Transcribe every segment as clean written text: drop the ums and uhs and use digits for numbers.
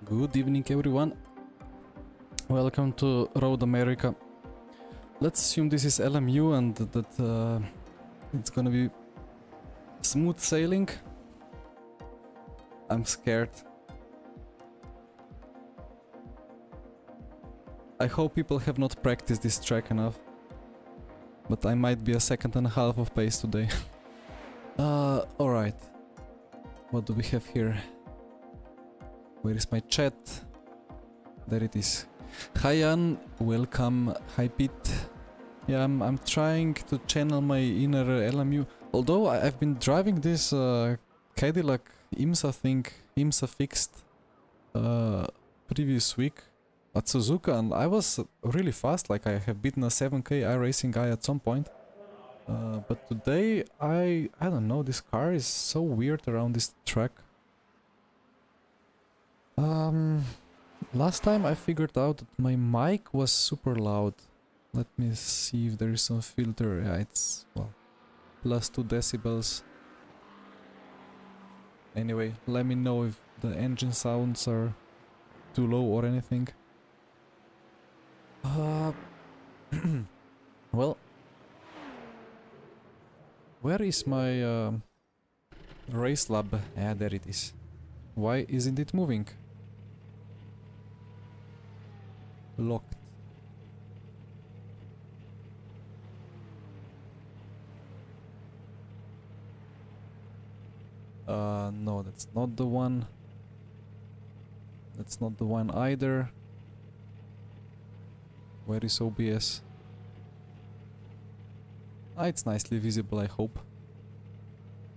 Good evening, everyone. Welcome to Road America. Let's assume this is LMU and that it's gonna be smooth sailing. I'm scared. I hope people have not practiced this track enough. But I might be a second and a half of pace today. Alright. What do we have here? Where is my chat? There it is. Hi Jan, welcome. Hi Pete. Yeah, I'm trying to channel my inner LMU. Although I've been driving this Cadillac IMSA thing, IMSA fixed, previous week at Suzuka, and I was really fast. Like I have beaten a 7K iRacing guy at some point. But today I don't know. This car is so weird around this track. Last time I figured out that my mic was super loud. Let me see if there is some filter. Yeah, it's, well, plus 2 decibels. Anyway, let me know if the engine sounds are too low or anything. Well, where is my race lab? Yeah, there it is. Why isn't it moving? Locked. No, that's not the one. That's not the one either. Where is OBS? Ah, it's nicely visible, I hope.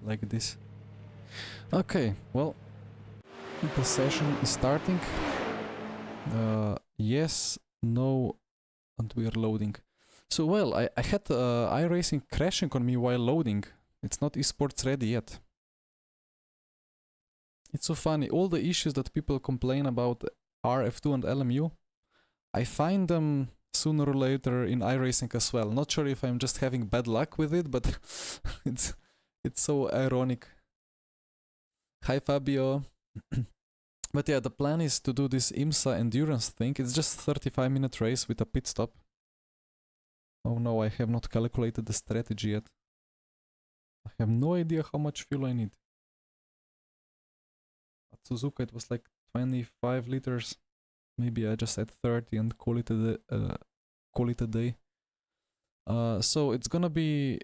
Like this. Okay, well, the session is starting. Yes, no, and we are loading. So, well, I had iRacing crashing on me while loading. It's not esports ready yet. It's so funny. All the issues that people complain about RF2 and LMU, I find them sooner or later in iRacing as well. Not sure if I'm just having bad luck with it, but it's so ironic. Hi Fabio. But yeah, the plan is to do this IMSA endurance thing. It's just 35-minute race with a pit stop. Oh no, I have not calculated the strategy yet. I have no idea how much fuel I need. At Suzuka it was like 25 liters. Maybe I just add 30 and call it a day. So it's gonna be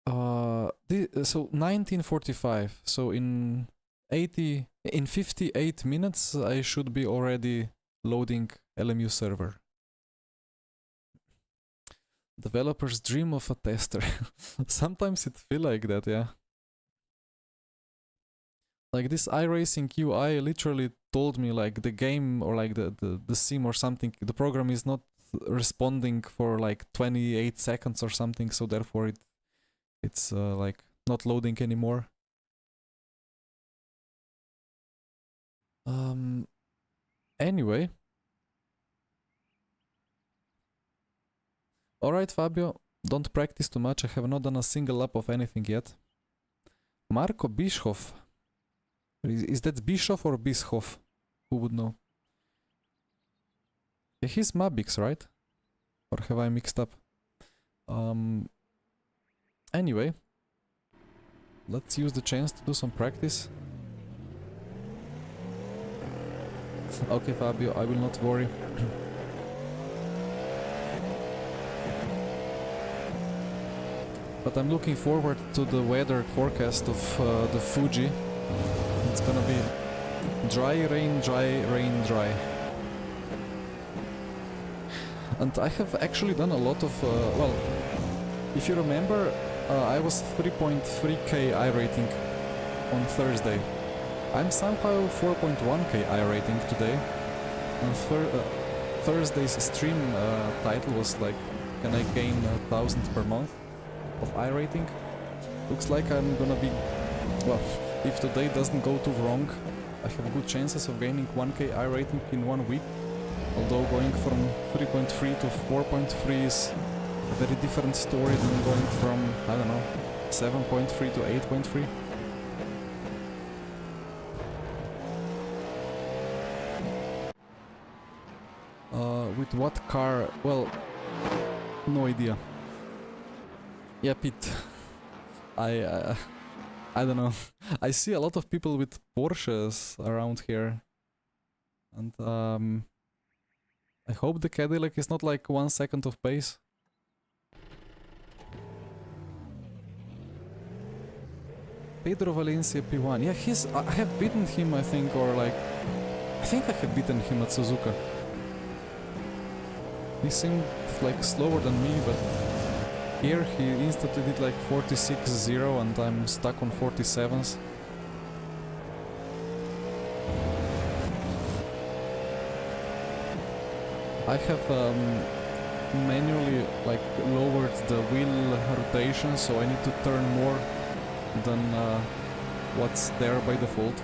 so 1945. So in 58 minutes I should be already loading LMU server. Developers dream of a tester. Sometimes it feel like that, yeah. Like this iRacing UI literally told me like the game or like the sim or something, the program is not responding for like 28 seconds or something, so therefore it's like not loading anymore. Anyway. Alright Fabio, don't practice too much, I have not done a single lap of anything yet. Marco Bischoff. Is that Bischoff or Bischoff? Who would know? Yeah, he's Mabix, right? Or have I mixed up? Anyway. Let's use the chance to do some practice. Okay Fabio, I will not worry. But I'm looking forward to the weather forecast of the Fuji. It's gonna be dry, rain, dry. And I have actually done a lot of, well, if you remember, I was 3.3k iRating on Thursday. I'm somehow 4.1k iRating today. And Thursday's stream title was like, can I gain 1,000 per month of iRating? Looks like I'm gonna be, well, if today doesn't go too wrong, I have good chances of gaining 1k iRating in 1 week. Although going from 3.3 to 4.3 is a very different story than going from, I don't know, 7.3 to 8.3. with what car? Well, no idea. Yeah, Pete. I don't know. I see a lot of people with Porsches around here, and I hope the Cadillac is not like 1 second of pace. Pedro Valencia P1. Yeah, I have beaten him, I think, or like I think I have beaten him at Suzuka. He seemed like slower than me, but here he instantly did like 46.0 and I'm stuck on 47s. I have manually like lowered the wheel rotation, so I need to turn more than what's there by default,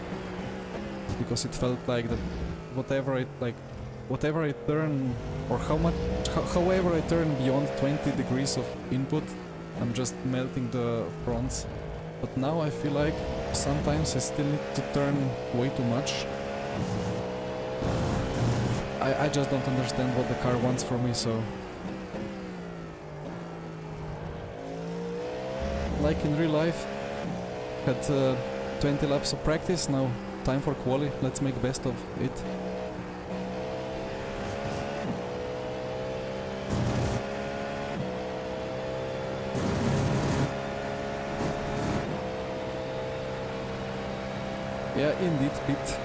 because it felt like that whatever I turn, or however I turn beyond 20 degrees of input, I'm just melting the fronts. But now I feel like sometimes I still need to turn way too much. I just don't understand what the car wants from me, so... Like in real life, had 20 laps of practice, now time for quali, let's make best of it. Yeah, indeed, Pete.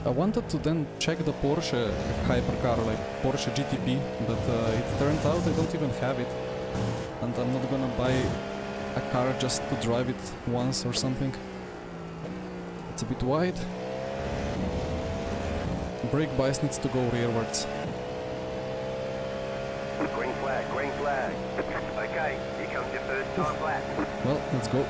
I wanted to then check the Porsche hypercar, like Porsche GTP, but it turned out I don't even have it. And I'm not gonna buy a car just to drive it once or something. It's a bit wide. Brake bias needs to go rearwards. Green flag, green flag. Okay, here comes your first time lap. Well, let's go.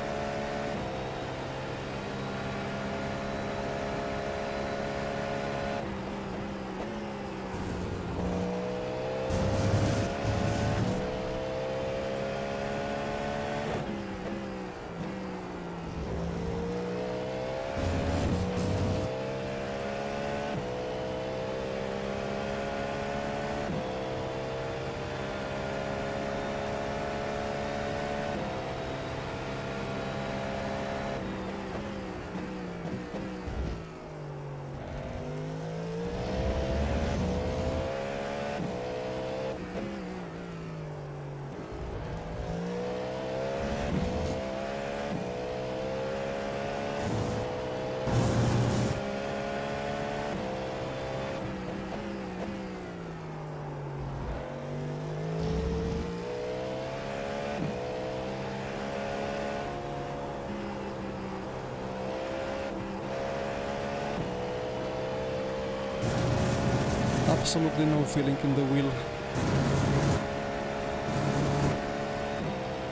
Absolutely no feeling in the wheel.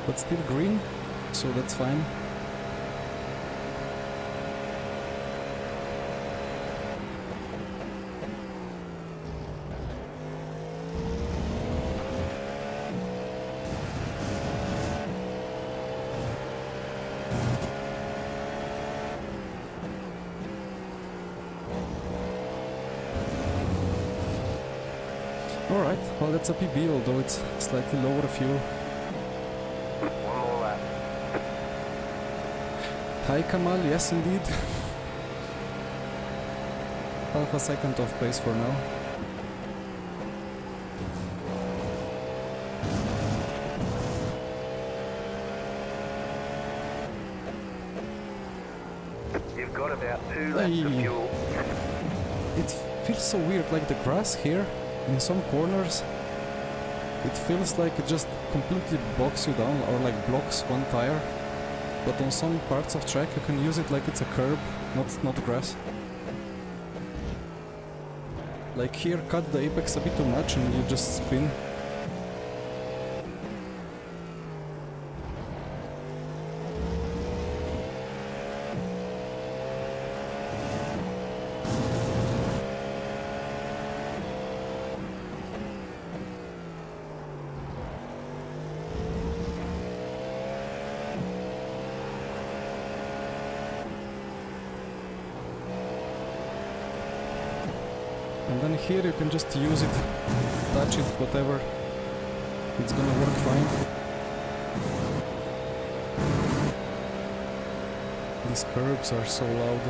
But still green, so that's fine. Alright, well that's a PB, although it's slightly lower fuel. One more lap. Hi Kamal, yes indeed. Half a second off pace for now. You've got about 2 laps of fuel. It feels so weird, like the grass here, in some corners, it feels like it just completely bogs you down, or like blocks one tire. But on some parts of track you can use it like it's a curb, not grass. Like here, cut the apex a bit too much and you just spin. then here you can just use it, touch it, whatever. It's gonna work fine. These curbs are so loud.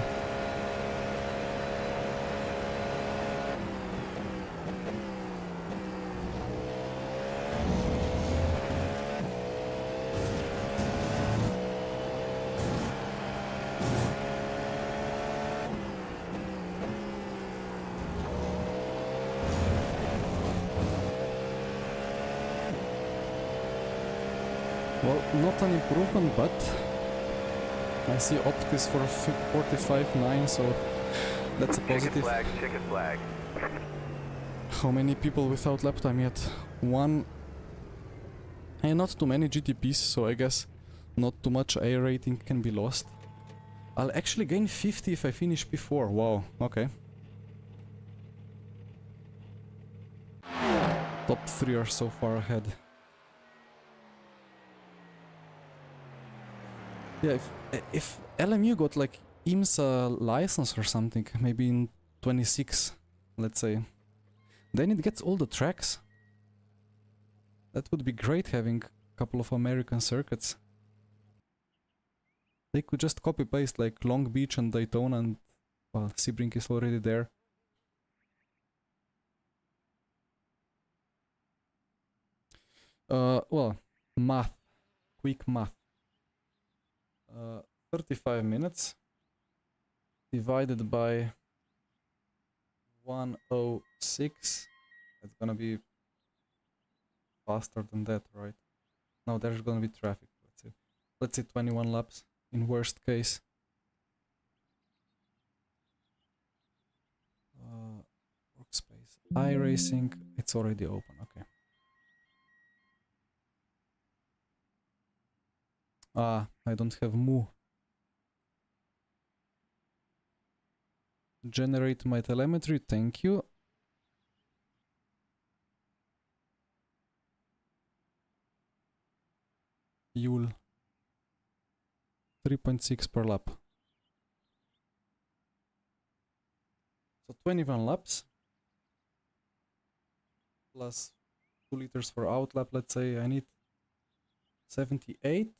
Well, not an improvement, but I see Optis for 45.9, so that's a positive. Checkered flag. How many people without lap time yet? One. And not too many GTPs, so I guess not too much A rating can be lost. I'll actually gain 50 if I finish P4. Wow, okay. Top 3 are so far ahead. Yeah, if LMU got like IMSA license or something, maybe in 26, let's say, then it gets all the tracks. That would be great, having a couple of American circuits. They could just copy paste like Long Beach and Daytona, and well, Sebring is already there. Well, math, quick math. 35 minutes divided by 106. It's gonna be faster than that, right? No, there's gonna be traffic. Let's say 21 laps in worst case. Workspace, iRacing, it's already open. Okay. I don't have Mu. Generate my telemetry, thank you. Fuel. 3.6 per lap. So 21 laps. Plus 2 liters for out lap, let's say I need 78.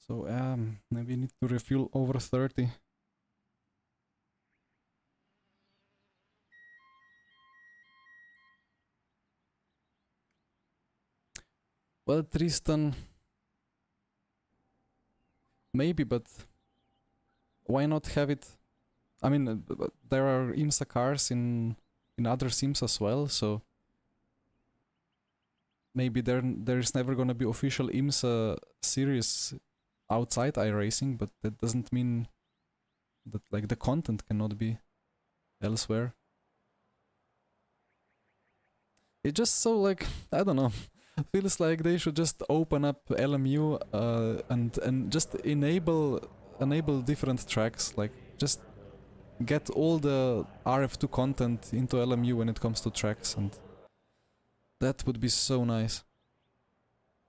So maybe need to refuel over 30. Well, Tristan, maybe, but why not have it? I mean, there are IMSA cars in other sims as well, so maybe there's never gonna be official IMSA series outside iRacing, but that doesn't mean that like the content cannot be elsewhere. It just so like, I don't know, feels like they should just open up LMU and just enable different tracks, like just get all the RF2 content into LMU when it comes to tracks, and that would be so nice.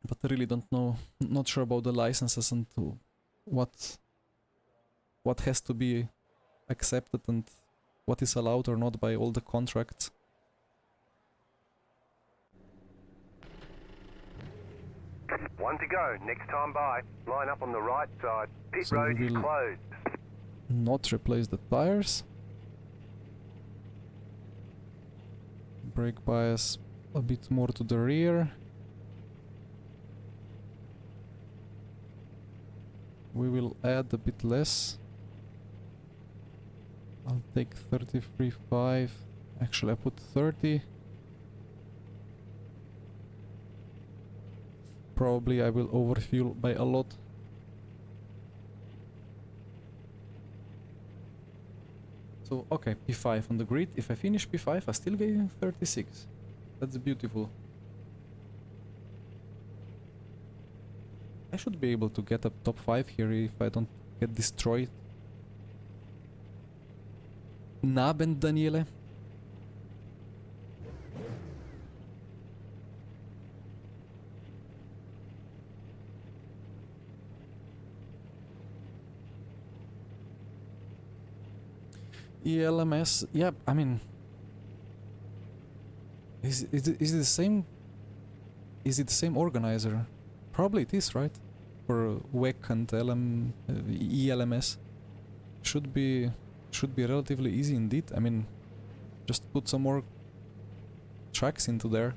But I really don't know, not sure about the licenses and what has to be accepted and what is allowed or not by all the contracts. One to go. Next time by. Line up on the right side. Pit So road we is will closed. not replace the tires. Brake bias a bit more to the rear. We will add a bit less. I'll take 33.5. Actually, I put 30. Probably I will overfuel by a lot. So, okay, P5 on the grid. If I finish P5, I still gain 36. That's beautiful. I should be able to get a top 5 here if I don't get destroyed. Abend, Daniele. ELMS, yeah, I mean, is it the same? Is it the same organizer? Probably it is, right? For WEC and ELMS, should be relatively easy indeed. I mean, just put some more tracks into there.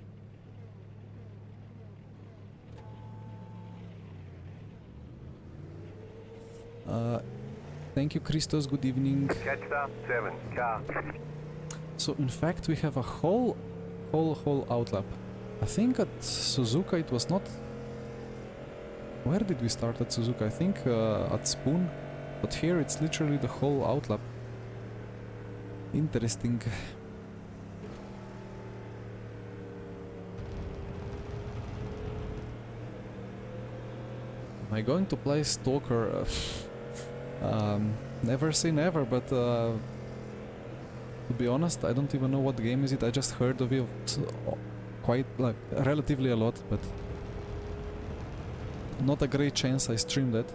Thank you, Christos. Good evening. Catch up, 7, car. So in fact we have a whole outlap. I think at Suzuka it was not... Where did we start at Suzuka? I think at Spoon. But here it's literally the whole outlap. Interesting. Am I going to play Stalker? Never say never, but to be honest, I don't even know what game is it. I just heard of it quite, like, relatively a lot, but not a great chance I streamed it.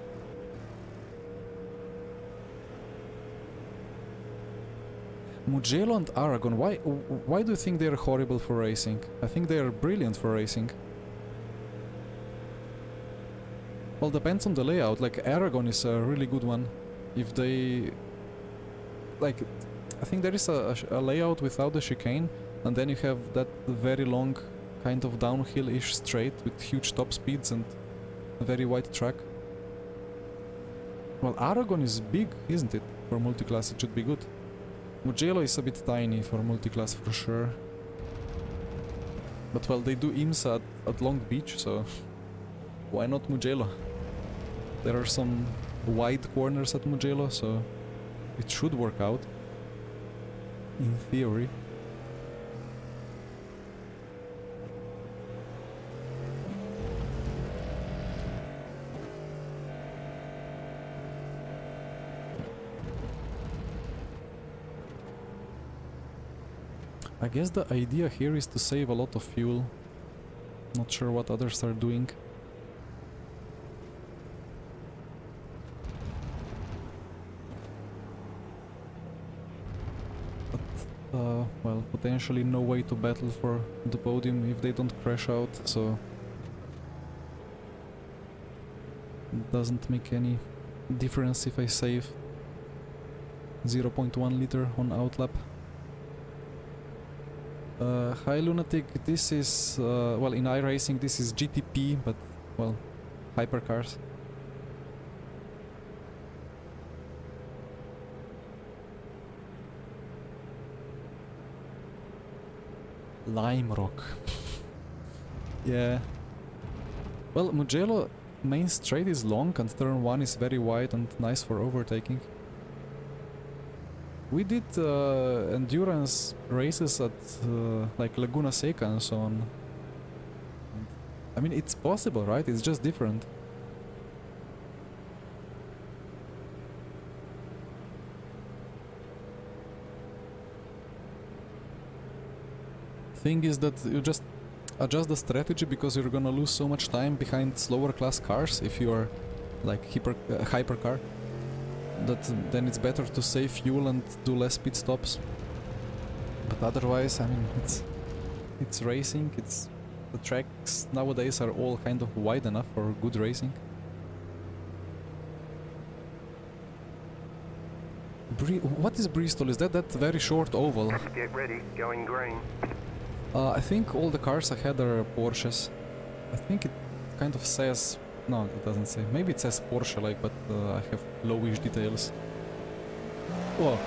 Mugello and Aragon, why do you think they're horrible for racing? I think they are brilliant for racing. Well, depends on the layout. Like, Aragon is a really good one. If they... Like, I think there is a layout without the chicane, and then you have that very long kind of downhill-ish straight with huge top speeds and a very wide track. Well, Aragon is big, isn't it? For multiclass it should be good. Mugello is a bit tiny for multiclass for sure. But well, they do IMSA at Long Beach, so why not Mugello? There are some wide corners at Mugello, so it should work out. In theory. I guess the idea here is to save a lot of fuel. Not sure what others are doing. Well, potentially no way to battle for the podium if they don't crash out, so it doesn't make any difference if I save 0.1 liter on outlap. Hi Lunatic, this is, well, in iRacing this is GTP, but, well, hypercars. Lime Rock. Yeah. Well, Mugello main straight is long and turn 1 is very wide and nice for overtaking. We did endurance races at like Laguna Seca and so on. I mean, it's possible, right? It's just different. Thing is that you just adjust the strategy because you're gonna lose so much time behind slower class cars if you are like hypercar. That then it's better to save fuel and do less pit stops. But otherwise, I mean, it's racing. The tracks nowadays are all kind of wide enough for good racing. What is Bristol? Is that very short oval? Get ready, going green. I think all the cars ahead are Porsches. I think it kind of says... No, it doesn't say. Maybe it says Porsche, like, but I have lowish details. Whoa.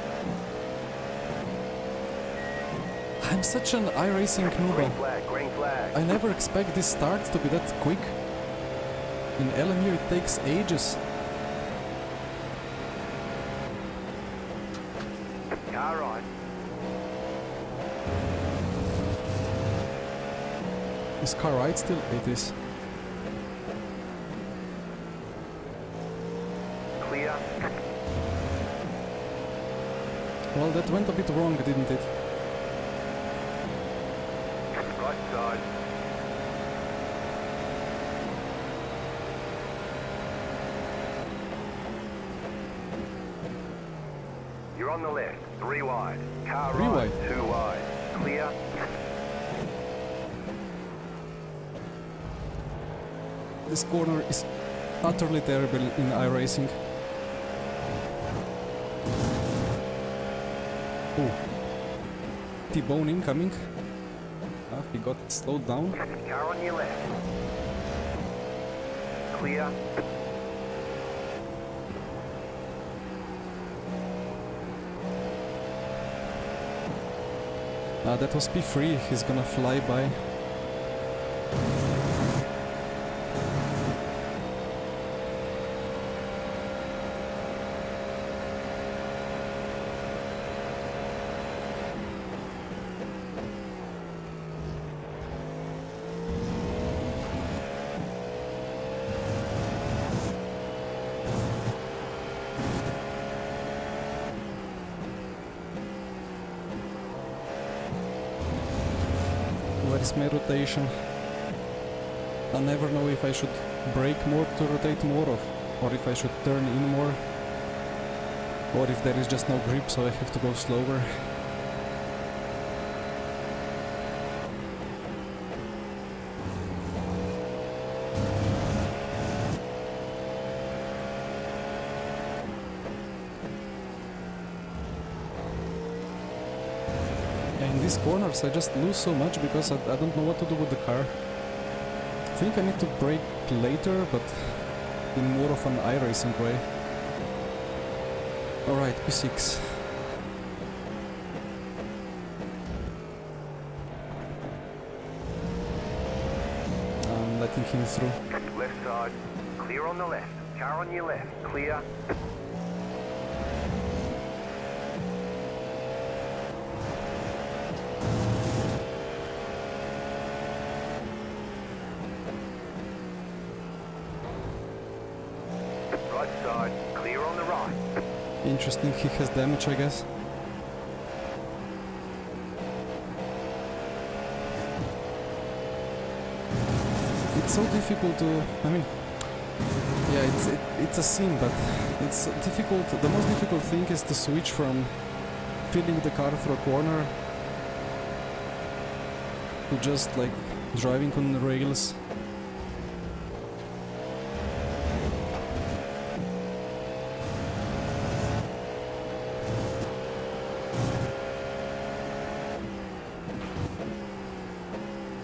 I'm such an iRacing noob. Green flag, green flag. I never expect this start to be that quick. In LMU it takes ages. Car right. Is car right still? It is. Clear. Well, that went a bit wrong, didn't it? Right side. You're on the left. 3 wide. Car 3 right, wide. 2 wide. Clear. This corner is utterly terrible in iRacing. Oh. T-bone incoming. Ah, he got slowed down. Car on your left. Clear. That was P3, he's gonna fly by. Where is my rotation? I never know if I should brake more to rotate more or if I should turn in more, or if there is just no grip so I have to go slower. In these corners I just lose so much because I don't know what to do with the car. I think I need to brake later, but in more of an iRacing way. Alright, P6. I'm letting him through. Left side. Clear on the left. Car on your left. Clear. Right side. Clear on the right. Interesting, he has damage, I guess. It's so difficult to... I mean... Yeah, it's a sim, but it's difficult. The most difficult thing is to switch from filling the car through a corner to just like driving on the rails.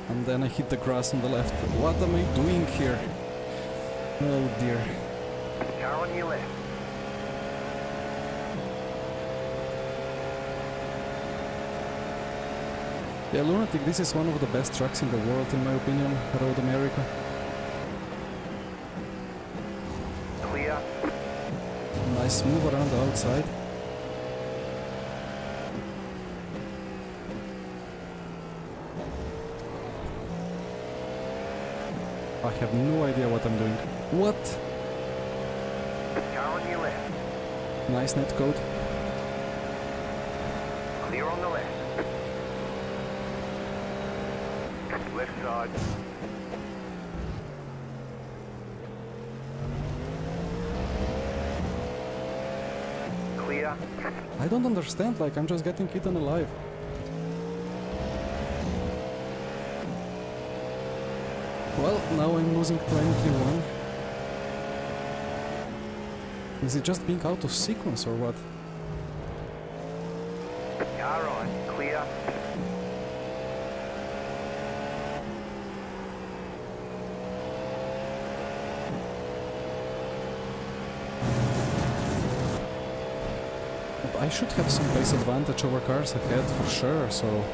And then I hit the grass on the left. What am I doing here? Oh dear. Car on your left. Yeah, Lunatic, this is one of the best tracks in the world in my opinion, Road America. Clear. Nice move around the outside. I have no idea what I'm doing. What? Car on your left. Nice net code. Clear on the left. Left side. Clear. I don't understand, like I'm just getting eaten alive. Well, now I'm losing 21. Is it just being out of sequence or what? Car right. Clear. But I should have some pace advantage over cars ahead for sure, so...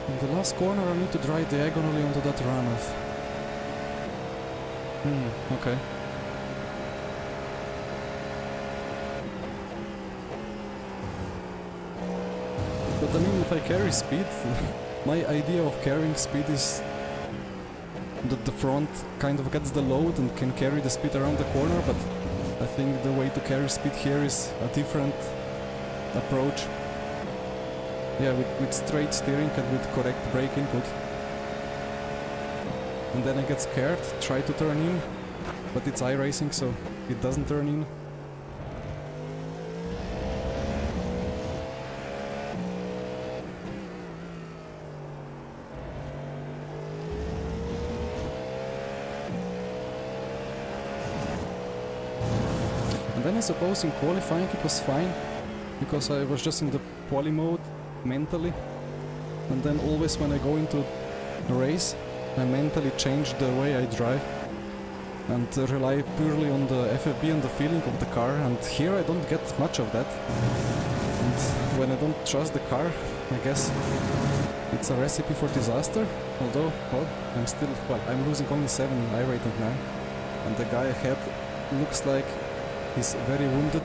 In the last corner I need to drive diagonally onto that runoff. Okay. if I carry speed, my idea of carrying speed is that the front kind of gets the load and can carry the speed around the corner, but I think the way to carry speed here is a different approach. Yeah, with straight steering and with correct brake input. And then I get scared, try to turn in, but it's iRacing, so it doesn't turn in. And then I suppose in qualifying it was fine, because I was just in the poly mode mentally, and then always when I go into a race I mentally change the way I drive and rely purely on the FFB and the feeling of the car, and here I don't get much of that. And when I don't trust the car, I guess it's a recipe for disaster. Although, well, I'm losing only 7 in iRating now, and the guy ahead looks like he's very wounded.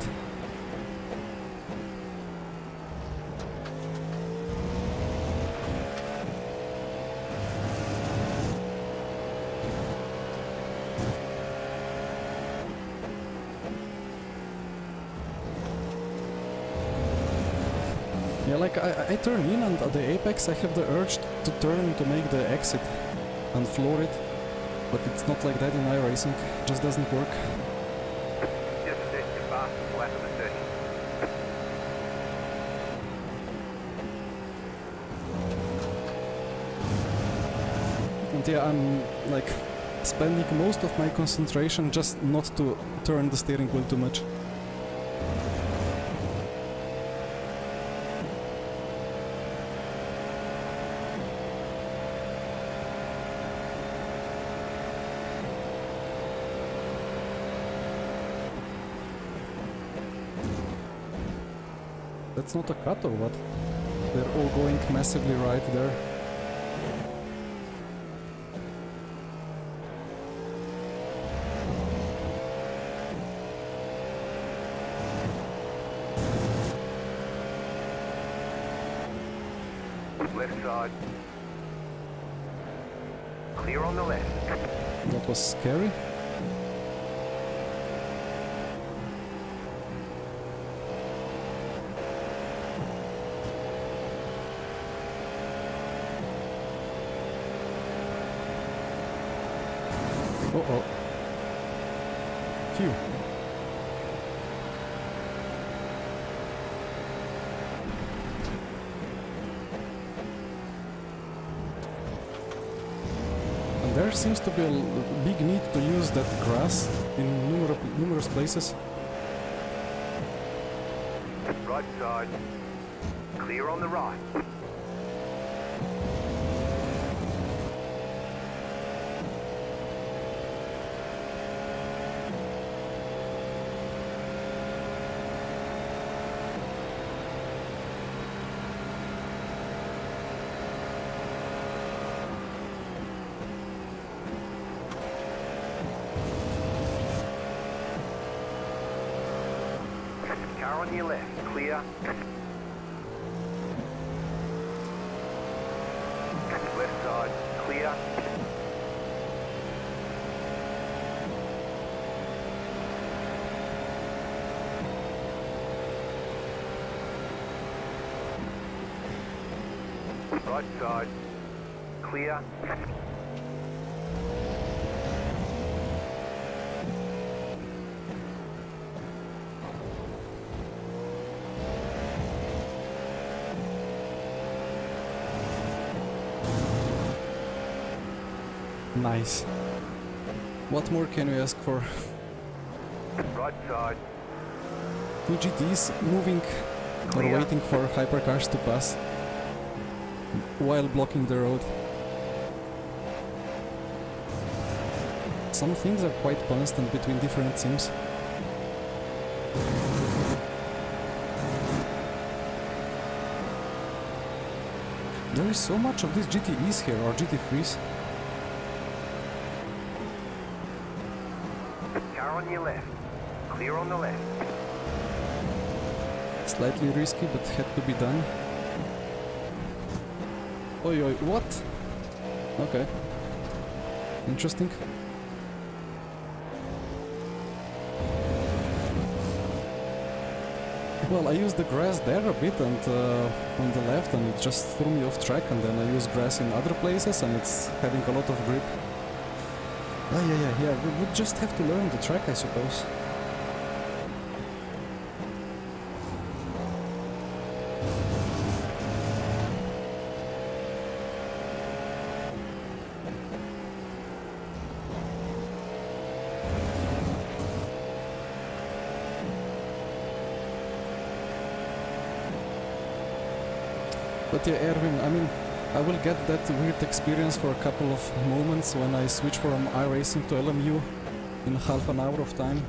Yeah, like I turn in, and at the apex I have the urge to turn to make the exit and floor it, but it's not like that in iRacing, it just doesn't work. Just set your fastest lap of the session. And yeah, I'm like spending most of my concentration just not to turn the steering wheel too much. That's not a cut or what? They're all going massively right there. Left side. Clear on the left. That was scary. Uh-oh. Phew. And there seems to be a big need to use that grass in numerous places. Right side. Clear on the right. Car on your left, clear. Left side, clear. Right side, clear. Nice. What more can you ask for? Right side, 2 GTs moving or Clear. waiting for hypercars to pass while blocking the road. Some things are quite constant between different sims. There is so much of these GTEs here, or GT3s. car on your left, clear on the left. Slightly risky, but had to be done. Oi, oi, what? Okay. Interesting. Well, I used the grass there a bit and on the left, and it just threw me off track, and then I used grass in other places and it's having a lot of grip. Yeah, we would just have to learn the track, I suppose. But yeah, Erwin, I mean, I will get that weird experience for a couple of moments when I switch from iRacing to LMU in half an hour of time.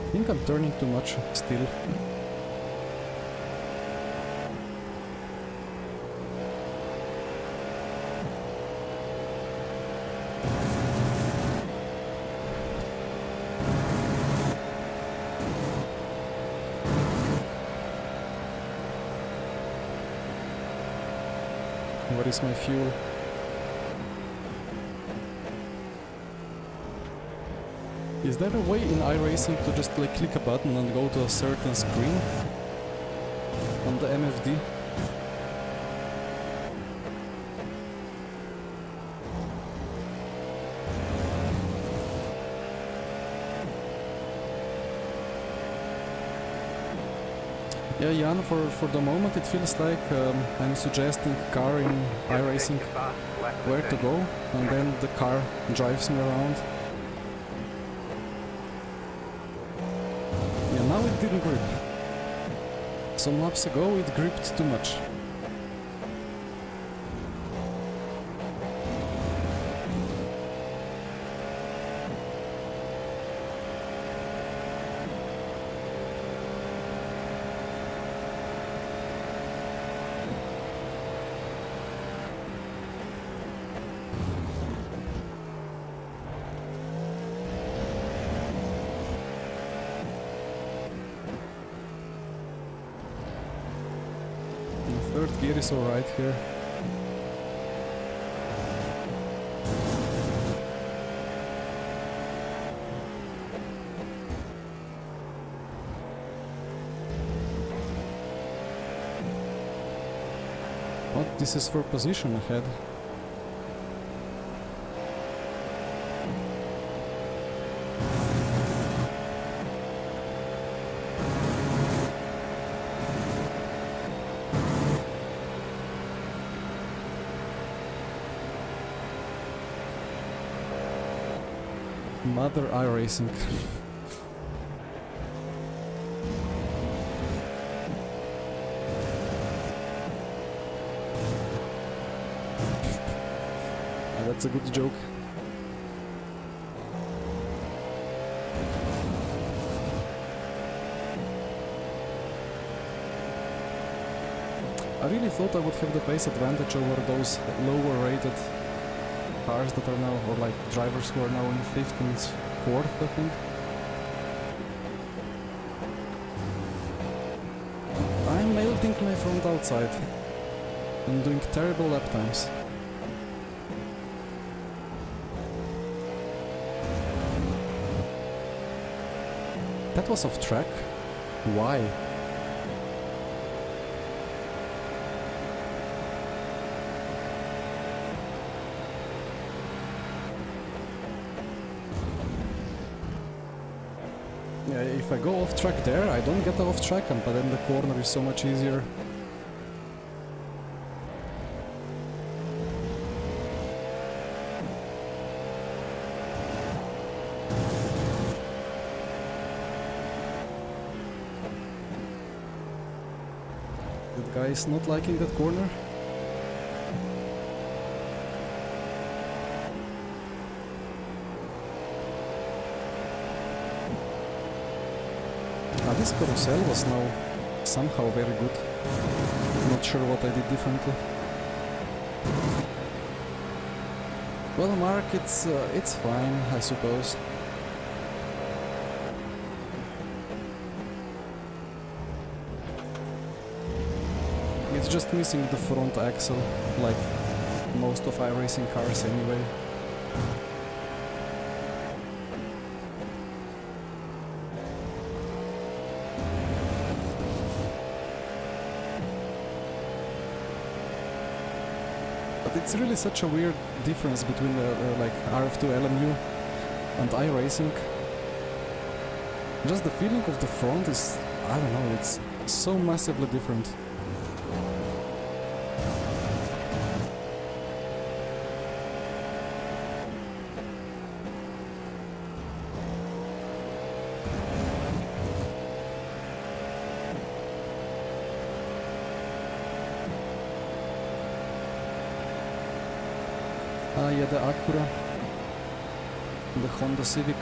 I think I'm turning too much still. What is my fuel? Is there a way in iRacing to just like click a button and go to a certain screen on the MFD? Yeah, Jan, for the moment it feels like I'm suggesting car in iRacing where to go, and then the car drives me around. Yeah, now it didn't grip. Some laps ago it gripped too much. Third gear is alright here. What? This is for position ahead. Mother iRacing. That's a good joke. I really thought I would have the pace advantage over those lower rated cars that are now, or like drivers who are now in 5th and 4th, I think. I'm melting my front outside. I'm doing terrible lap times. That was off track? Why? Yeah, if I go off track there, I don't get off track, but then the corner is so much easier. That guy is not liking that corner. this carousel was now somehow very good. Not sure what I did differently. Well, Mark, it's fine, I suppose. It's just missing the front axle, like most of iRacing cars anyway. But it's really such a weird difference between the like RF2 LMU and iRacing. Just the feeling of the front is, I don't know, it's so massively different. Yeah, the Acura, the Honda Civic.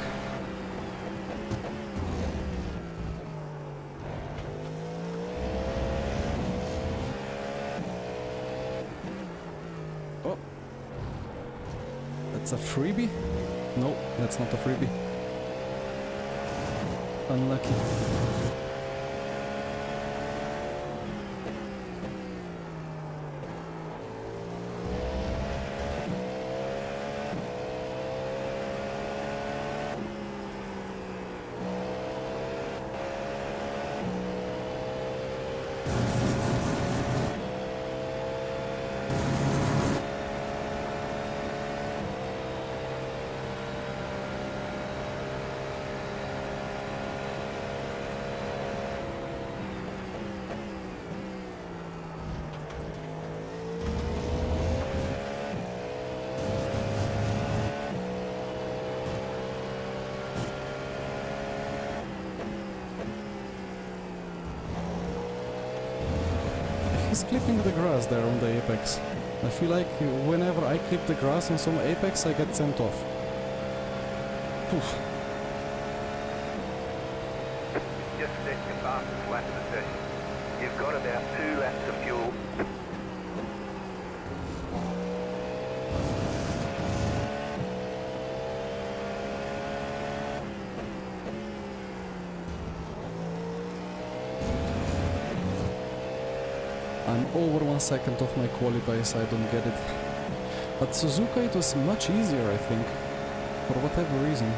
Oh, that's a freebie? No, that's not a freebie. Unlucky. He's clipping the grass there on the apex. I feel like whenever I clip the grass on some apex, I get sent off. Poof. Just set your fastest lap of the session. You've got about 2 laps of fuel. I'm over 1 second off my qualify, so I don't get it. But Suzuka it was much easier, I think, for whatever reason.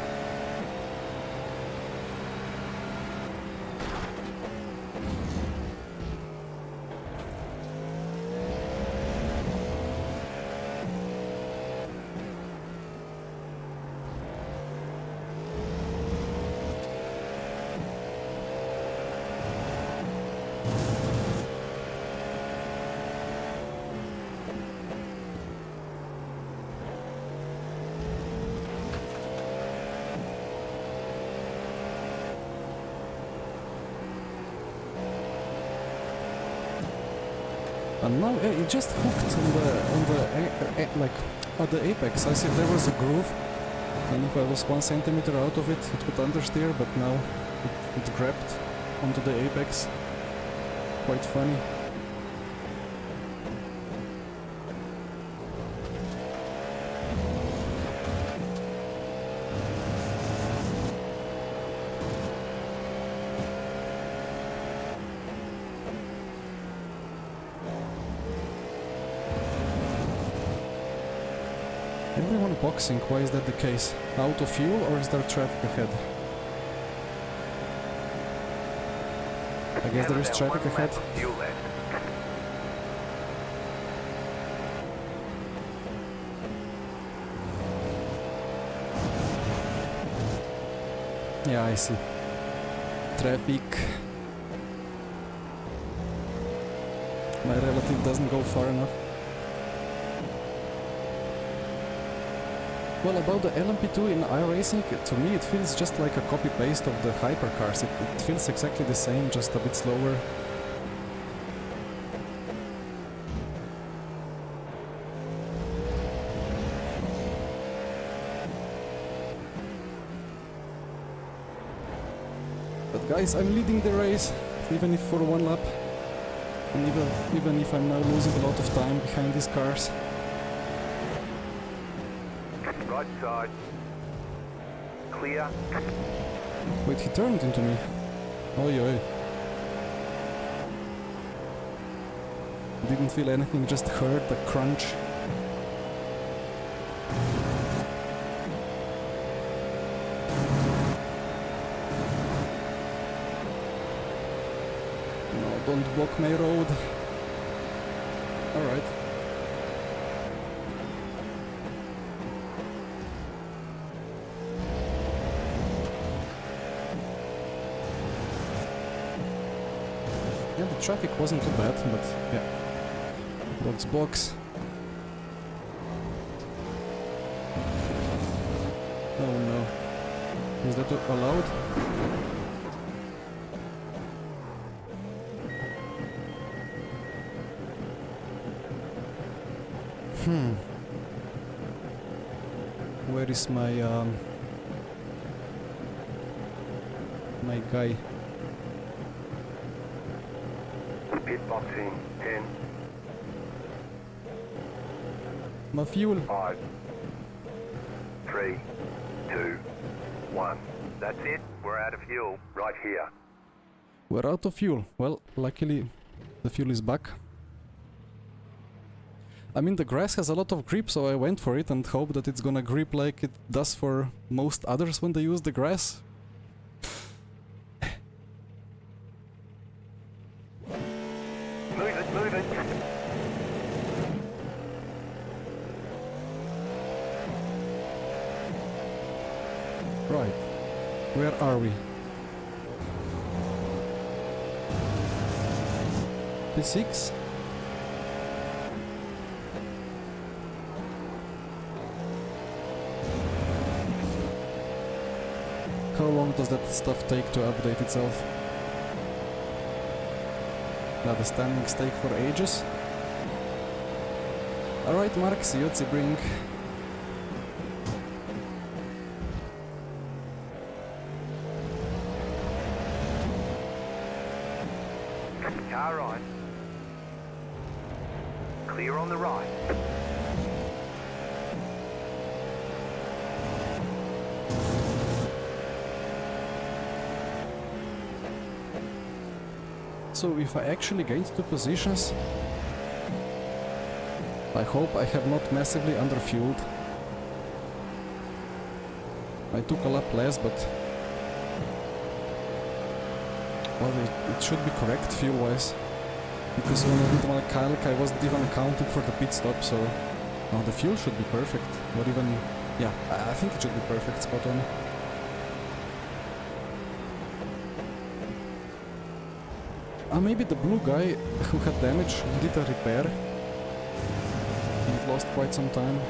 And now it just hooked on the like at the apex. I see there was a groove, and if I was 1 centimeter out of it, it would understeer. But now it grabbed onto the apex. Quite funny. Everyone boxing, why is that the case? Out of fuel or is there traffic ahead? I guess there is traffic ahead. Yeah, I see. Traffic. My relative doesn't go far enough. Well, about the LMP2 in iRacing, to me it feels just like a copy-paste of the hypercars. It feels exactly the same, just a bit slower. Guys, I'm leading the race, even if for one lap. And even if I'm now losing a lot of time behind these cars. Right side. Clear. Wait, he turned into me. Oi, oi. Didn't feel anything, just heard the crunch. No, don't block my road. Alright. Yeah, the traffic wasn't too bad, but yeah. Box. Oh no. Is that allowed? Where is my my guy? Pit boxing. 10. My fuel. 5, 3, 2, 1. That's it. We're out of fuel right here. We're out of fuel. Well, luckily the fuel is back. I mean, the grass has a lot of grip, so I went for it and hope that it's gonna grip like it does for most others when they use the grass. Move it, move it. Right. Where are we? P6? How long does that stuff take to update itself? Yeah, the standings take for ages. Alright, Mark, see you at Sebring. Car right. Clear on the right. So if I actually gained 2 positions, I hope I have not massively underfueled. I took a lap less, but well, it should be correct fuel-wise, because when I did my calc I wasn't even accounting for the pit stop, so now the fuel should be perfect, or even, yeah, I think it should be perfect, spot on. Maybe the blue guy who had damage did a repair and lost quite some time.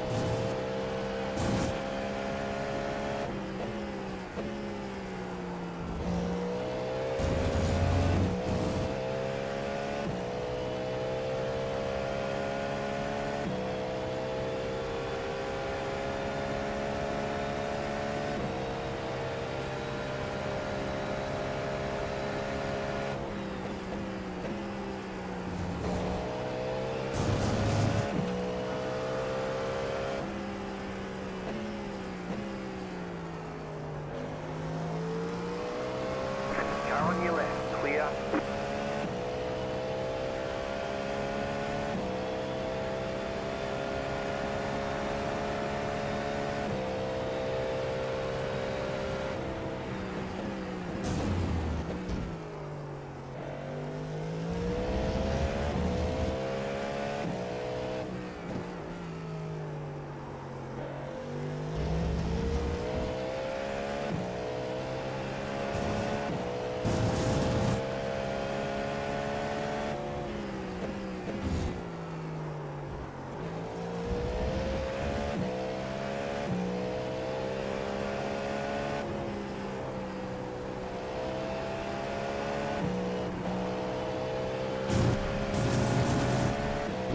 Car on your left. Clear.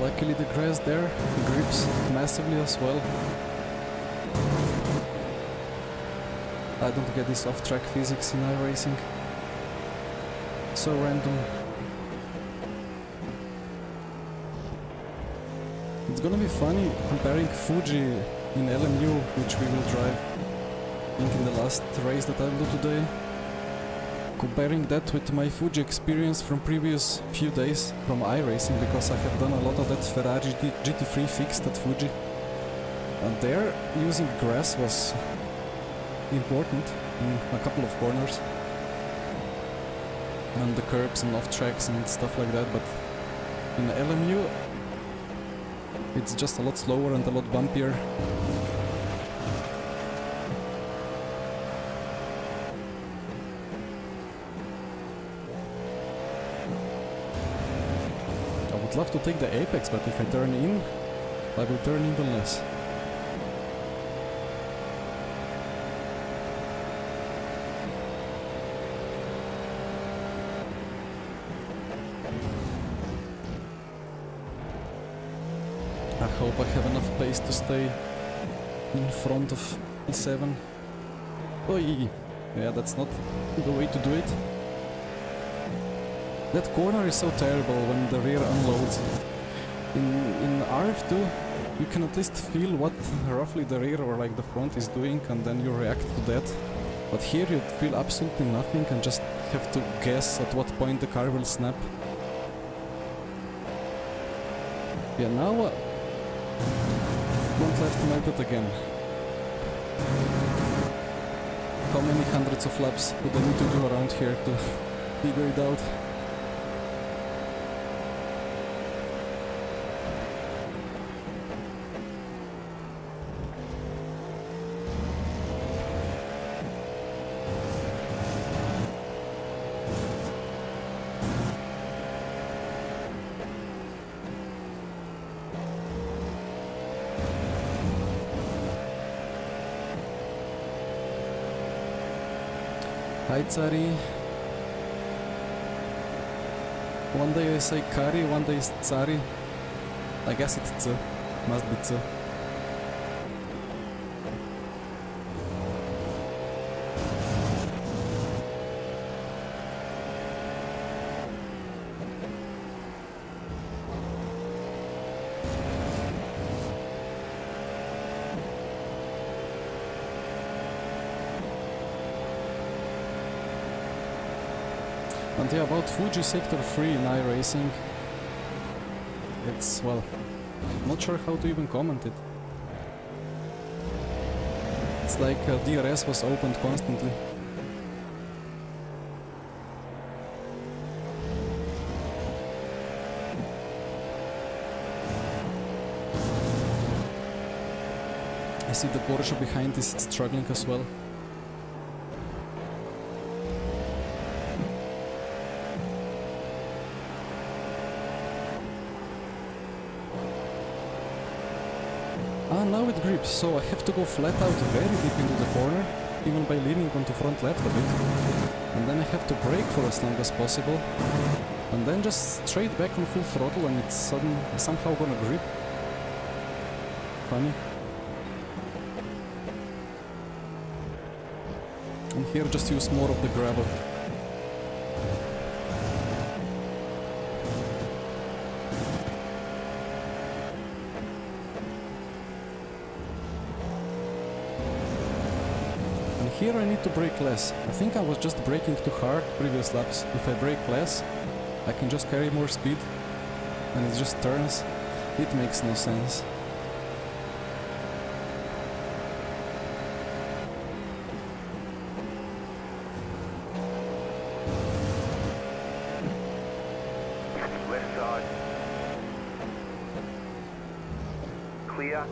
Luckily the grass there grips massively as well. I don't get this off-track physics in iRacing. So random. It's gonna be funny comparing Fuji in LMU, which we will drive, I think in the last race that I will do today. Comparing that with my Fuji experience from previous few days from iRacing, because I have done a lot of that Ferrari GT3 fixed at Fuji. And there, using grass was important in a couple of corners. And the curbs and off tracks and stuff like that, but in LMU it's just a lot slower and a lot bumpier. I would love to take the apex, but if I turn in, I will turn even less. I hope I have enough pace to stay in front of E7. Oh, yeah, that's not the way to do it. That corner is so terrible when the rear unloads. In RF2, you can at least feel what roughly the rear or like the front is doing, and then you react to that. But here you feel absolutely nothing and just have to guess at what point the car will snap. Yeah, now don't left melted again. How many hundreds of laps would I need to do around here to figure it out? Hi Tsari. One day I say Kari, one day it's Tsari. I guess it's Tz. Must be Tz. And yeah, about Fuji Sector 3 in iRacing, it's, well, not sure how to even comment it. It's like DRS was opened constantly. I see the Porsche behind is struggling as well. Now it grips, so I have to go flat out very deep into the corner, even by leaning onto front left a bit. And then I have to brake for as long as possible, and then just straight back on full throttle, and it's somehow gonna grip. Funny. And here just use more of the gravel. Here I need to brake less. I think I was just braking too hard previous laps. If I brake less, I can just carry more speed and it just turns. It makes no sense. Left side. Clear.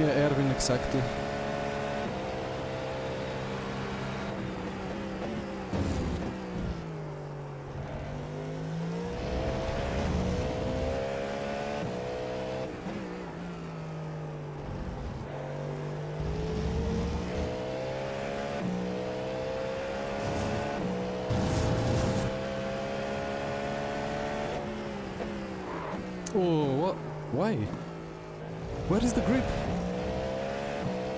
Yeah, Erwin, exactly. Oh, what? Why? Where is the grip?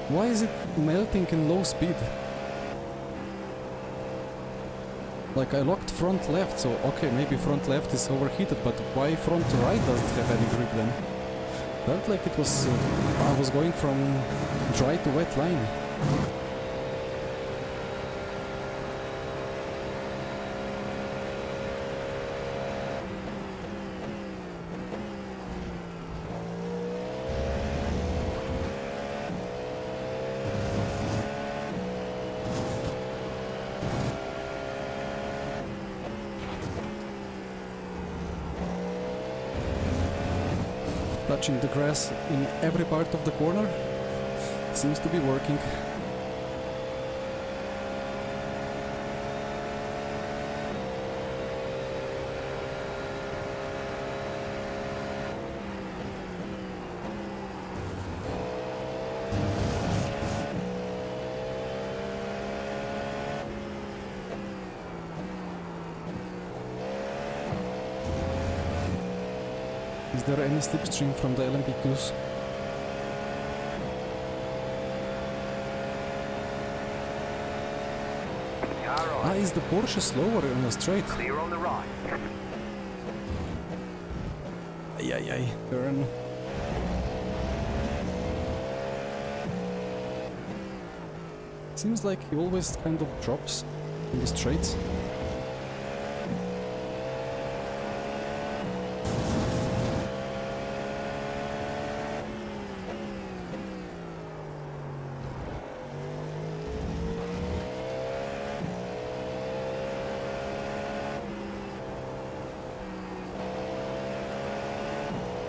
Why is it melting in low speed? Like, I locked front left, so okay, maybe front left is overheated, but why front right doesn't have any grip then? Felt like it was... I was going from dry to wet line. Touching the grass in every part of the corner seems to be working. Is there any slipstream from the LMP2s? Ah, is the Porsche slower on the straight? Clear on the right. Ay. Turn. Seems like he always kind of drops in the straights.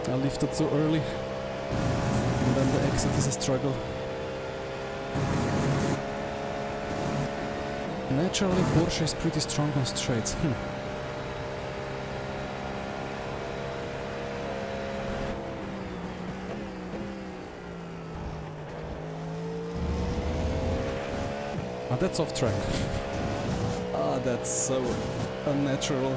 I lifted too early, and then the exit is a struggle. Naturally, Porsche is pretty strong on straights. Ah, that's off track. Ah, that's so unnatural.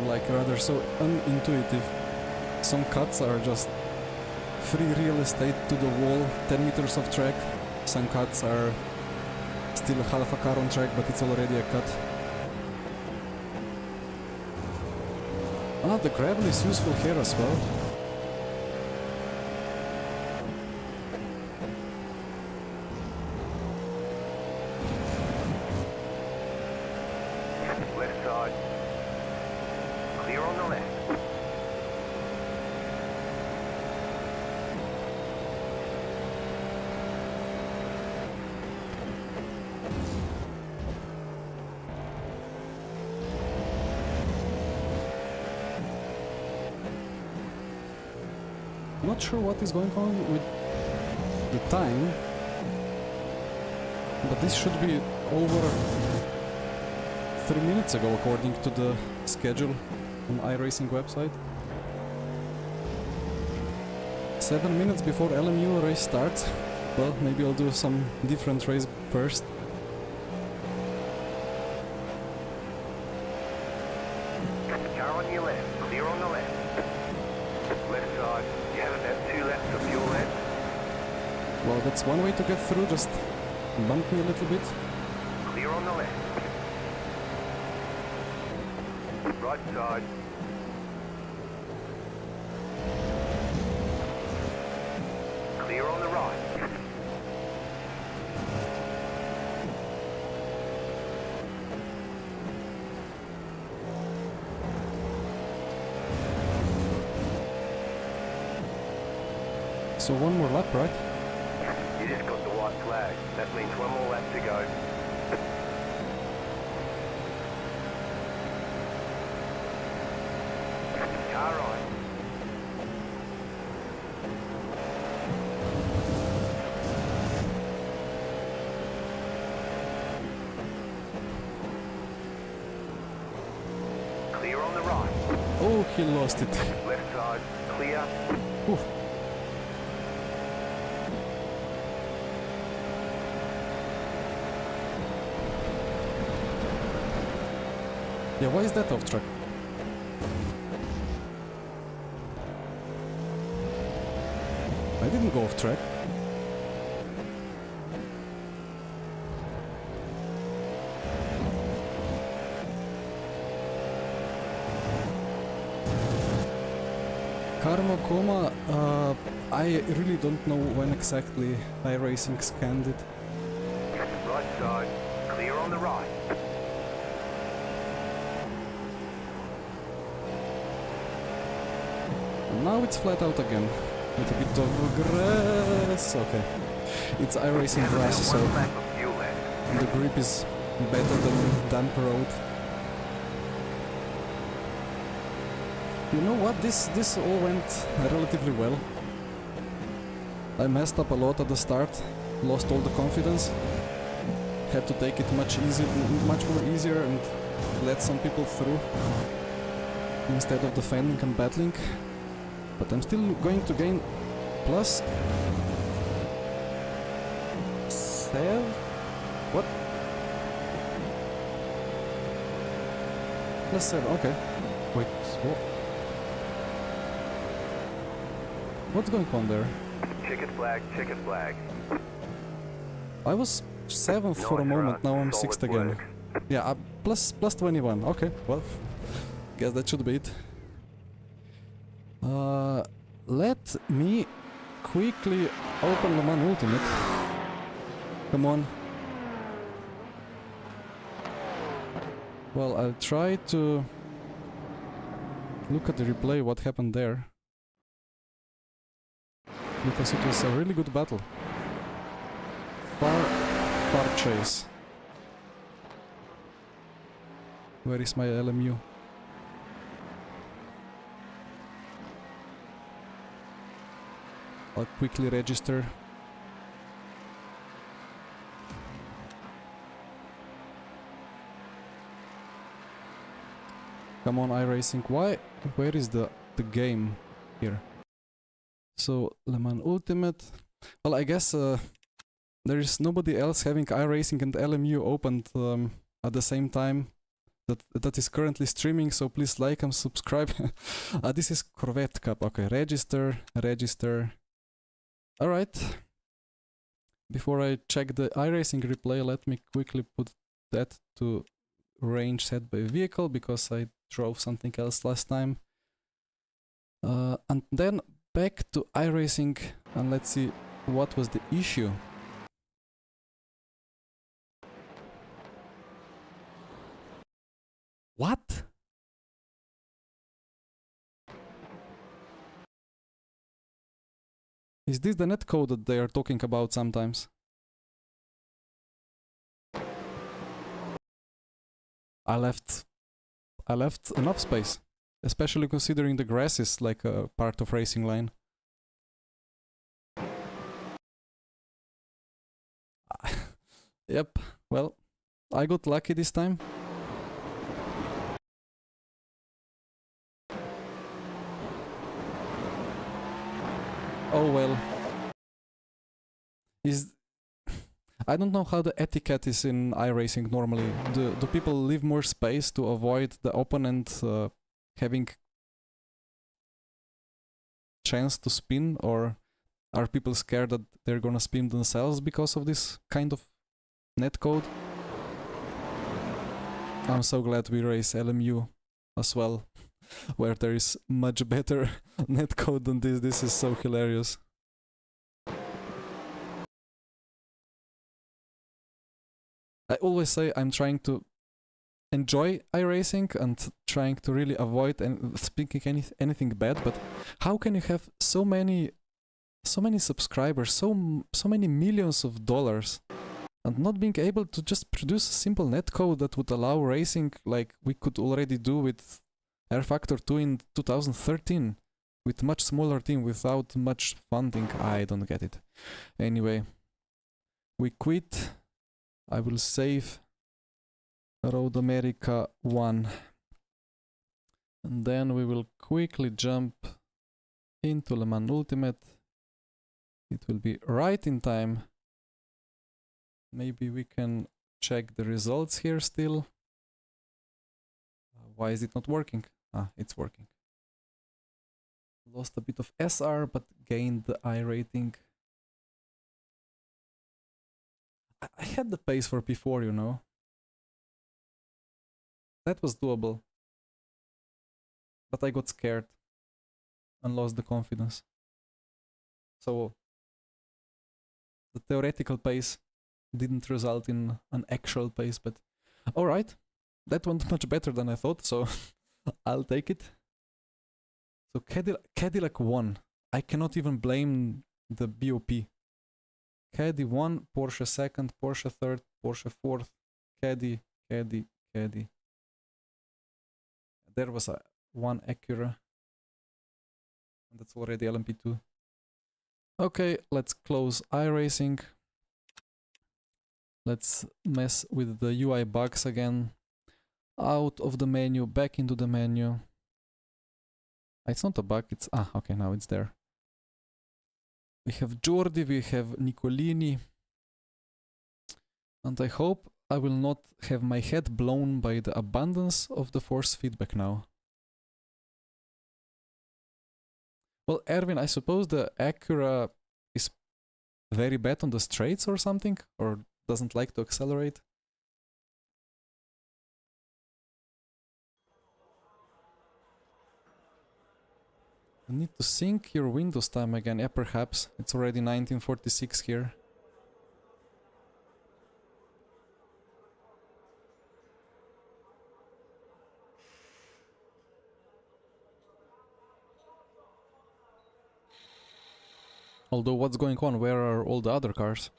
Like rather so unintuitive. Some cuts are just free real estate to the wall, 10 meters of track. Some cuts are still half a car on track, but it's already a cut. Ah, the gravel is useful here as well. Left side. Clear on the left. Not sure what is going on with the time, but this should be over 3 minutes ago according to the schedule on iRacing website. 7 minutes before LMU race starts. Well, maybe I'll do some different race first. Car on your left. Clear on the left. Left side. You have about 2 laps of fuel left. Well, that's one way to get through, just bump me a little bit. Clear on the left. Right side. Clear on the right. So one more lap, right? You just got the white flag. That means one more lap to go. Car right. Clear on the right. Oh, he lost it. Left side. Clear. Oof. Yeah, why is that off track? I didn't go off track. Karma Coma, I really don't know when exactly iRacing scanned it. Right side, clear on the right. And now it's flat out again. With a bit of grass. Okay. It's iRacing grass, so One lap of fuel left. the grip is better than damp road. You know what? This all went relatively well. I messed up a lot at the start, lost all the confidence. Had to take it much more easier and let some people through instead of defending and battling. But I'm still going to gain plus 7. What? Plus 7. Okay. Wait. What? What's going on there? Ticket flag, ticket flag. I was 7th for a moment, now I'm 6th again. Yeah, plus 21. Okay, well, guess that should be it. Let me quickly open Le Mans Ultimate. Come on. Well, I'll try to look at the replay, what happened there. Because it was a really good battle. Far chase. Where is my LMU? I'll quickly register. Come on, iRacing. Why? Where is the game here? So, Le Mans Ultimate. Well, I guess there is nobody else having iRacing and LMU opened at the same time that is currently streaming, so please like and subscribe. This is Corvette Cup. Okay, register. Alright. Before I check the iRacing replay, let me quickly put that to range set by vehicle, because I drove something else last time. And then back to iRacing, and let's see what was the issue. What? Is this the netcode that they are talking about sometimes? I left enough space, especially considering the grass is like a part of racing line. Yep, well, I got lucky this time. Oh well. I don't know how the etiquette is in iRacing normally. Do people leave more space to avoid the opponent having chance to spin, or are people scared that they're gonna spin themselves because of this kind of netcode? I'm so glad we race LMU as well, where there is much better netcode than this. This is so hilarious. I always say I'm trying to enjoy iRacing and trying to really avoid speaking anything bad, but how can you have so many subscribers, so many millions of dollars, and not being able to just produce a simple netcode that would allow racing like we could already do with R Factor 2 in 2013, with much smaller team, without much funding? I don't get it. Anyway, we quit. I will save Road America 1. And then we will quickly jump into Le Mans Ultimate. It will be right in time. Maybe we can check the results here still. Why is it not working? Ah, it's working. Lost a bit of SR, but gained the I rating. I had the pace for P4, you know. That was doable. But I got scared and lost the confidence. So the theoretical pace didn't result in an actual pace, but alright. That went much better than I thought, so I'll take it. So Cadillac won. I cannot even blame the BOP. Caddy won, Porsche second, Porsche third, Porsche fourth, Caddy. There was one Acura. And that's already LMP2. Okay, let's close iRacing. Let's mess with the UI bugs again. Out of the menu, back into the menu. It's not a bug, it's... Ah, okay, now it's there. We have Jordi, we have Nicolini. And I hope I will not have my head blown by the abundance of the force feedback now. Well, Erwin, I suppose the Acura is very bad on the straights or something? Or doesn't like to accelerate? You need to sync your Windows time again. Yeah, perhaps. It's already 1946 here. Although, what's going on? Where are all the other cars?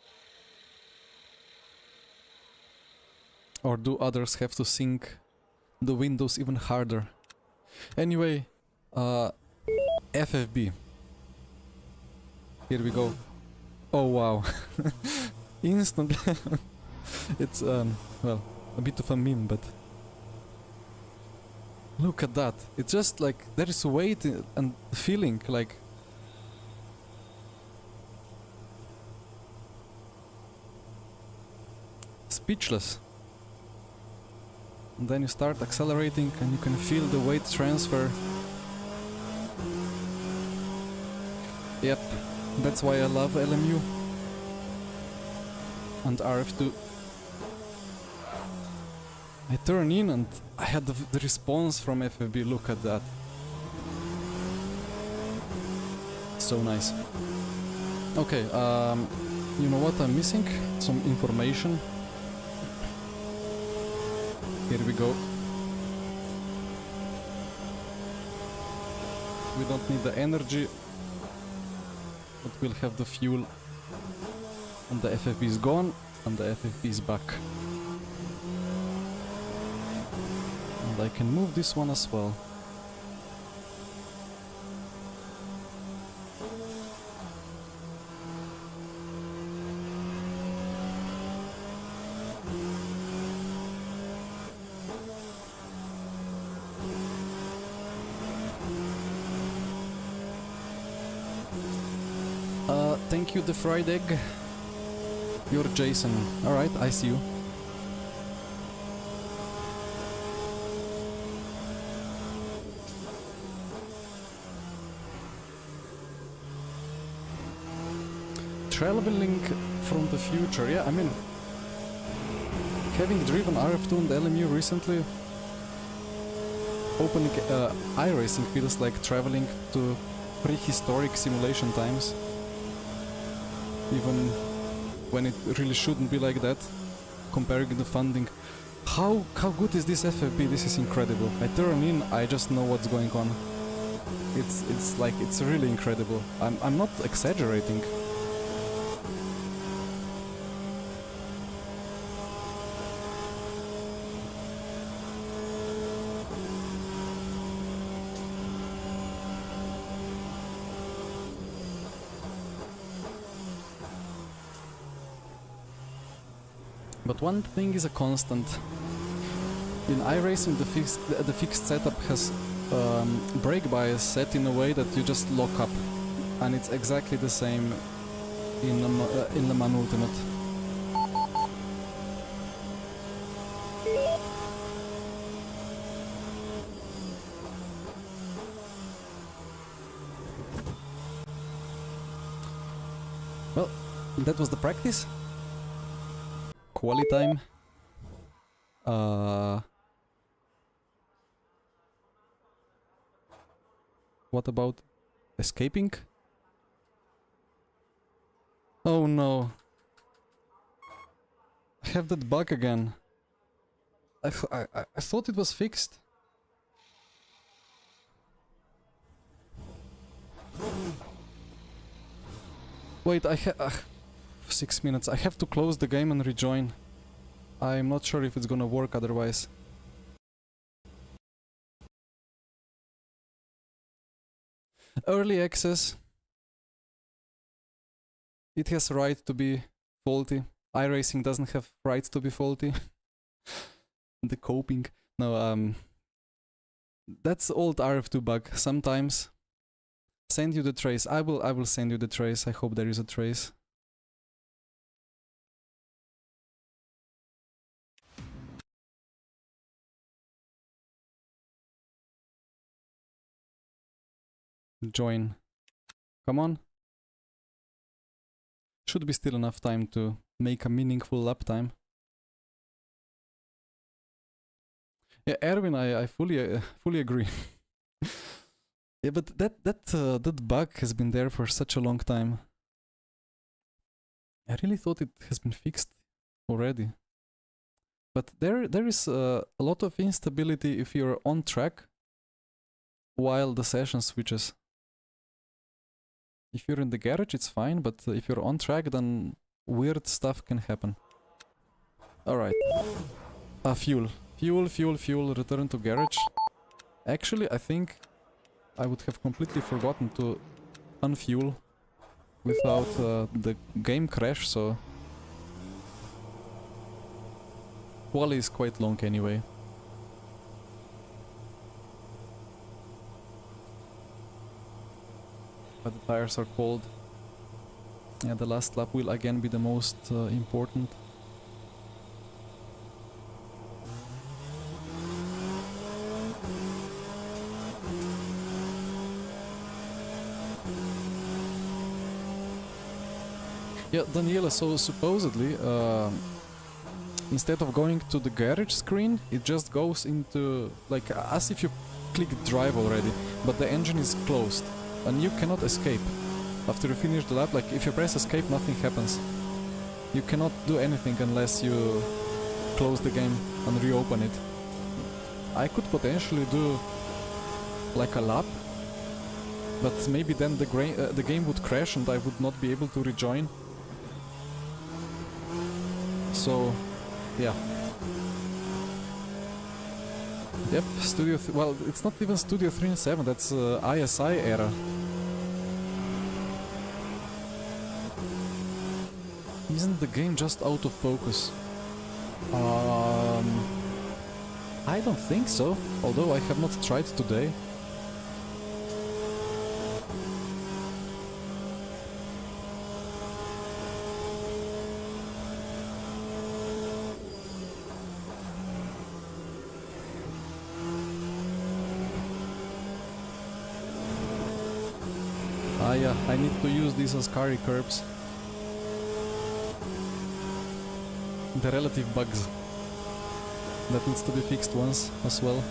Or do others have to sync the Windows even harder? Anyway, FFB. Here we go. Oh wow. Instantly. It's, well, a bit of a meme, but... Look at that. It's just like, there is weight and feeling, like... Speechless. And then you start accelerating and you can feel the weight transfer. Yep, that's why I love LMU and RF2. I turn in and I had the response from FFB, look at that. So nice. Okay, you know what I'm missing? Some information. Here we go. We don't need the energy, but we'll have the fuel. And the FFB is gone, and the FFB is back. And I can move this one as well. Thank you, the fried egg. You're Jason. Alright, I see you. Traveling from the future. Yeah, I mean, having driven RF2 and LMU recently, opening iRacing feels like traveling to prehistoric simulation times. Even when it really shouldn't be like that, comparing the funding. How good is this FFB? This is incredible. I turn in, I just know what's going on. It's like, it's really incredible. I'm not exaggerating. But one thing is a constant. In iRacing, the fixed setup has brake bias set in a way that you just lock up, and it's exactly the same in Le Mans Ultimate. That was the practice. Quali time. What about escaping? Oh no. I have that bug again. I thought it was fixed. Wait, 6 minutes. I have to close the game and rejoin. I'm not sure if it's gonna work otherwise. Early access. It has right to be faulty. iRacing doesn't have right to be faulty. The coping. No, that's old RF2 bug. Sometimes send you the trace. I will send you the trace. I hope there is a trace. Join. Come on. Should be still enough time to make a meaningful lap time. Yeah, Erwin, I fully agree. Yeah, but that bug has been there for such a long time. I really thought it has been fixed already. But there is a lot of instability if you're on track while the session switches. If you're in the garage, it's fine, but if you're on track, then weird stuff can happen. Alright. Fuel. Fuel, return to garage. Actually, I think I would have completely forgotten to unfuel without the game crash, so... Quali is quite long anyway. But the tires are cold. Yeah, the last lap will again be the most important. Yeah, Daniela, so supposedly, instead of going to the garage screen, it just goes into, like, as if you click drive already, but the engine is closed. And you cannot escape. After you finish the lap, like if you press escape, nothing happens. You cannot do anything unless you close the game and reopen it. I could potentially do like a lap, but maybe then the game would crash and I would not be able to rejoin. So, yeah. Yep, well, it's not even Studio 3 and 7, that's ISI era. Isn't the game just out of focus? I don't think so, although I have not tried today. Yeah, I need to use these as carry curbs. The relative bugs. That needs to be fixed once as well.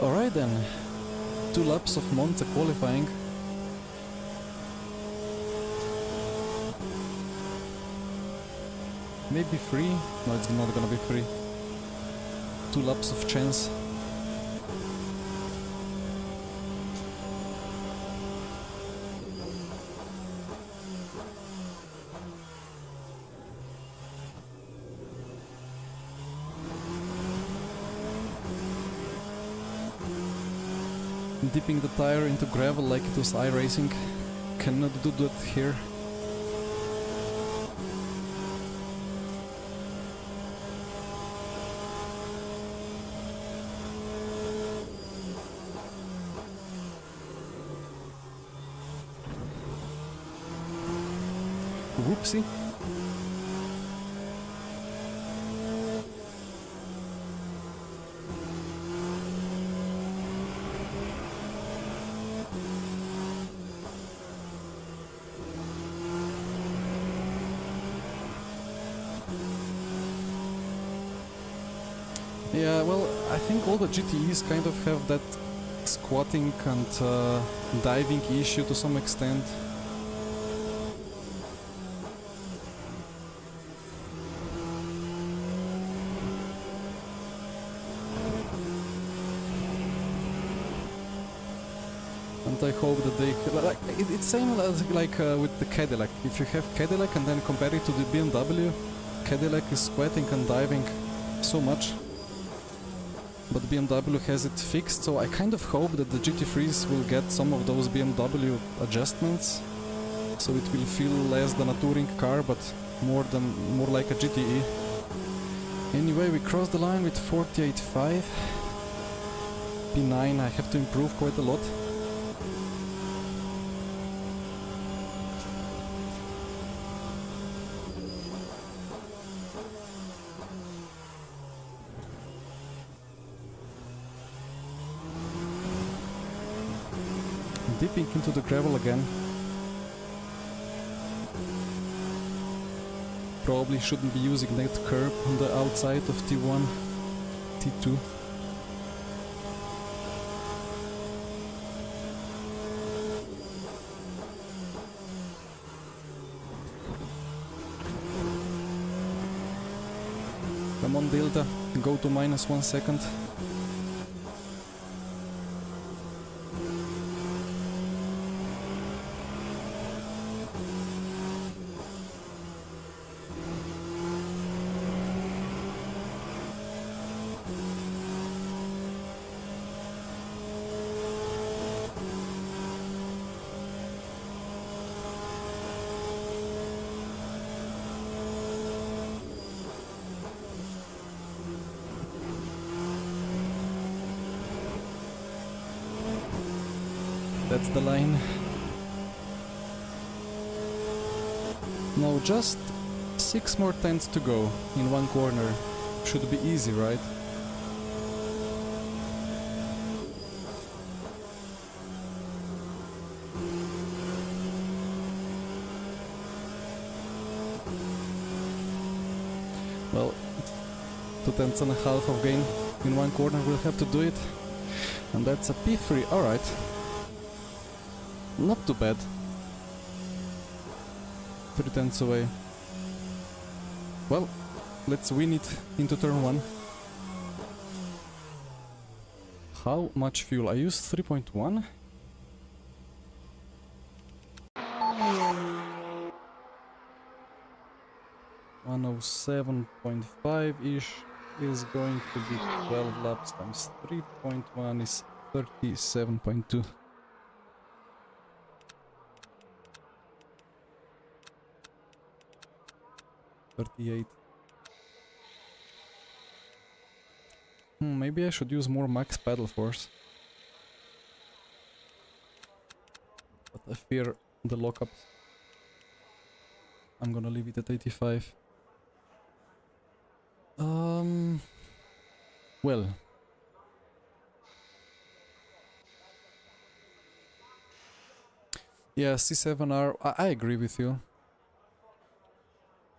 Alright then. 2 laps of Monza qualifying. Maybe 3? No, it's not gonna be 3. 2 laps of chance. Dipping the tire into gravel like it was iRacing. Cannot do that here. Whoopsie. well, I think all the GTEs kind of have that squatting and diving issue to some extent. And I hope that they like it's same as like with the Cadillac. If you have Cadillac and then compare it to the BMW, Cadillac is squatting and diving so much, but BMW has it fixed. So I kind of hope that the GT3s will get some of those BMW adjustments, so it will feel less than a touring car, but more like a GTE. Anyway, we crossed the line with 48.5. P9 I have to improve quite a lot. Dipping into the gravel again. Probably shouldn't be using that curb on the outside of T1, T2. Come on Delta, go to -1 second. That's the line. Now just 6 more tenths to go in one corner. Should be easy, right? Well, 2 tenths and a half of gain in one corner, we'll have to do it. And that's a P3, alright. Not too bad. 3 tenths away. Well, let's win it into turn 1. How much fuel? I used 3.1. $107.5-ish is going to be 12 laps times 3.1 is 37.2. Maybe I should use more max pedal force. But I fear the lockups. I'm gonna leave it at 85. Well. Yeah, C7R, I agree with you.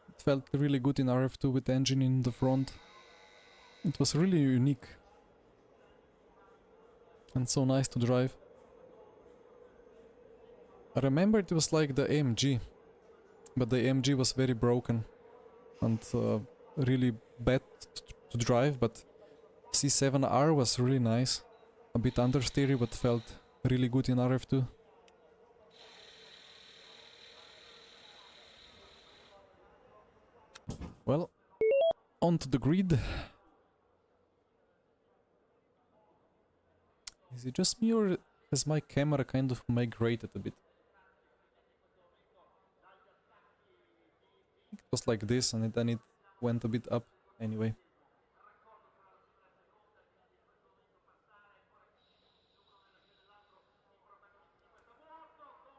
It felt really good in RF2 with the engine in the front. It was really unique. And so nice to drive. I remember it was like the AMG. But the AMG was very broken. And really bad to drive, but C7R was really nice. A bit understeery, but felt really good in RF2. Well, onto the grid. Is it just me or has my camera kind of migrated a bit? It was like this and then it went a bit up anyway.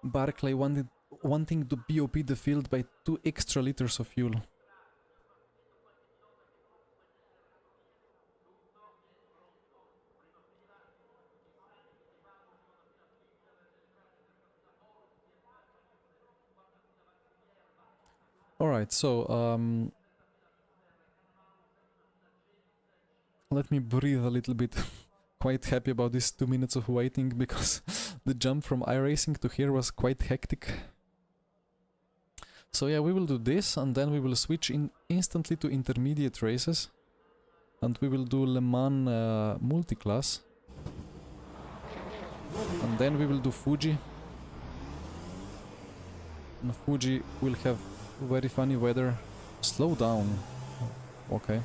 Barclay wanting to BOP the field by 2 extra liters of fuel. Alright, so Let me breathe a little bit. Quite happy about these 2 minutes of waiting because the jump from iRacing to here was quite hectic. So yeah, we will do this and then we will switch instantly to intermediate races. And we will do Le Mans multi-class. And then we will do Fuji. And Fuji will have very funny weather. Slow down. Okay.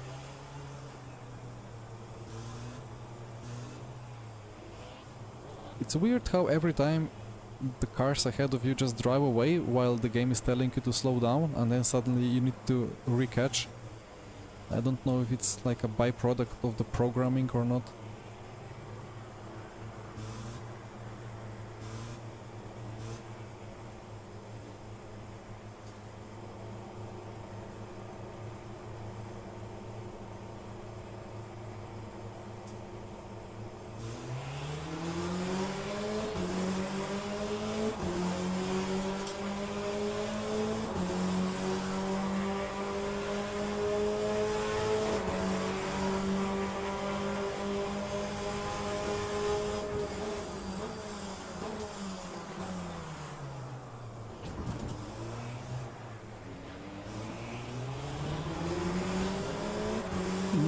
It's weird how every time the cars ahead of you just drive away while the game is telling you to slow down and then suddenly you need to re-catch. I don't know if it's like a byproduct of the programming or not.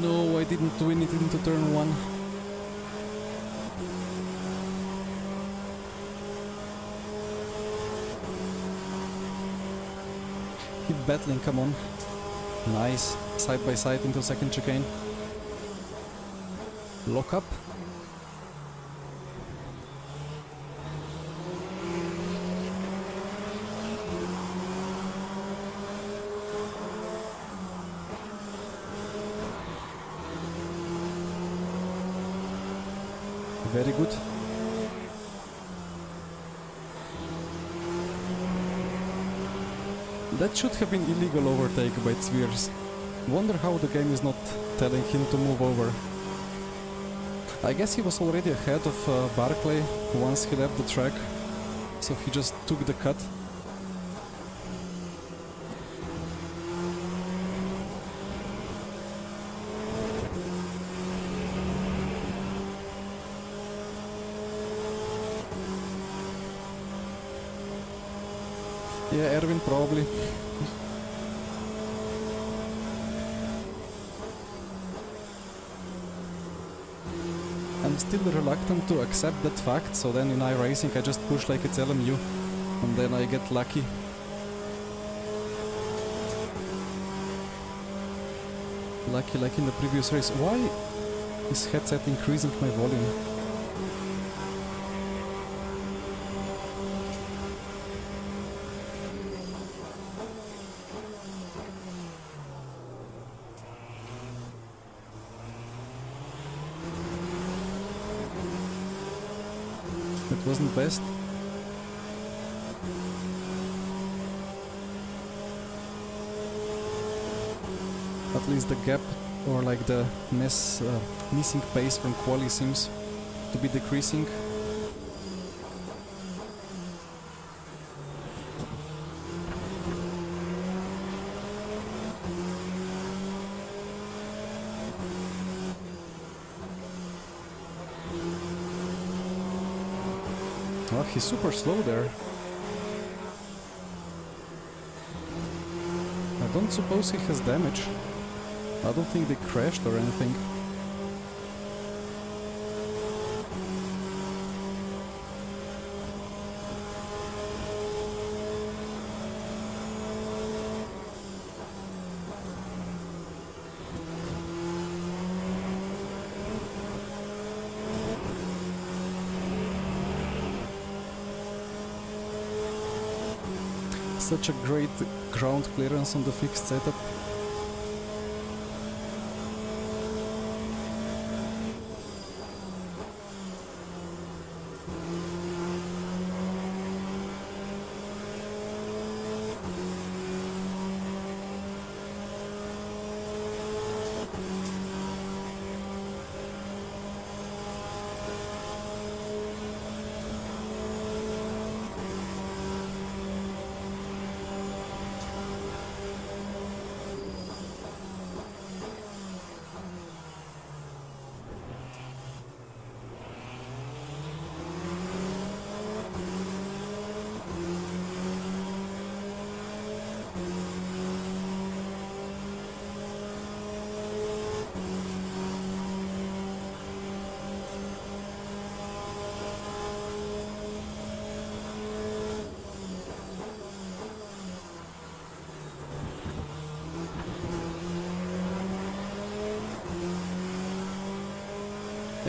No, I didn't do anything to turn 1. Keep battling, come on. Nice. Side by side into second chicane. Lock up. Very good. That should have been illegal overtake by Zwiers. Wonder how the game is not telling him to move over. I guess he was already ahead of Barclay once he left the track, so he just took the cut. Yeah, Erwin probably. I'm still reluctant to accept that fact, so then in iRacing I just push like it's LMU and then I get lucky. Lucky like in the previous race. Why is headset increasing my volume? It wasn't best. At least the gap or like the missing pace from quali seems to be decreasing. Oh, he's super slow there. I don't suppose he has damage. I don't think they crashed or anything. Such a great ground clearance on the fixed setup.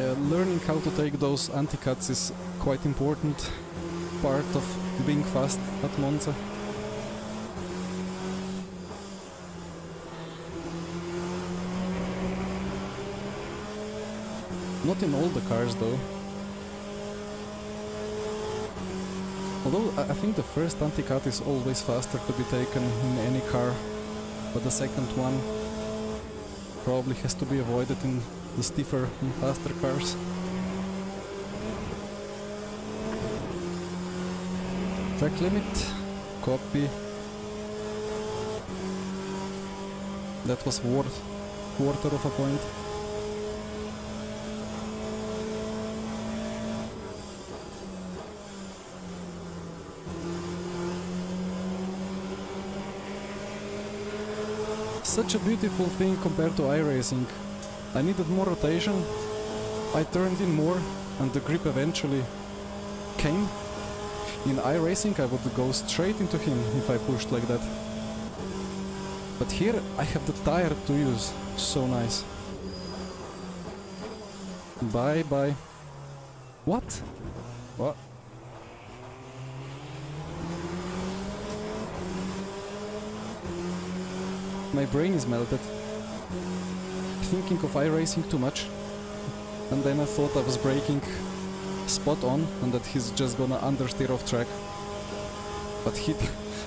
yeah, learning how to take those anti-cuts is quite important part of being fast at Monza. Not in all the cars though. Although I think the first anti-cut is always faster to be taken in any car, but the second one probably has to be avoided in the stiffer and faster cars. Track limit, copy. That was worth quarter of a point. Such a beautiful thing compared to iRacing. I needed more rotation, I turned in more, and the grip eventually came. In iRacing I would go straight into him if I pushed like that. But here I have the tire to use. So nice. Bye bye. What? What? My brain is melted. Thinking of iRacing too much. And then I thought I was braking spot on and that he's just gonna understeer off track. But he,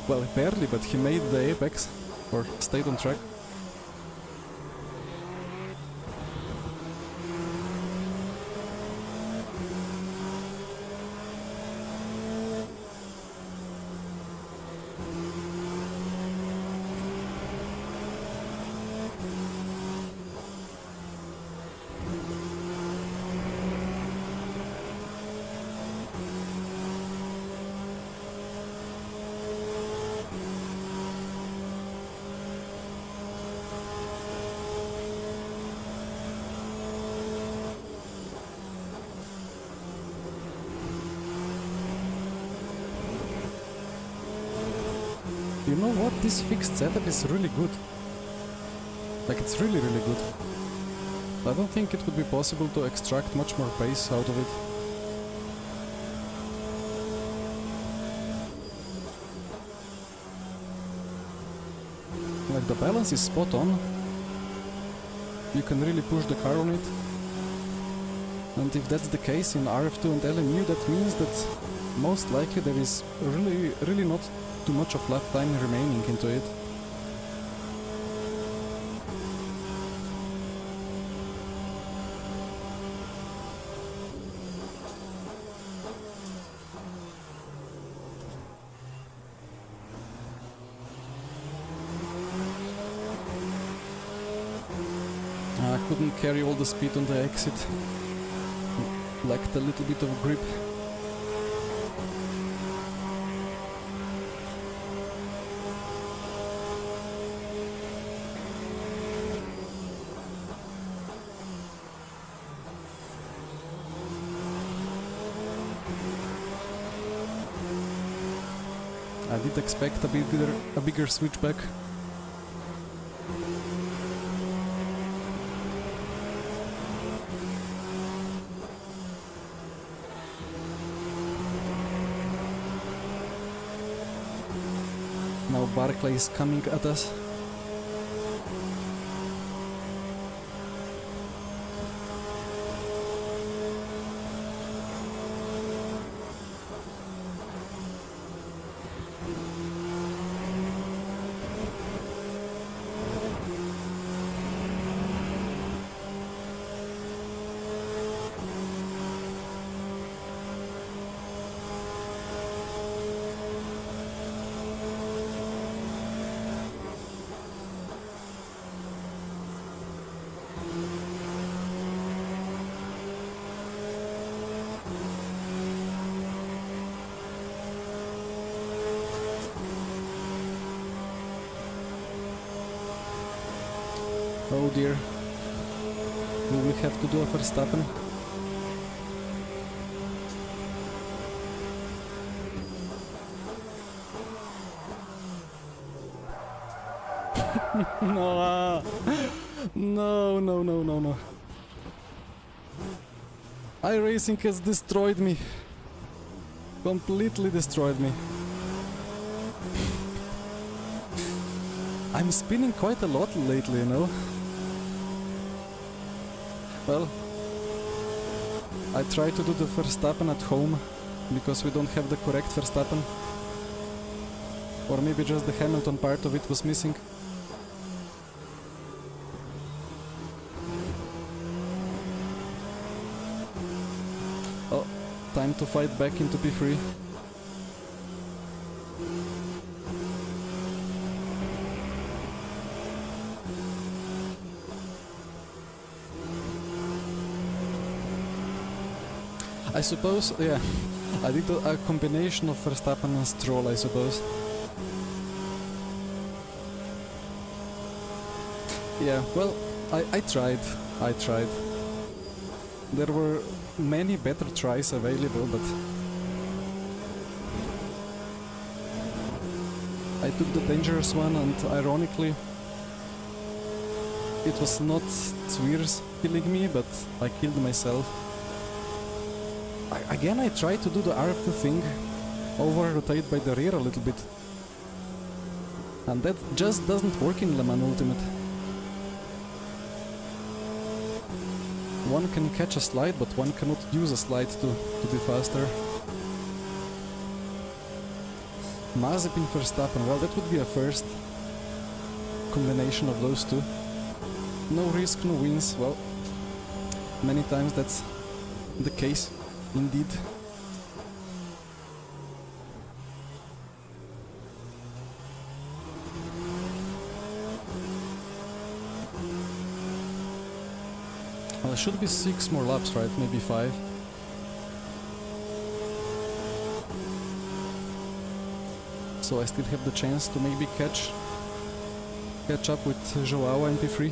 well, barely, but he made the apex, or stayed on track. You know what? This fixed setup is really good. Like, it's really good. I don't think it would be possible to extract much more pace out of it. Like, the balance is spot on. You can really push the car on it. And if that's the case in RF2 and LMU, that means that most likely there is really not too much of lap time remaining into it. I couldn't carry all the speed on the exit. Lacked a little bit of grip. I did expect a bigger switchback. Now Barclay is coming at us. Oh dear. Will we have to do a Verstappen? No, no. iRacing has destroyed me. Completely destroyed me. I'm spinning quite a lot lately, you know. Well, I try to do the Verstappen at home because we don't have the correct Verstappen. Or maybe just the Hamilton part of it was missing. Oh, time to fight back into P3. I suppose, yeah, I did a combination of Verstappen and Stroll, I suppose. Yeah, well, I tried. There were many better tries available, but I took the dangerous one, and ironically it was not Zwiers killing me, but I killed myself. Again, I tried to do the RF2 thing, over-rotate by the rear a little bit, and that just doesn't work in Le Mans Ultimate. One can catch a slide, but one cannot use a slide to be faster. Mazepin Verstappen, well, that would be a first combination of those two. No risk, no wins. Well, many times that's the case, indeed. Well, it should be 6 more laps, right? Maybe 5. So I still have the chance to maybe catch up with Joao and P3.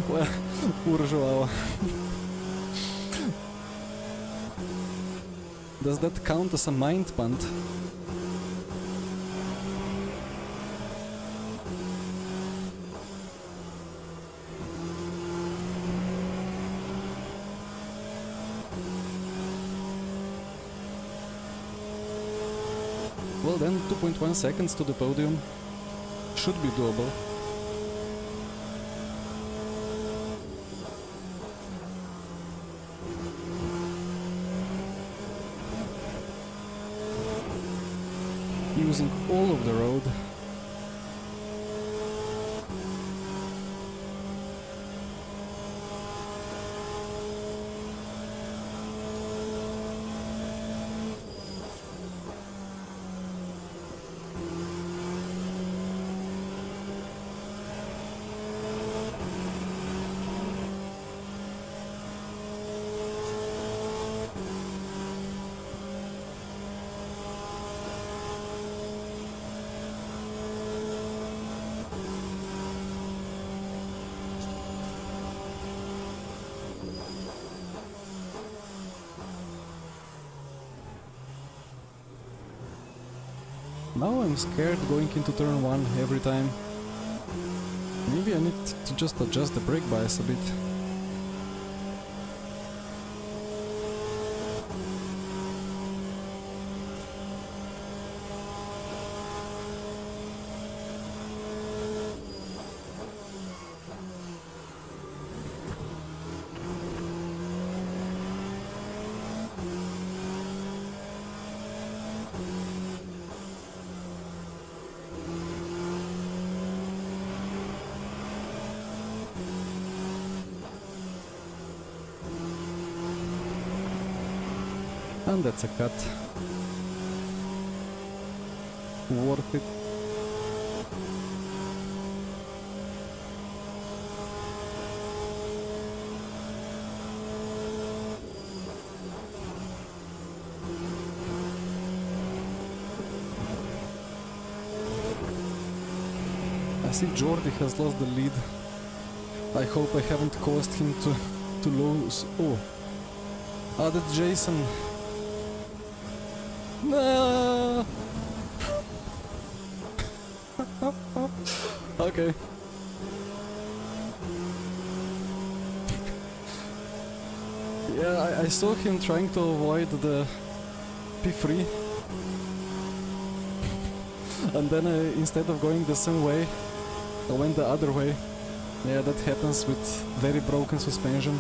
Well, poor Joao. Does that count as a mind punt? Well then, 2.1 seconds to the podium should be doable. Using all of the road. Now I'm scared going into turn 1 every time. Maybe I need to just adjust the brake bias a bit. And that's a cut. Worth it. I see Jordi has lost the lead. I hope I haven't caused him to lose. Oh. Ah, that's Jason. No. Okay. Yeah, I saw him trying to avoid the P3. And then instead of going the same way, I went the other way. Yeah, that happens with very broken suspension.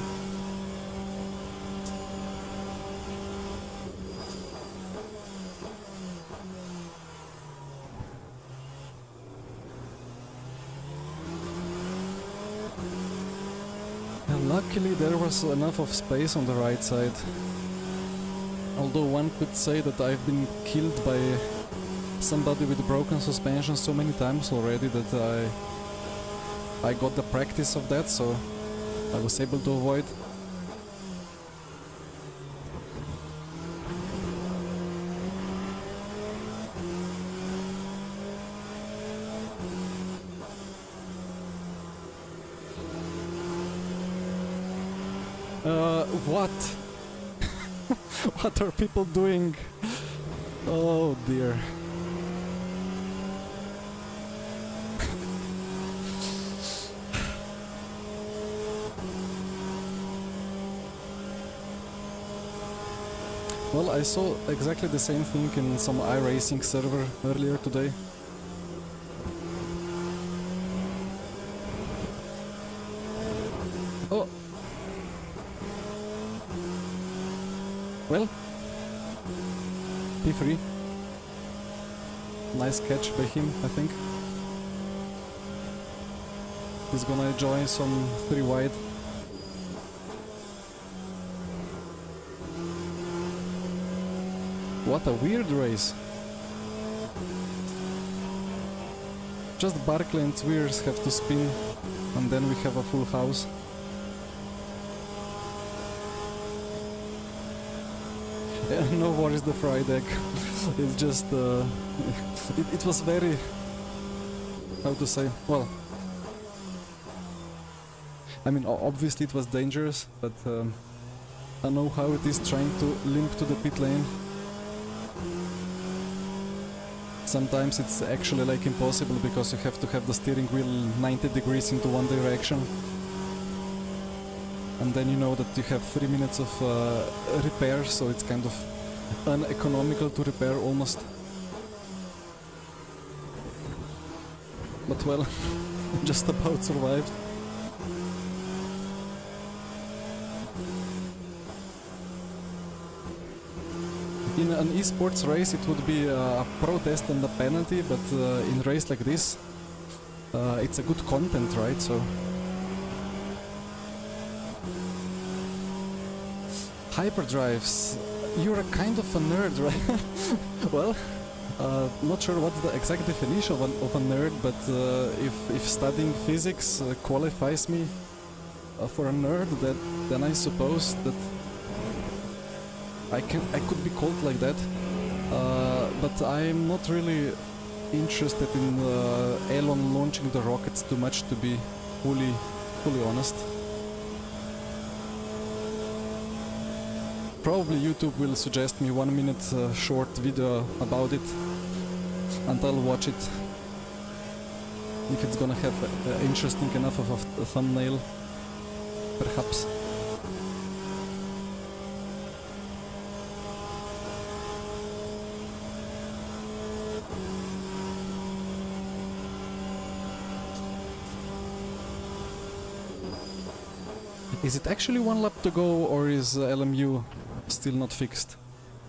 And luckily there was enough of space on the right side. Although one could say that I've been killed by somebody with broken suspension so many times already that I got the practice of that, so I was able to avoid. What? What are people doing? Oh dear. Well, I saw exactly the same thing in some iRacing server earlier today. Oh! Well, P3. Nice catch by him, I think. He's gonna enjoy some 3 wide. What a weird race. Just Barkley and Swears have to spin, and then we have a full house. Yeah, no worries, the fried egg. It's just... it was very... how to say... well... I mean, obviously it was dangerous, but I know how it is trying to limp to the pit lane. Sometimes it's actually like impossible because you have to have the steering wheel 90 degrees into one direction. And then you know that you have 3 minutes of repair, so it's kind of uneconomical to repair almost. But well, just about survived. In an esports race it would be a protest and a penalty, but in a race like this it's a good content, right? So hyperdrives, you're a kind of a nerd, right? Well, not sure what's the exact definition of a nerd, but if studying physics qualifies me for a nerd, then I suppose that I could be called like that, but I'm not really interested in Elon launching the rockets too much, to be fully honest. Probably YouTube will suggest me 1 minute short video about it, and I'll watch it if it's gonna have interesting enough of a thumbnail, perhaps. Is it actually 1 lap to go, or is LMU still not fixed?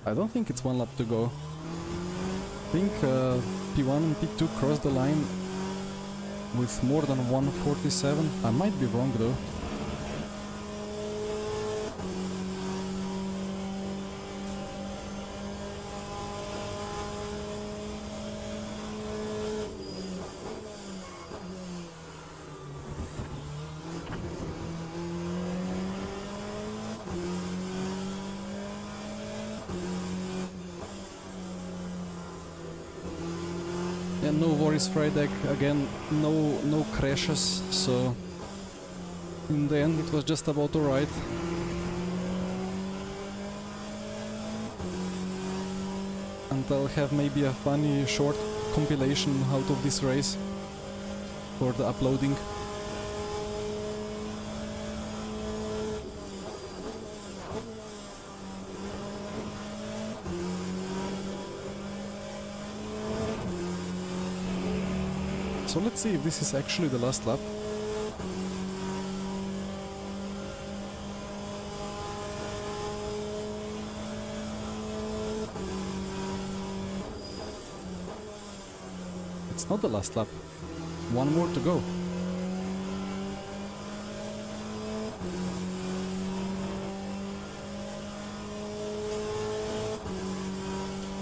I don't think it's 1 lap to go. I think P1 and P2 crossed the line with more than 147. I might be wrong though. Yeah, no worries, Friday. Again, no crashes, so in the end it was just about alright. And I'll have maybe a funny short compilation out of this race for the uploading. So let's see if this is actually the last lap. It's not the last lap. One more to go.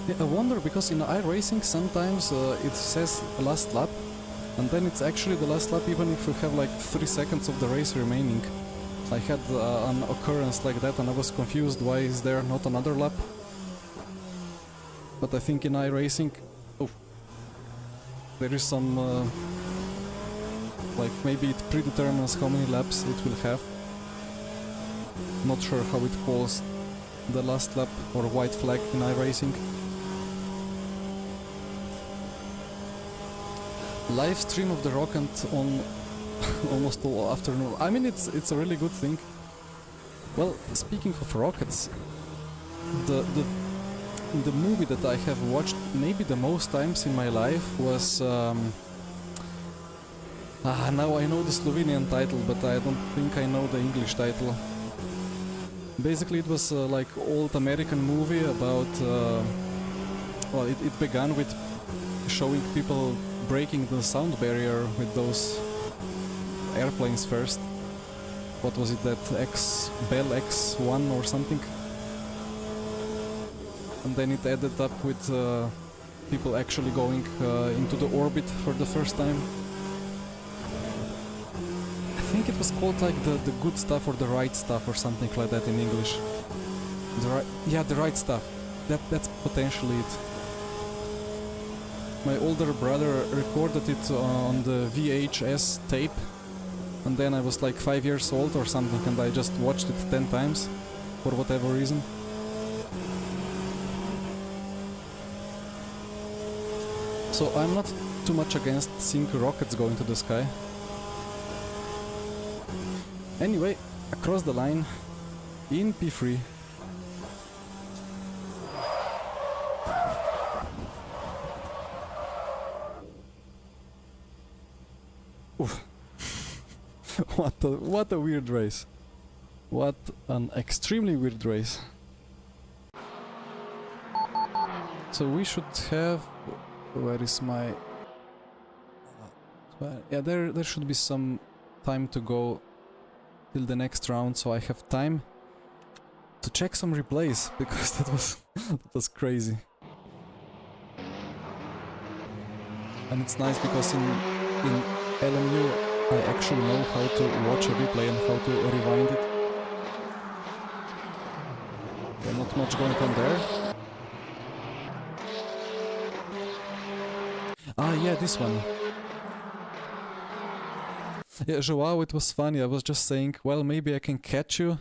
Yeah, I wonder, because in iRacing sometimes it says last lap, and then it's actually the last lap even if you have like 3 seconds of the race remaining. I had an occurrence like that and I was confused why is there not another lap. But I think in iRacing, there is some like maybe it predetermines how many laps it will have. Not sure how it calls the last lap or white flag in iRacing. Live stream of the rocket on almost all afternoon. I mean, it's a really good thing. Well, speaking of rockets, the movie that I have watched maybe the most times in my life was now I know the Slovenian title, but I don't think I know the English title. Basically, it was like old American movie about well, it began with showing people breaking the sound barrier with those airplanes first. What was it, that Bell X1 or something? And then it ended up with people actually going into the orbit for the first time. I think it was called like the good stuff or the right stuff or something like that in English. The right stuff. That's potentially it. My older brother recorded it on the VHS tape, and then I was like 5 years old or something, and I just watched it 10 times for whatever reason. So I'm not too much against seeing rockets going to the sky. Anyway, across the line, in P3. Oof. What a weird race. What an extremely weird race. So we should have... Where is my... yeah, there should be some time to go till the next round, so I have time to check some replays, because that was crazy. And it's nice because in LMU I actually know how to watch a replay and how to rewind it. Okay, not much going on there. Ah, yeah, this one. Yeah, Joao, it was funny. I was just saying, well, maybe I can catch you.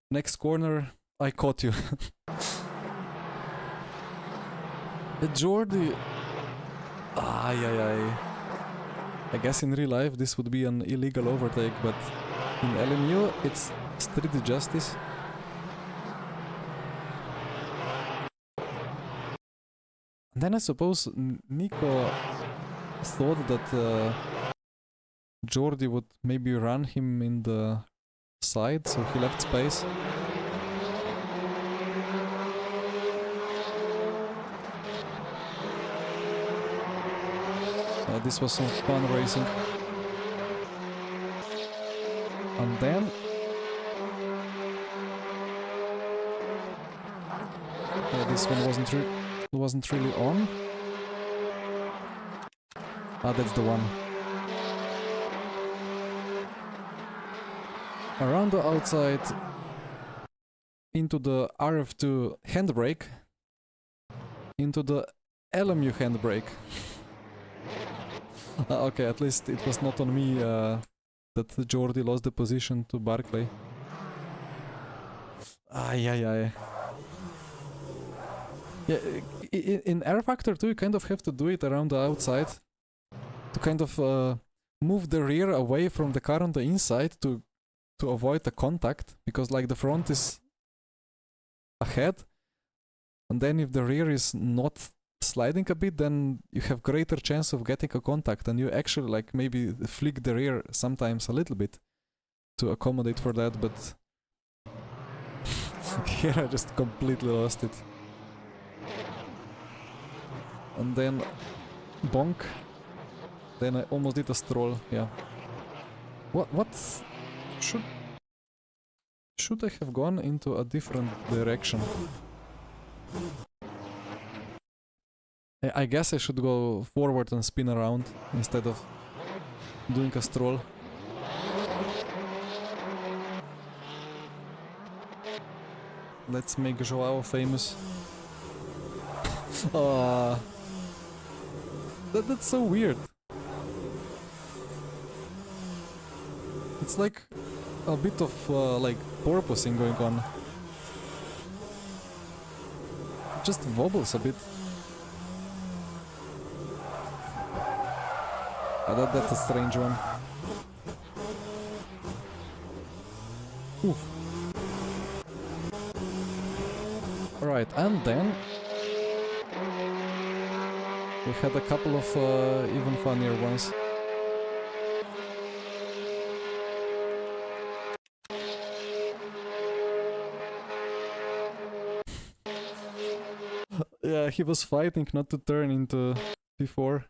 Next corner, I caught you. Jordi... I guess in real life this would be an illegal overtake, but in LMU it's street justice. And then I suppose Nico thought that Jordi would maybe run him in the side, so he left space. This was some fun racing. And then... this one wasn't really on. Ah, that's the one. Around the outside, into the RF2 handbrake, into the LMU handbrake. Okay, at least it was not on me that Jordi lost the position to Barclay. Yeah, in Air Factor 2 you kind of have to do it around the outside to kind of move the rear away from the car on the inside to avoid the contact, because like the front is ahead, and then if the rear is not sliding a bit, then you have greater chance of getting a contact, and you actually like maybe flick the rear sometimes a little bit to accommodate for that, but here I just completely lost it. And then bonk. Then I almost did a stroll, yeah. What should I have gone into a different direction? I guess I should go forward and spin around instead of doing a stroll. Let's make Joao famous. That's so weird. It's like a bit of like porpoising going on. It just wobbles a bit. That's a strange one. Oof. Right, and then we had a couple of even funnier ones. Yeah, he was fighting not to turn into before.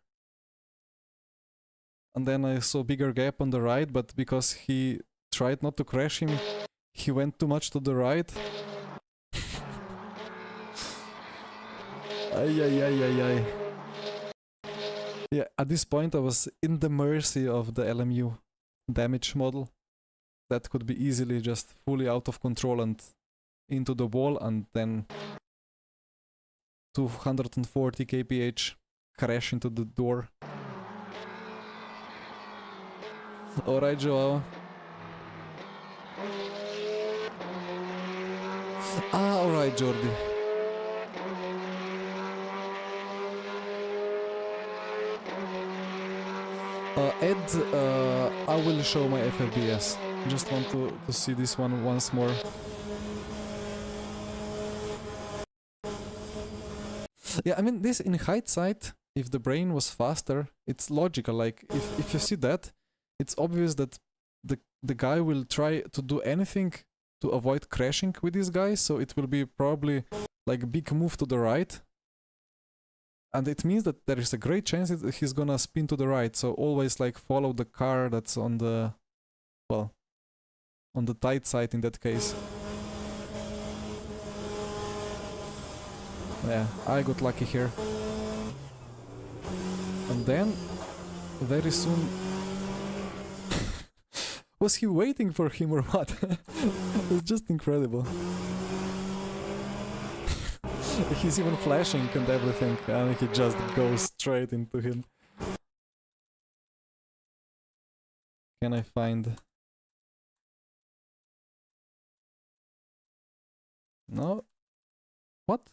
And then I saw bigger gap on the right, but because he tried not to crash him, he went too much to the right. Ay, ay, ay, ay, ay. Yeah, at this point I was in the mercy of the LMU damage model. That could be easily just fully out of control and into the wall, and then 240 kph crash into the door. Alright, Joao. Alright, Jordi. Ed, I will show my FFBS. Just want to see this one once more. Yeah, I mean, this in hindsight, if the brain was faster, it's logical. Like, if you see that, it's obvious that the guy will try to do anything to avoid crashing with this guy, so it will be probably like a big move to the right. And it means that there is a great chance that he's gonna spin to the right, so always like follow the car that's on the, well, on the tight side in that case. Yeah, I got lucky here. And then, very soon... Was he waiting for him or what? It's just incredible. He's even flashing and everything, and he just goes straight into him. Can I find... No? What?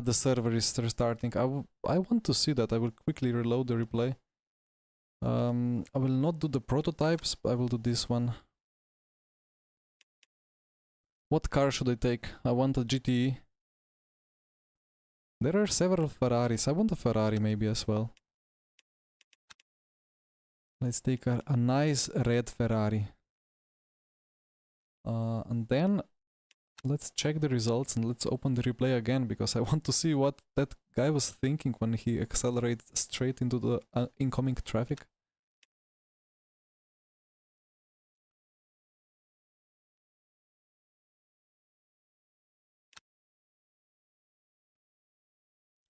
The server is restarting. I want to see that. I will quickly reload the replay. I will not do the prototypes, but I will do this one. What car should I take? I want a GTE. There are several Ferraris. I want a Ferrari maybe as well. Let's take a nice red Ferrari. And then let's check the results and let's open the replay again, because I want to see what that guy was thinking when he accelerated straight into the incoming traffic.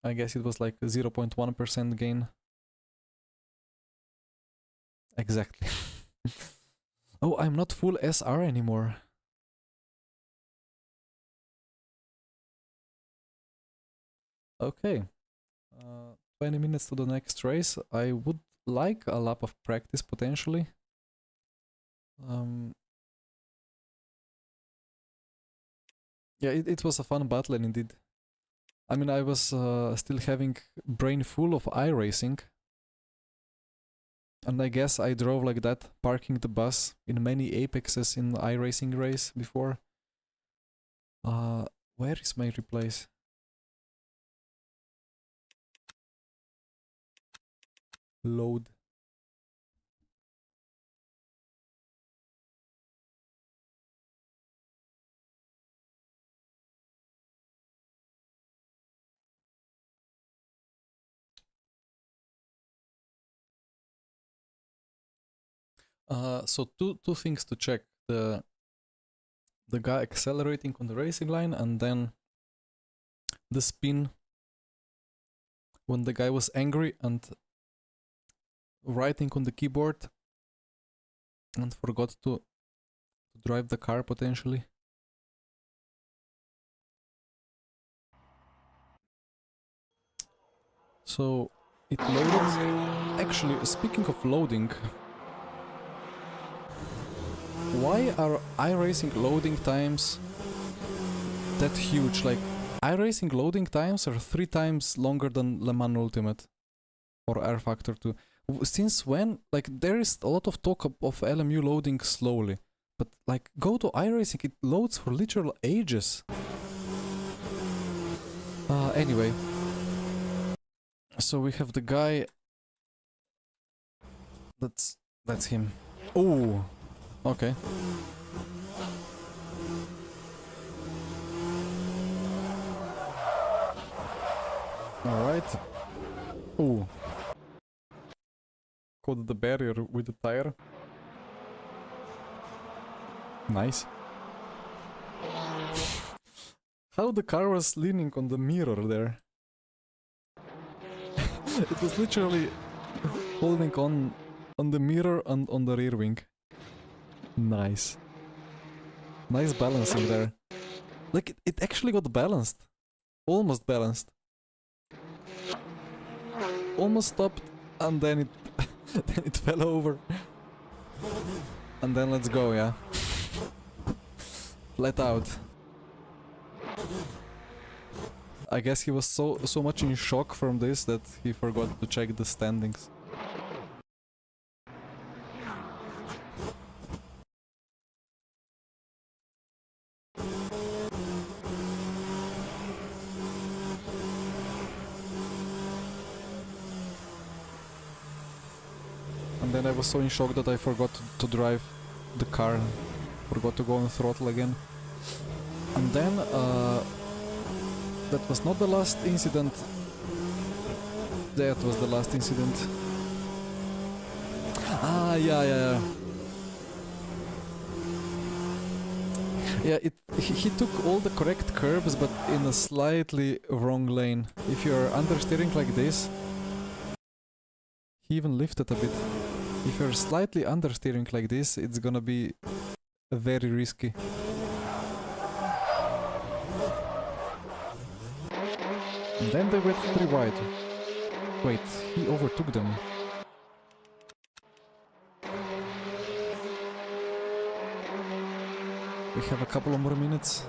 I guess it was like a 0.1% gain. Exactly. Oh, I'm not full SR anymore. Okay. 20 minutes to the next race. I would like a lap of practice potentially. Yeah, it was a fun battle indeed. I mean, I was still having brain full of iRacing. And I guess I drove like that, parking the bus in many apexes in the iRacing race before. Where is my replace? Load. So two things to check. The guy accelerating on the racing line, and then the spin when the guy was angry and writing on the keyboard and forgot to drive the car potentially. So it loaded. Actually, speaking of loading, why are iRacing loading times that huge? Like, iRacing loading times are 3 times longer than Le Mans Ultimate or R Factor 2. Since when? Like, there is a lot of talk of LMU loading slowly, but like, go to iRacing, it loads for literal ages. Anyway, so we have the guy. That's him. Oh, okay. All right. Oh. Caught the barrier with the tire. Nice. How the car was leaning on the mirror there. It was literally holding on the mirror and on the rear wing. Nice. Nice balancing there. Like, it actually got balanced. Almost balanced. Almost stopped, and then it then it fell over. And then let's go, yeah. Flat out. I guess he was so much in shock from this that he forgot to check the standings. And then I was so in shock that I forgot to drive the car. Forgot to go on throttle again. And then, that was not the last incident. That was the last incident. Ah, yeah. Yeah, he took all the correct curves, but in a slightly wrong lane. If you're understeering like this, he even lifted a bit. If you're slightly understeering like this, it's gonna be very risky. And then they went 3 wide. Wait, he overtook them. We have a couple of more minutes.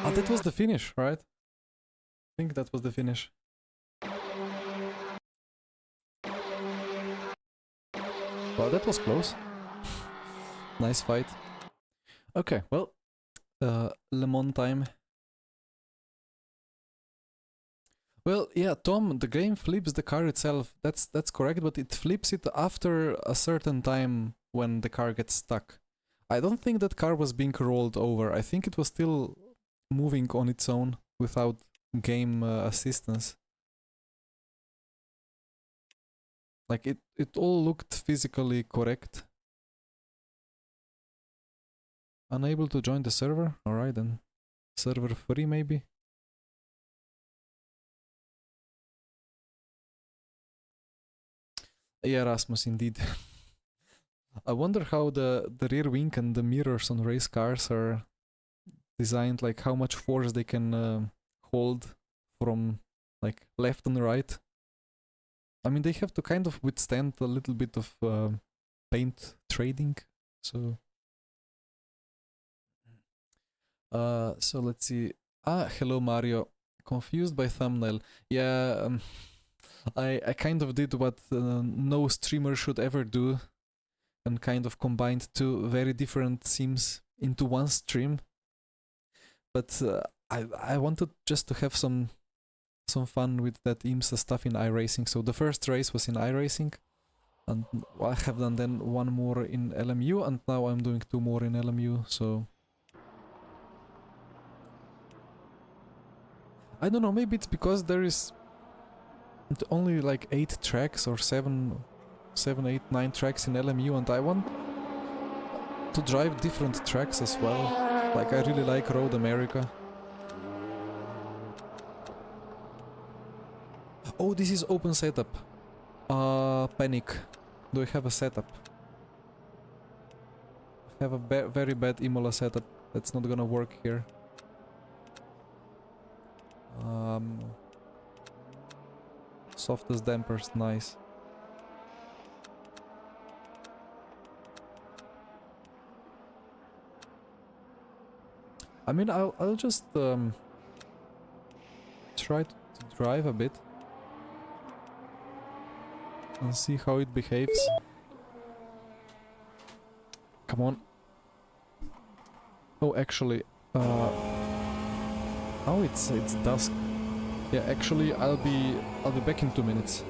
Ah, that was the finish, right? I think that was the finish. Well, that was close. Nice fight. Okay, well, Le Mans time. Well, yeah, Tom, the game flips the car itself. That's correct, but it flips it after a certain time when the car gets stuck. I don't think that car was being rolled over. I think it was still moving on its own without game assistance. Like, it all looked physically correct. Unable to join the server? Alright then. Server free maybe? Yeah, Rasmus, indeed. I wonder how the rear wing and the mirrors on race cars are designed, like how much force they can hold from like left and right. I mean, they have to kind of withstand a little bit of paint trading, so... So let's see. Hello Mario. Confused by thumbnail. Yeah, I kind of did what no streamer should ever do, and kind of combined two very different themes into one stream. But I wanted just to have some fun with that IMSA stuff in iRacing. So the first race was in iRacing, and I have done then one more in LMU, and now I'm doing two more in LMU. So I don't know, maybe it's because there is only like 8 tracks or 7, 8, 9 tracks in LMU, and I want to drive different tracks as well. Like I really like Road America. Oh, this is open setup. Panic. Do I have a setup? I have a very bad Imola setup. That's not gonna work here. Softest dampers, nice. I mean, I'll just try to drive a bit and see how it behaves. Come on. Oh, actually, oh, it's dusk. Yeah, actually, I'll be back in 2 minutes.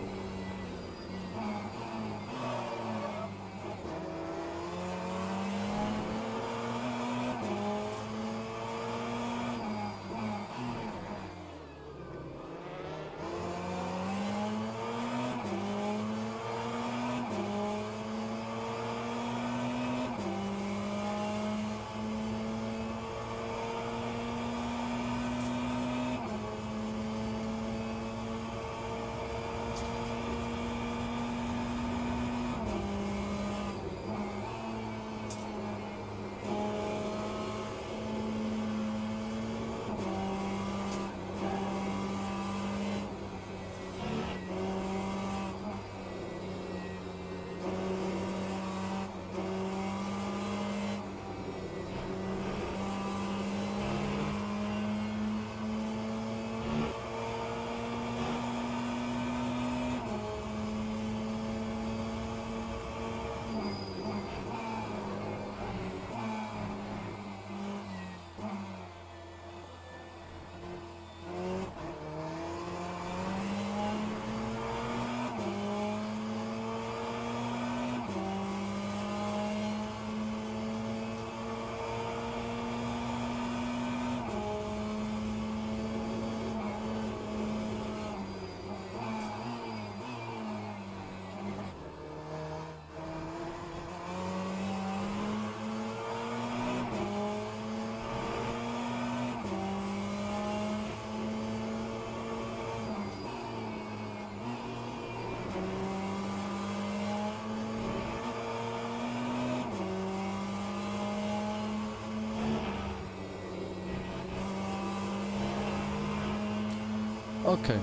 Okay.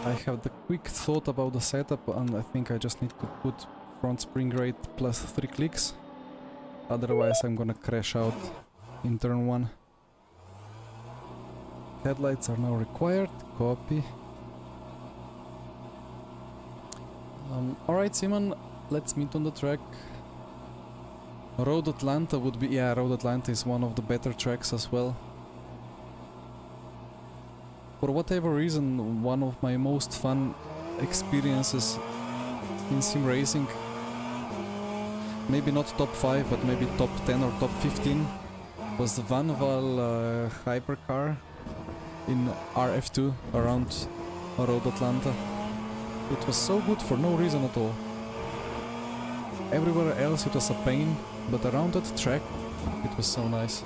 I have the quick thought about the setup, and I think I just need to put front spring rate plus 3 clicks. Otherwise I'm gonna crash out in turn 1. Headlights are now required. Copy. Alright, Simon, let's meet on the track. Road Atlanta would be... yeah, Road Atlanta is one of the better tracks as well. For whatever reason, one of my most fun experiences in sim racing, maybe not top 5, but maybe top 10 or top 15, was the Van Val hypercar in RF2 around Road Atlanta. It was so good for no reason at all. Everywhere else it was a pain, but around that track it was so nice.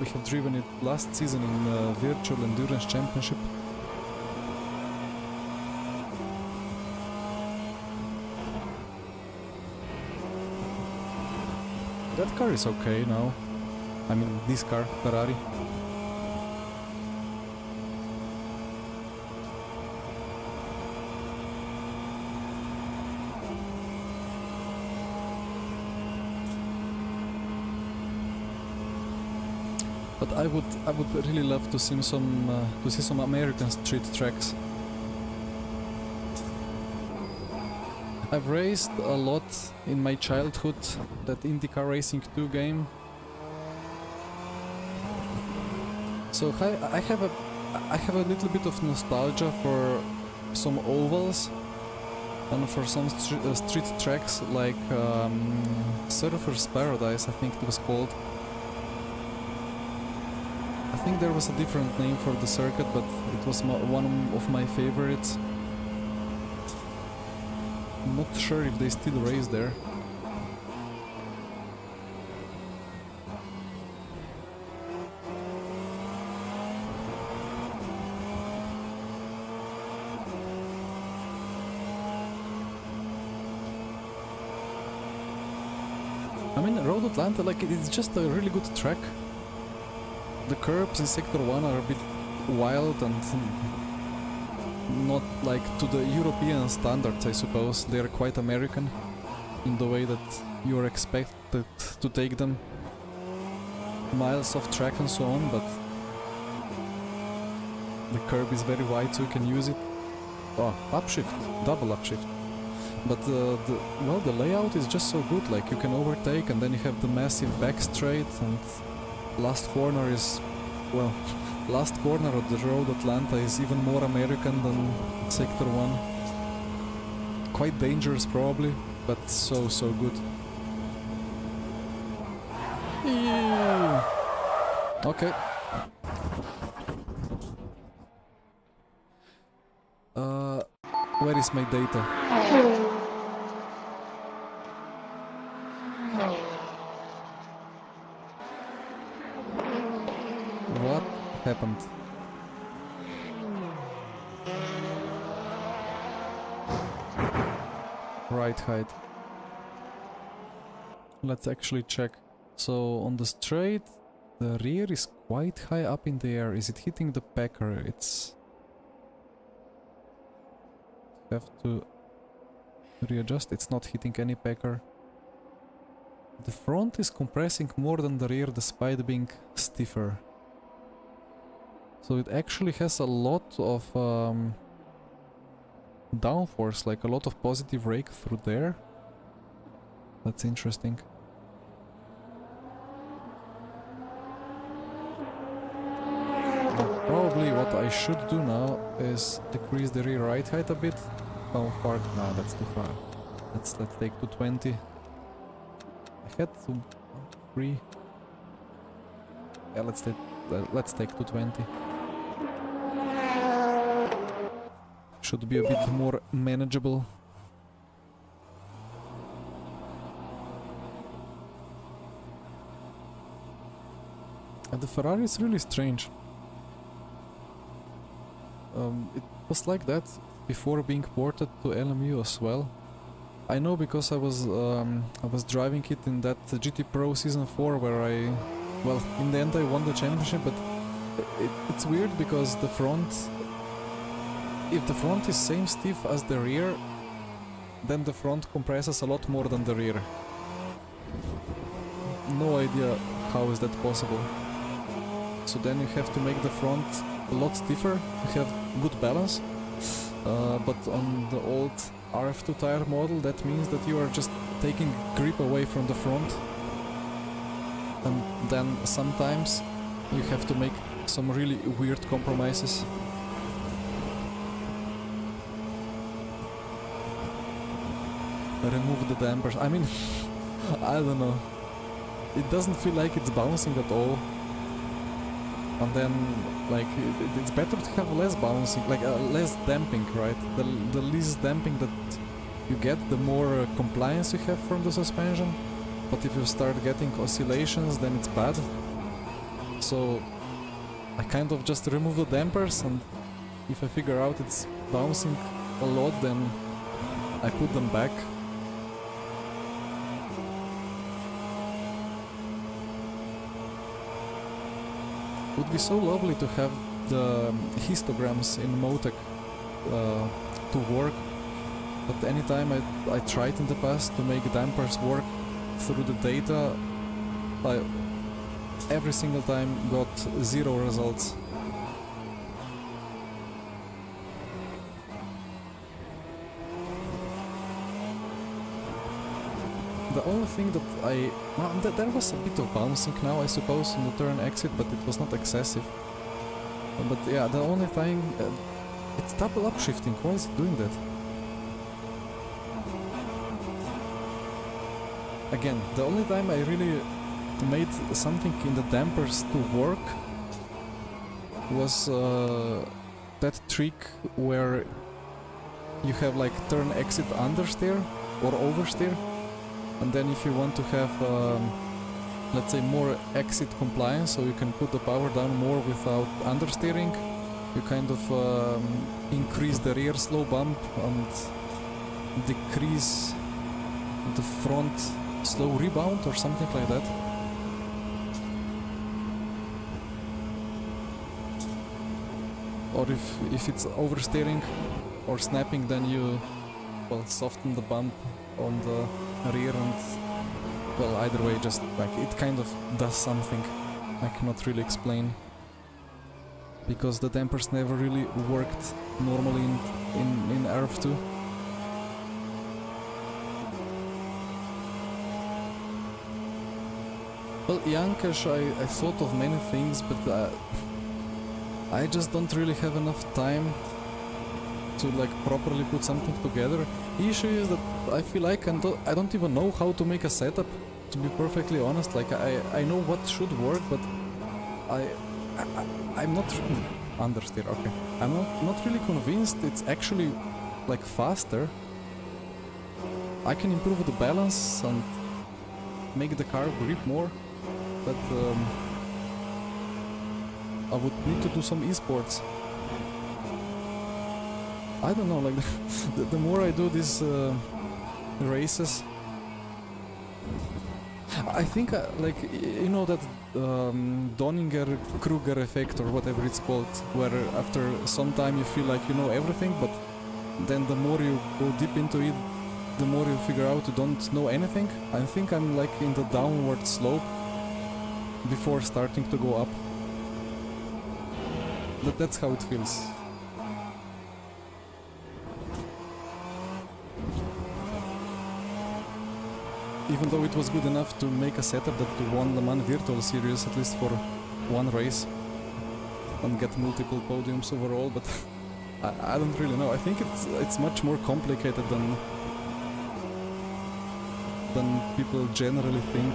We have driven it last season in the Virtual Endurance Championship. That car is okay now. I mean, this car, Ferrari. But I would really love to see some American street tracks. I've raced a lot in my childhood, that IndyCar Racing 2 game. So I have a little bit of nostalgia for some ovals and for some street tracks like Surfer's Paradise, I think it was called. I think there was a different name for the circuit, but it was one of my favorites. I'm not sure if they still race there. I mean, Road Atlanta, like, it's just a really good track. The curbs in Sector 1 are a bit wild and not like to the European standards, I suppose. They are quite American in the way that you are expected to take them. Miles off track and so on, but the curb is very wide so you can use it. Oh, upshift, double upshift. But the layout is just so good, like you can overtake and then you have the massive back straight, and last corner is, well, last corner of the Road Atlanta is even more American than Sector 1. Quite dangerous probably, but so good. Ew. Okay. Where is my data? What happened? Right height. Let's actually check. So on the straight, the rear is quite high up in the air. Is it hitting the packer? It's... have to readjust. It's not hitting any packer. The front is compressing more than the rear despite being stiffer. So it actually has a lot of downforce, like a lot of positive rake through there. That's interesting. Probably what I should do now is decrease the rear right height a bit. How far? No, that's too far. Let's take 220. I had to 3. Yeah, let's take 220. Should be a bit more manageable. And the Ferrari is really strange. It was like that before being ported to LMU as well. I know because I was driving it in that GT Pro Season 4 where well, in the end I won the championship, but it's weird because the front, if the front is same stiff as the rear, then the front compresses a lot more than the rear. No idea how is that possible. So then you have to make the front a lot stiffer to have good balance, but on the old RF2 tire model that means that you are just taking grip away from the front, and then sometimes you have to make some really weird compromises. Remove the dampers. I mean, I don't know. It doesn't feel like it's bouncing at all. And then, like, it's better to have less bouncing, like less damping, right? The less damping that you get, the more compliance you have from the suspension. But if you start getting oscillations, then it's bad. So I kind of just remove the dampers, and if I figure out it's bouncing a lot, then I put them back. It would be so lovely to have the histograms in Motec to work, but anytime I tried in the past to make dampers work through the data, every single time got 0 results. The only thing that there was a bit of bouncing now, I suppose, in the turn exit, but it was not excessive. But yeah, the only thing... it's double upshifting, why is it doing that? Again, the only time I really made something in the dampers to work was that trick where you have like turn exit understeer or oversteer, and then if you want to have let's say more exit compliance, so you can put the power down more without understeering, you kind of increase the rear slow bump and decrease the front slow rebound or something like that. Or if it's oversteering or snapping, then you soften the bump on the rear, and well, either way, just like it kind of does something. I cannot really explain, because the dampers never really worked normally in RF2. Well, Yankash, I thought of many things, but I just don't really have enough time to like properly put something together. The issue is that I feel like I don't even know how to make a setup, to be perfectly honest. Like I know what should work, but I'm not understeer. Okay, I'm not really convinced it's actually like faster. I can improve the balance and make the car grip more, but I would need to do some esports. I don't know, like the more I do these races, I think like you know that Donninger-Kruger effect or whatever it's called, where after some time you feel like you know everything, but then the more you go deep into it, the more you figure out you don't know anything. I think I'm like in the downward slope before starting to go up. That's how it feels. Even though it was good enough to make a setup that won the Man Virtual Series at least for one race and get multiple podiums overall, but I don't really know. I think it's much more complicated than people generally think.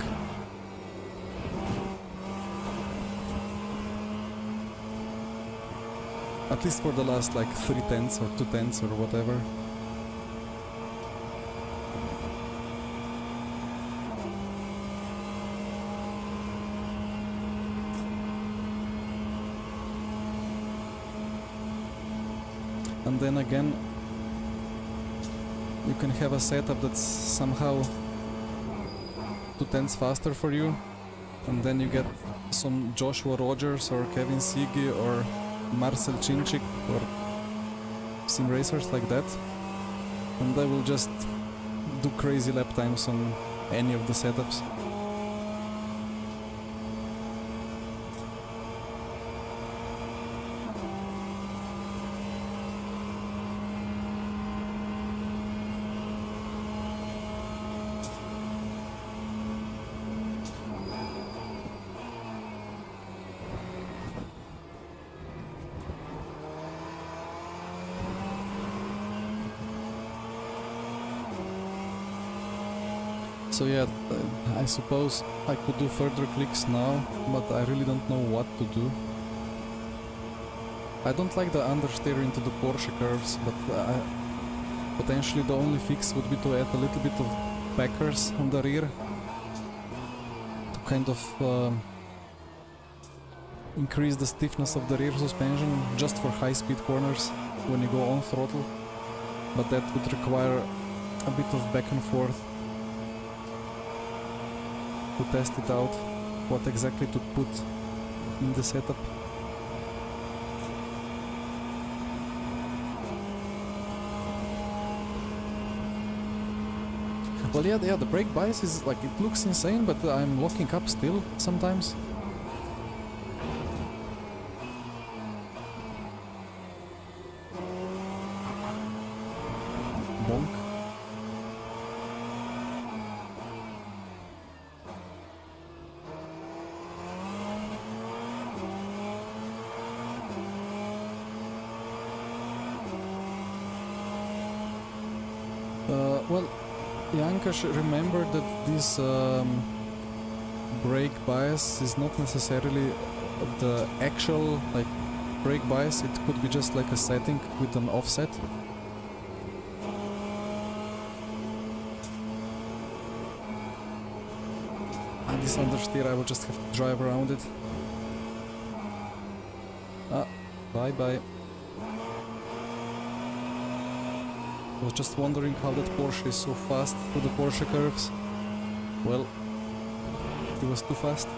At least for the last like 3 tenths or 2 tenths or whatever. And then again, you can have a setup that's somehow 2 tenths faster for you, and then you get some Joshua Rogers or Kevin Sigi or Marcel Cinchik or sim racers like that, and they will just do crazy lap times on any of the setups. So yeah, I suppose I could do further clicks now, but I really don't know what to do. I don't like the understeer into the Porsche curves, but potentially the only fix would be to add a little bit of backers on the rear to kind of increase the stiffness of the rear suspension just for high-speed corners when you go on throttle, but that would require a bit of back and forth to test it out, what exactly to put in the setup. Well, yeah, the brake bias is like, it looks insane, but I'm locking up still sometimes. Well, Yankash, remember that this brake bias is not necessarily the actual like brake bias, it could be just like a setting with an offset. And this understeer, I will just have to drive around it. Ah, bye bye. I was just wondering how that Porsche is so fast through the Porsche curves. Well, it was too fast.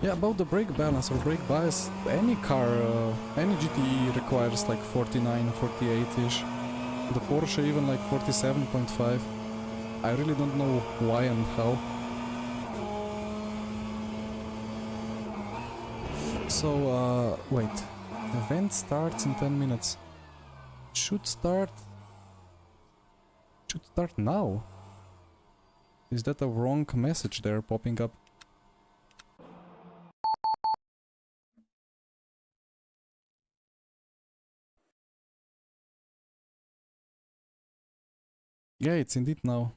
Yeah, about the brake balance or brake bias, any car, any GTE requires like 49, 48-ish. The Porsche even like 47.5. I really don't know why and how. So, wait. Event starts in 10 minutes. Should start now. Is that a wrong message there popping up? Yeah, it's indeed now.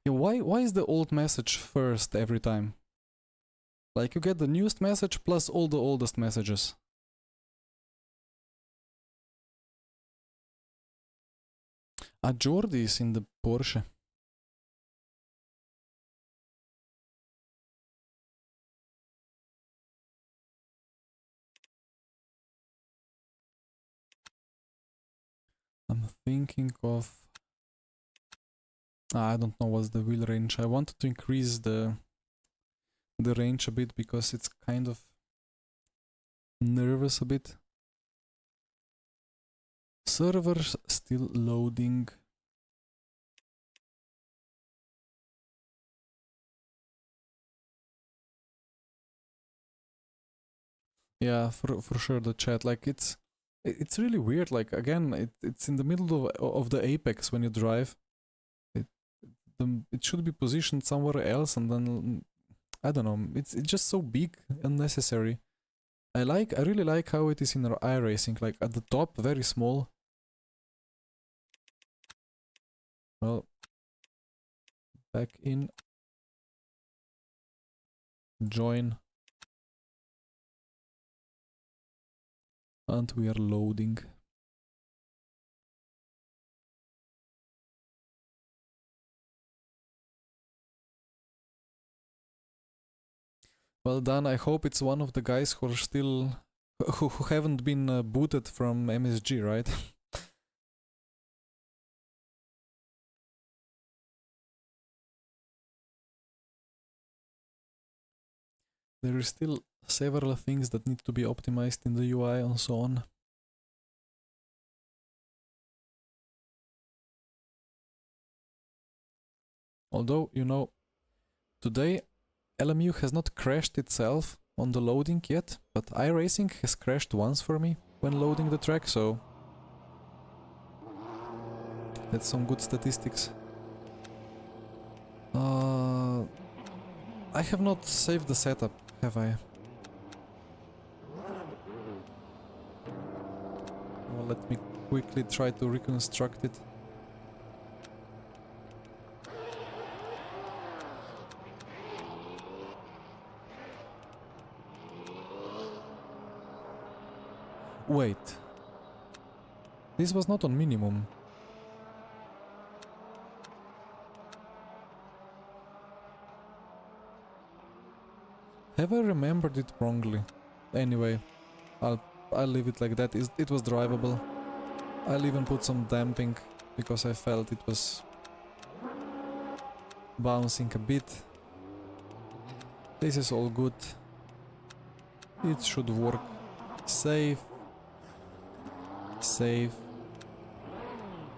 Yeah, why is the old message first every time? Like you get the newest message plus all the oldest messages. Ah, Jordi is in the Porsche. I'm thinking of... I don't know what's the wheel range. I wanted to increase the range a bit because it's kind of nervous a bit. Servers still loading. Yeah, for sure the chat, like it's really weird. Like again, it's in the middle of the apex when you drive. It should be positioned somewhere else, and then I don't know. It's just so big, unnecessary. I really like how it is in iRacing. Like at the top, very small. Well, back in. Join. And we are loading. Well done. I hope it's one of the guys who are still who haven't been booted from MSG, right? There is still several things that need to be optimized in the UI and so on. Although, you know, today LMU has not crashed itself on the loading yet, but iRacing has crashed once for me when loading the track, so that's some good statistics. I have not saved the setup, have I? Well, let me quickly try to reconstruct it. Wait. This was not on minimum. Have I remembered it wrongly? Anyway, I'll leave it like that. It was drivable. I'll even put some damping because I felt it was bouncing a bit. This is all good. It should work. Save. Save.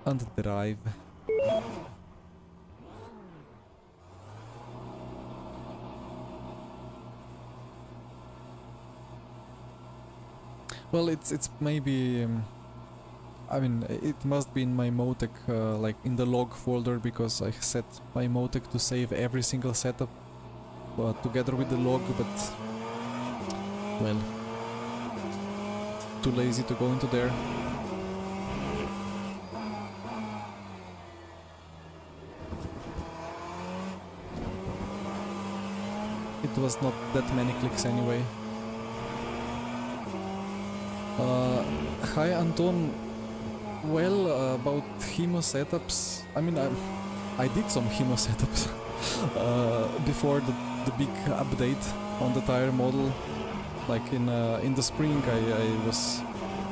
And drive. Well, it's maybe... I mean, it must be in my Motec, like in the log folder, because I set my Motec to save every single setup together with the log, but well, too lazy to go into there. It was not that many clicks anyway. Hi Anton. Well, about Hemo setups, I mean, I did some Hemo setups before the big update on the tire model. Like in the spring, I was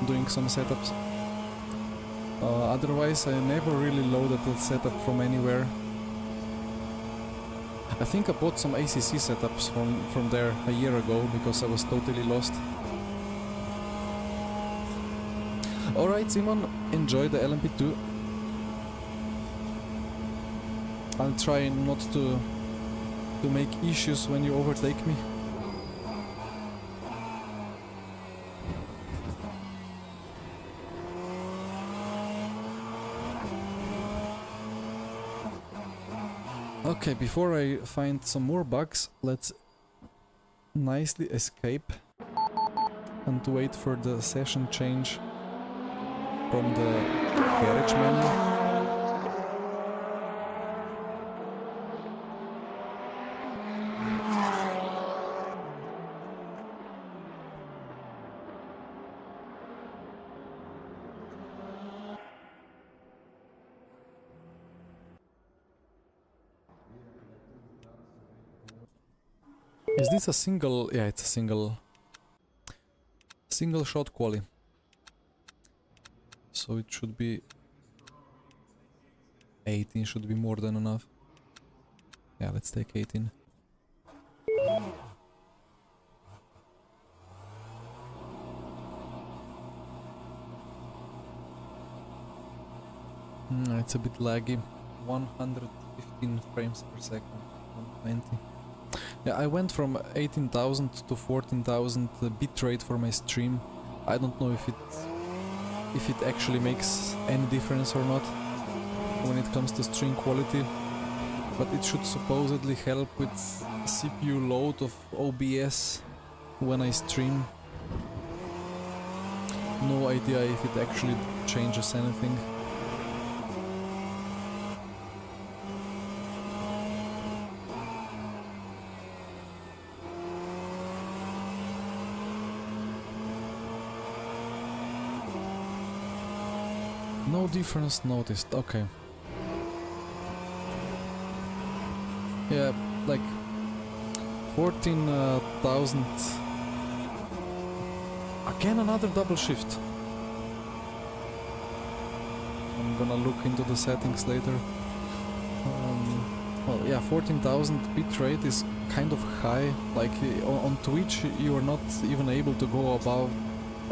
doing some setups. Otherwise, I never really loaded the setup from anywhere. I think I bought some ACC setups from there a year ago because I was totally lost. Alright Simon, enjoy the LMP2. I'll try not to make issues when you overtake me. Okay, before I find some more bugs, let's nicely escape and wait for the session change from the garage menu. Is this a single? Yeah, it's a single shot quali. So it should be 18, should be more than enough. Yeah, let's take 18. It's a bit laggy. 115 frames per second. 120. Yeah, I went from 18,000 to 14,000 bitrate for my stream. I don't know if it actually makes any difference or not when it comes to stream quality, but it should supposedly help with CPU load of OBS when I stream. No idea if it actually changes anything. No difference noticed, okay. Yeah, like 14,000. Again another double shift. I'm gonna look into the settings later. Well, yeah, 14,000 bitrate is kind of high. Like on Twitch you are not even able to go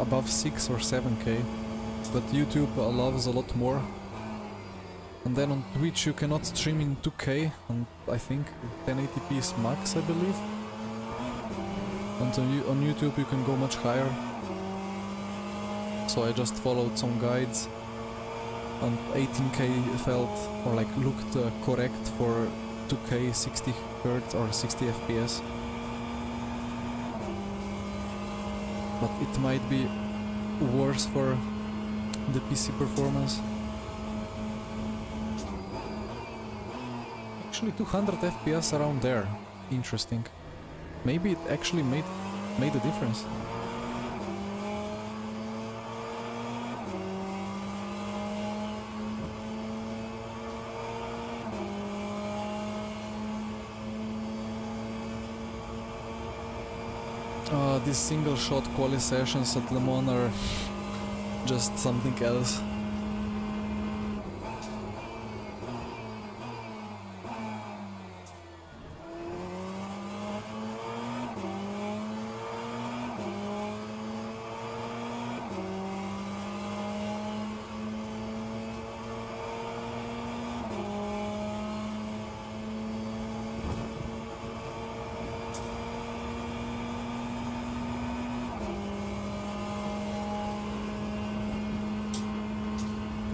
above 6 or 7K. But YouTube allows a lot more. And then on Twitch you cannot stream in 2K, and I think 1080p is max, I believe. And on YouTube you can go much higher. So I just followed some guides, and 18K felt, or like looked correct for 2K 60 Hz or 60 FPS. But it might be worse for the PC performance. Actually 200 FPS around there. Interesting. Maybe it actually made a difference. These single shot quali sessions at Le Mans are just something else.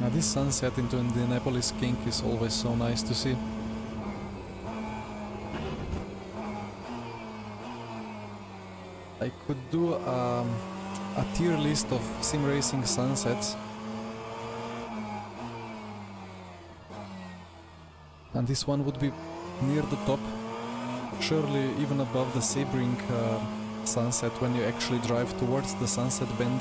Now this sunset into Indianapolis Kink is always so nice to see. I could do a tier list of sim racing sunsets. And this one would be near the top, surely even above the Sebring sunset when you actually drive towards the sunset bend.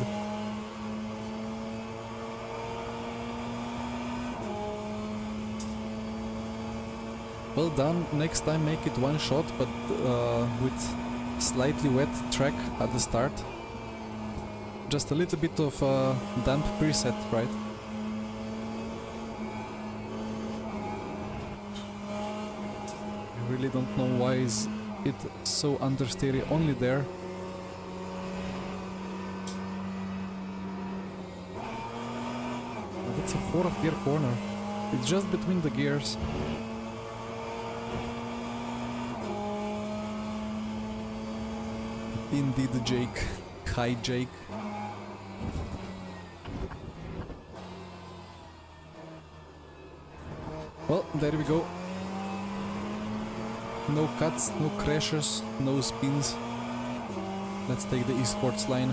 Well done, next time make it one shot, but with slightly wet track at the start. Just a little bit of damp preset, right? I really don't know why is it so understeery only there. That's a 4th gear corner. It's just between the gears. Indeed, Jake. Hi, Jake. Well, there we go. No cuts, no crashes, no spins. Let's take the esports line.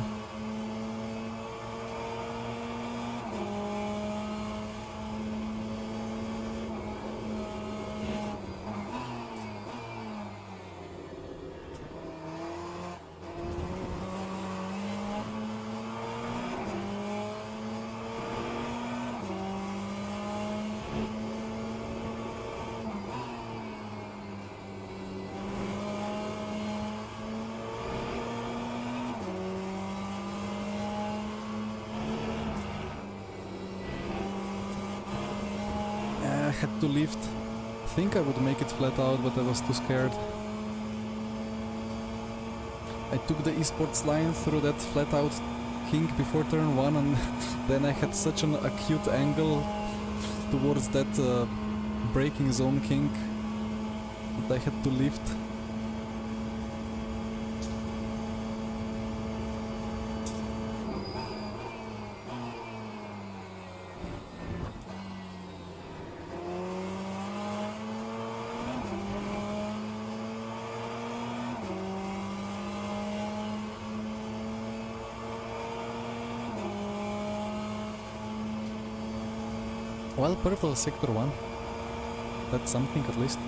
I had to lift. I think I would make it flat out, but I was too scared. I took the esports line through that flat out kink before turn 1 and then I had such an acute angle towards that braking zone kink that I had to lift. Well, purple sector 1. That's something at least.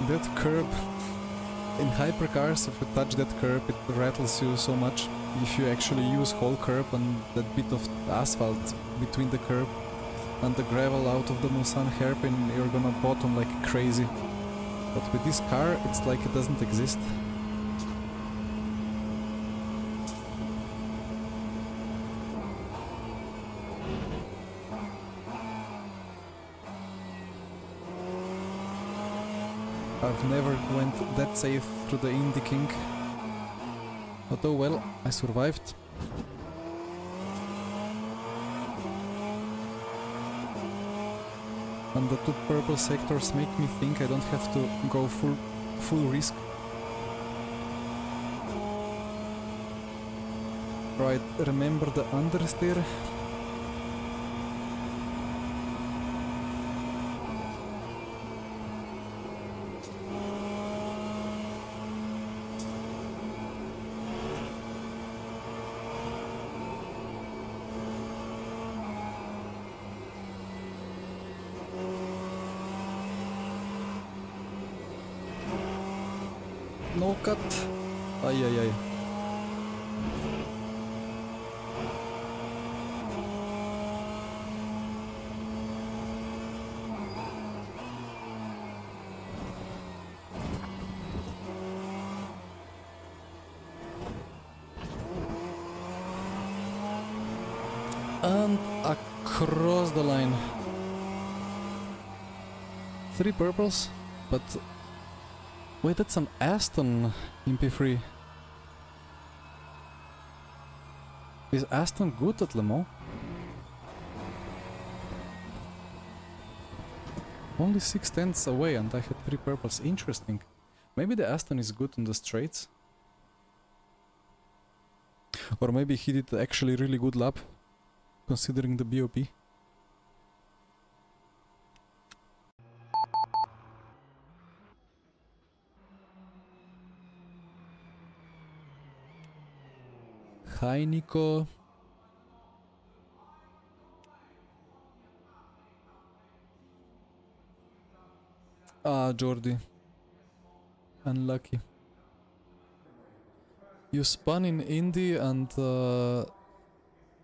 That curb in hypercars, if you touch that curb, it rattles you so much. If you actually use whole curb and that bit of asphalt between the curb and the gravel out of the Mulsanne hairpin, you're gonna bottom like crazy. But with this car, it's like it doesn't exist. I've never went that safe through the Indy King. But oh well, I survived. And the 2 purple sectors make me think I don't have to go full risk. Right, remember the understeer? No cut. Ay ay ay. And across the line. 3 purples, but wait, that's an Aston in P3. Is Aston good at Le Mans? Only 6 tenths away and I had 3 purples. Interesting. Maybe the Aston is good on the straights. Or maybe he did actually really good lap, considering the BOP. Hi Nico. Ah, Jordi. Unlucky. You spun in Indy and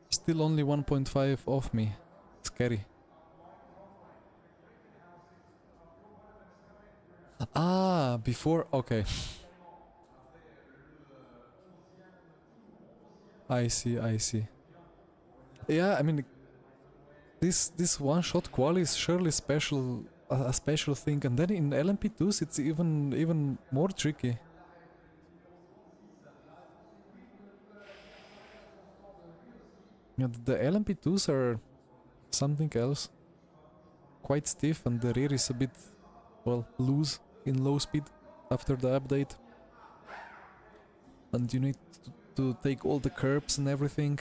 still only 1.5 off me. Scary. Ah, before... Okay. I see, I see. Yeah, I mean... This one-shot quali is surely special, a special thing, and then in LMP2s it's even more tricky. Yeah, the LMP2s are something else. Quite stiff, and the rear is a bit, well, loose in low speed after the update. And you need to take all the curbs and everything,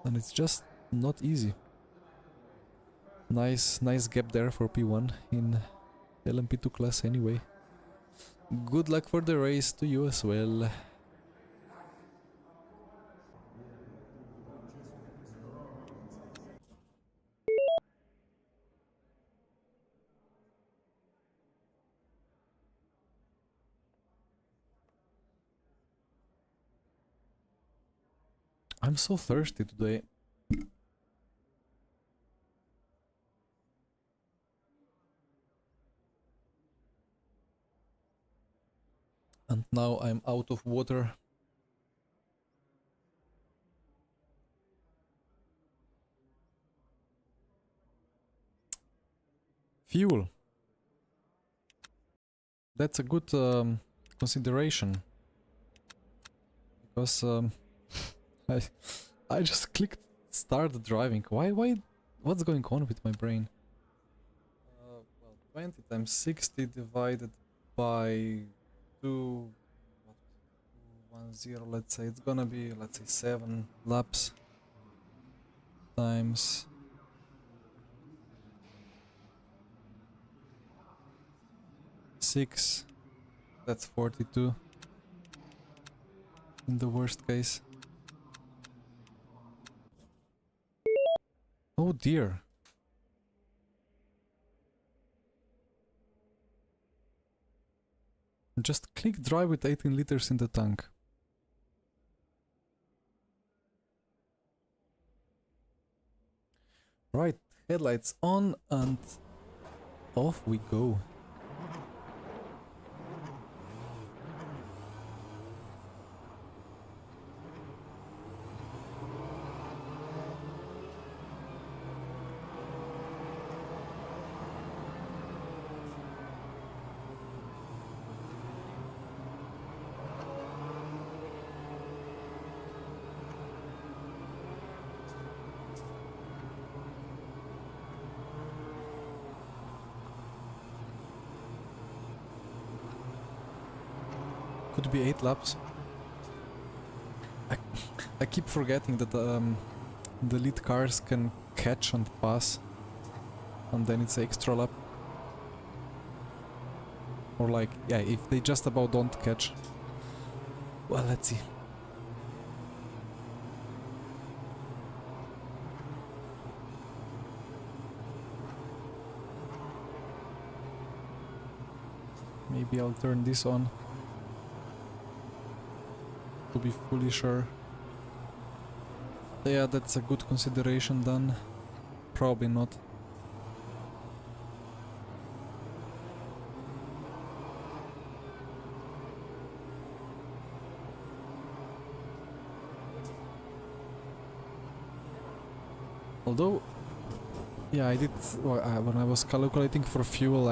and it's just not easy. Nice gap there for P1 in LMP2 class anyway. Good luck for the race to you as well. I'm so thirsty today. And now I'm out of water. Fuel. That's a good consideration. Because I I just clicked start driving. Why? What's going on with my brain? Well, 20 times 60 divided by 2, what was it, 210, let's say it's gonna be, let's say 7 laps times 6, that's 42 in the worst case. Oh dear. Just click drive with 18 liters in the tank. Right, headlights on and off we go. Could be 8 laps. I keep forgetting that the lead cars can catch and pass, and then it's extra lap. Or like, yeah, if they just about don't catch. Well, let's see. Maybe I'll turn this on to be fully sure. Yeah, that's a good consideration then. Probably not. Although, yeah, I did, when I was calculating for fuel,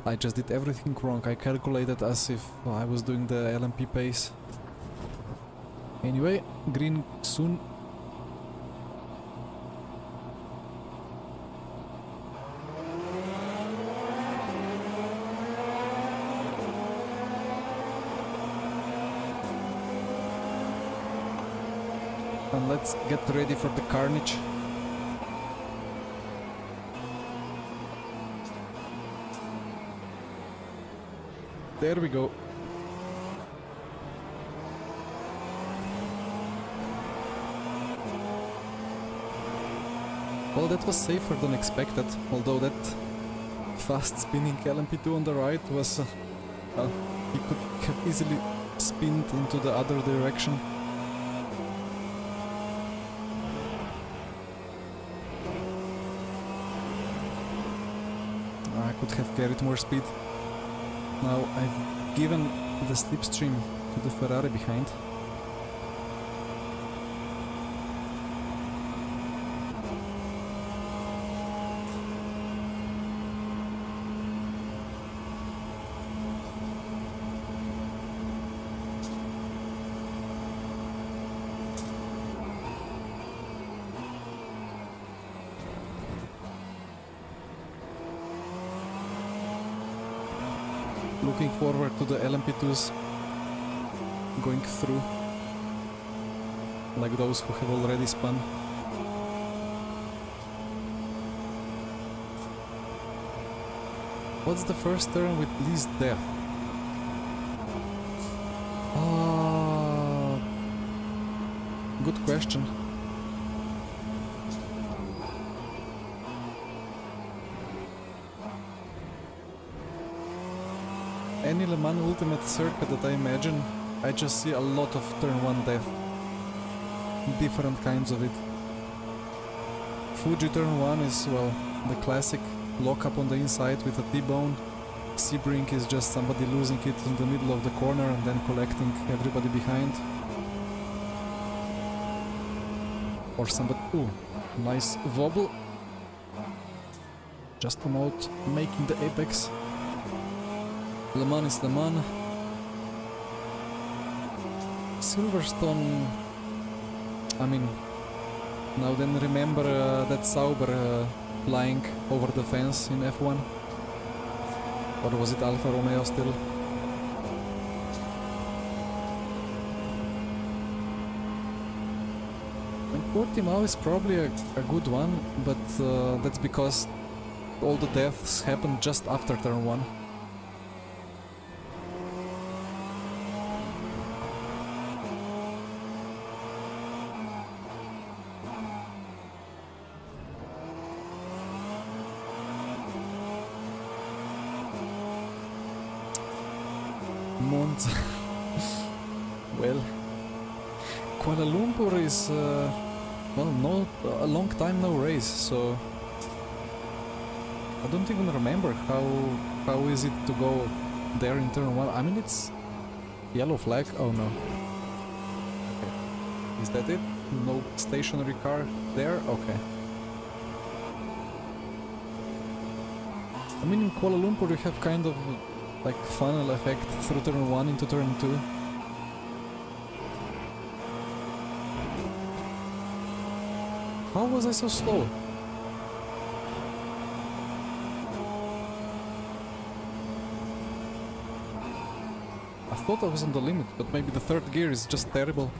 I just did everything wrong. I calculated as if I was doing the LMP pace. Anyway, green soon. And let's get ready for the carnage. There we go. Well, that was safer than expected, although that fast spinning LMP2 on the right was... he could have easily spinned into the other direction. I could have carried more speed. Now I've given the slipstream to the Ferrari behind. Looking forward to the LMP2s going through, like those who have already spun. What's the first turn with least death? Good question. Any Le Mans Ultimate circuit that I imagine, I just see a lot of turn 1 death. Different kinds of it. Fuji turn 1 is, well, the classic lock-up on the inside with a T-bone. Sebring is just somebody losing it in the middle of the corner and then collecting everybody behind. Or somebody... ooh, nice wobble. Just about making the apex. Le Mans is Le Mans. Silverstone... I mean... Now then remember that Sauber flying over the fence in F1? Or was it Alfa Romeo still? And Portimao is probably a good one, but that's because all the deaths happened just after turn 1. Monza. Well, Kuala Lumpur is well, a long time no race, so I don't even remember how is it to go there in turn 1. I mean, it's yellow flag. Oh no. Okay. Is that it? No stationary car there? Okay. I mean, in Kuala Lumpur you have kind of like funnel effect through turn 1 into turn 2. How was I so slow? I thought I was on the limit, but maybe the third gear is just terrible.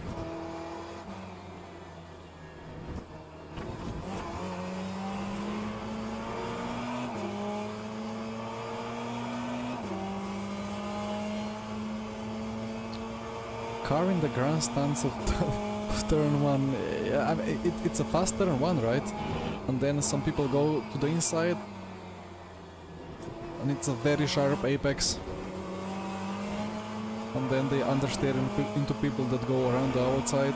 Car in the grandstands of turn 1, yeah, it's a fast turn 1, right? And then some people go to the inside and it's a very sharp apex. And then they understeer into people that go around the outside.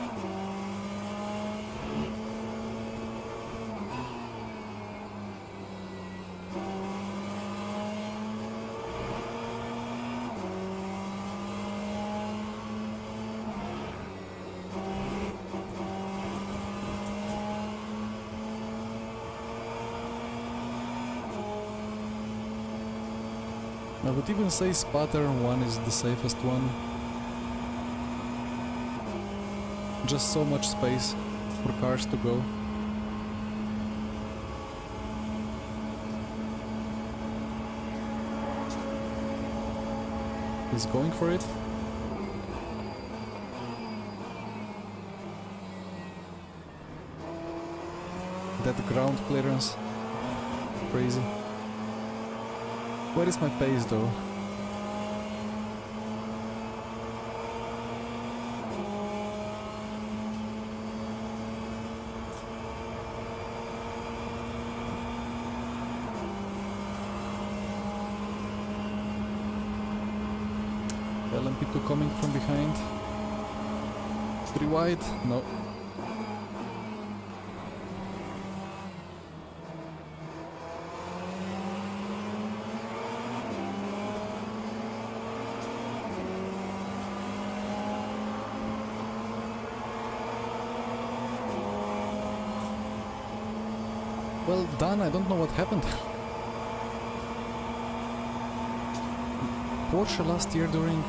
I would even say spotter 1 is the safest one. Just so much space for cars to go. He's going for it. That ground clearance. Crazy. Where is my pace though? LMP2 coming from behind. 3 wide? No. Well done, I don't know what happened. Porsche last year during...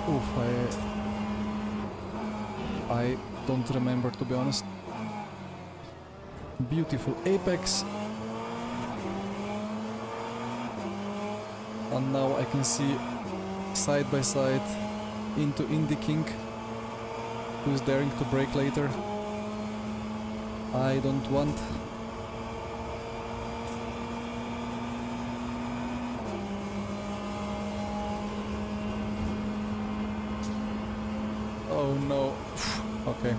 Oof, I don't remember, to be honest. Beautiful apex. And now I can see side by side into Indy King, who's daring to brake later. I don't want. Oh no. Okay.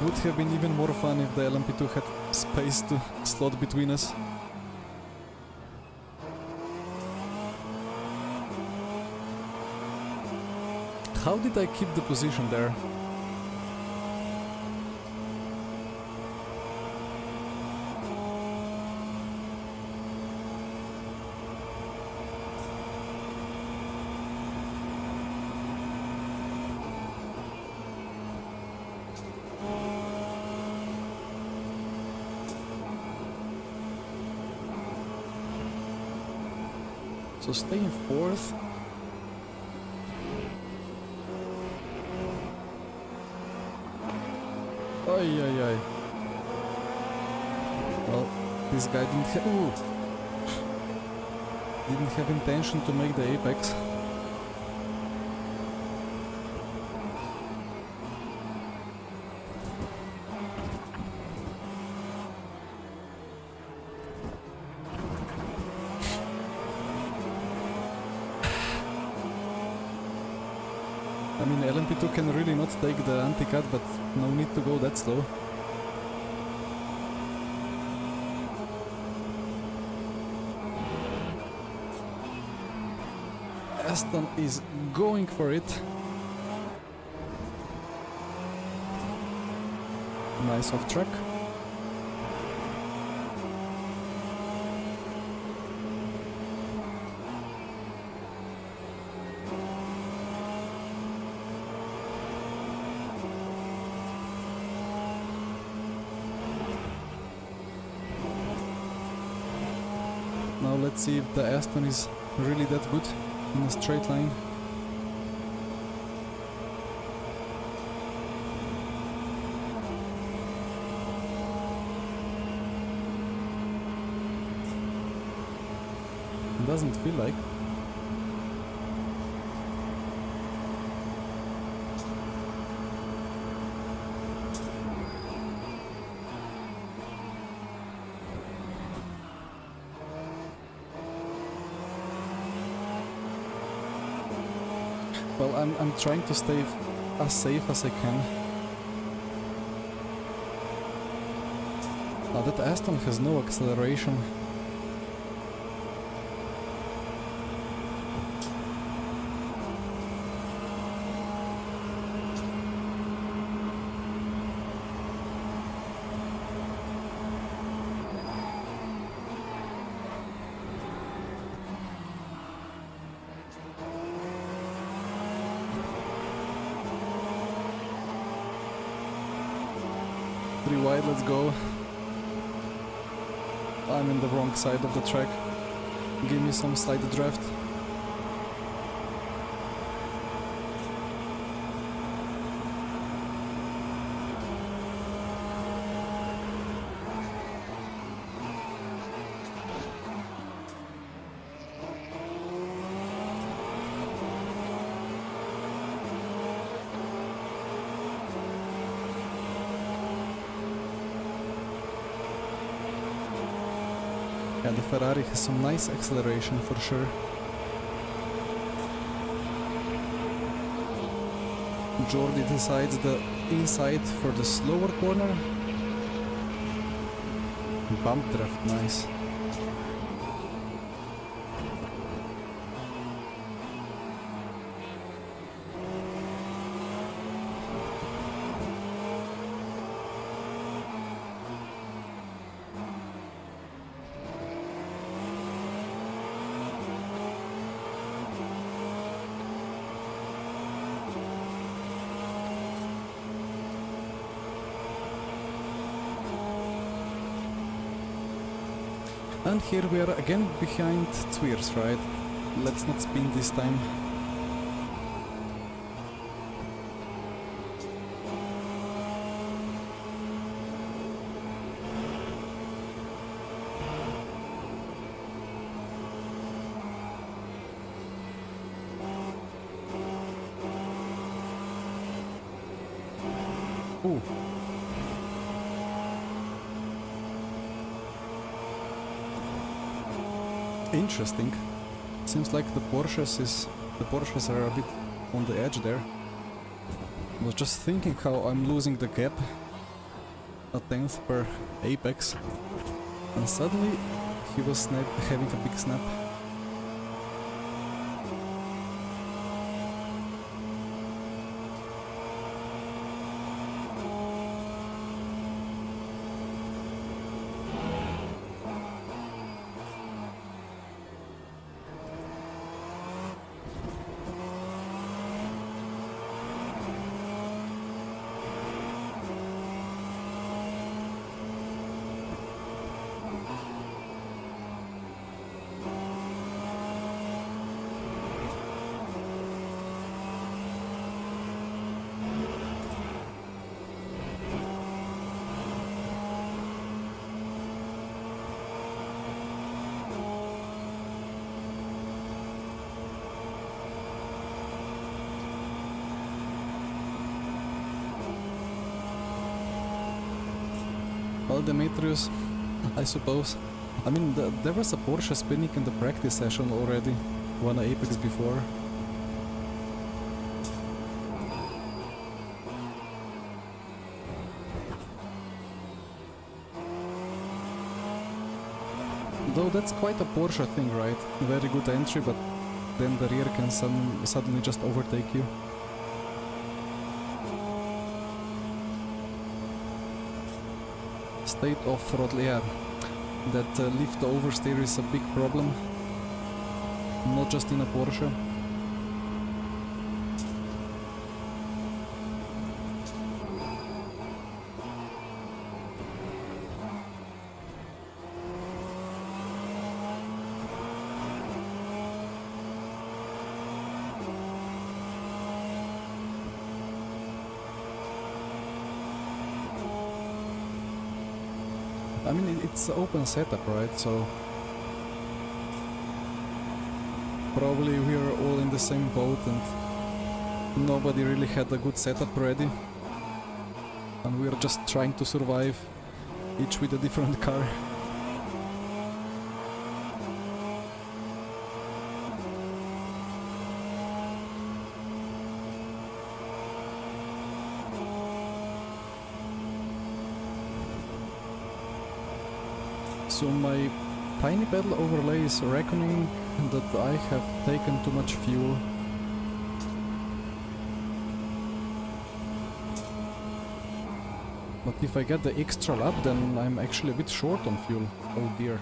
Would have been even more fun if the LMP2 had space to slot between us. How did I keep the position there? So staying fourth. Ay ay ay. Well, this guy didn't have intention to make the apex. I mean, LMP2 can really not take the anti-cut, but no need to go that slow. Aston is going for it. Nice off track. Now let's see if the Aston is really that good in a straight line. Doesn't feel like. Well, I'm trying to stay as safe as I can. Now that Aston has no acceleration. wide, let's go. I'm in the wrong side of the track. Give me some side draft. Yeah, the Ferrari has some nice acceleration for sure. Jordi decides the inside for the slower corner. Bump draft, nice. And here we are again behind Tweers, right? Let's not spin this time. Ooh. Interesting. Seems like the Porsches are a bit on the edge there. I was just thinking how I'm losing the gap, a tenth per apex, and suddenly he was having a big snap. Well, Demetrius, I suppose. I mean, there was a Porsche spinning in the practice session already, one apex before. Though that's quite a Porsche thing, right? Very good entry, but then the rear can suddenly just overtake you. State of throttle, yeah. That lift oversteer is a big problem. Not just in a Porsche. I mean, it's an open setup, right? So probably we are all in the same boat and nobody really had a good setup ready. And we are just trying to survive, each with a different car. So my tiny pedal overlay is reckoning that I have taken too much fuel. But if I get the extra lap, then I'm actually a bit short on fuel. Oh dear.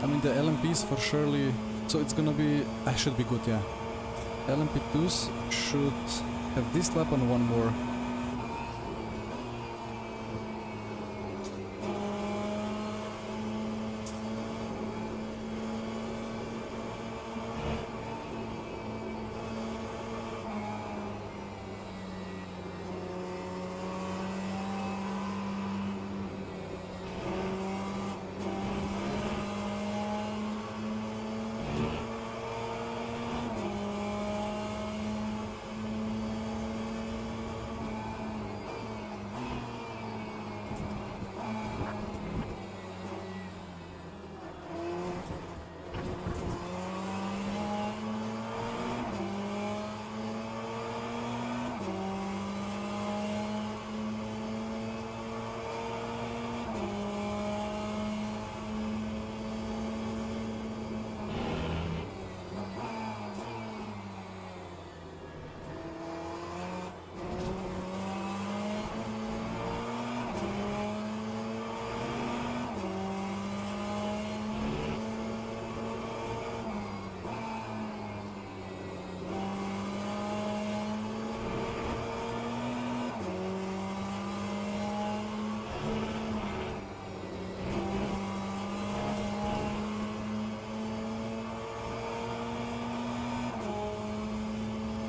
I mean the LMPs for surely, so it's gonna be, I should be good, yeah. LMP2s should have this lap and one more.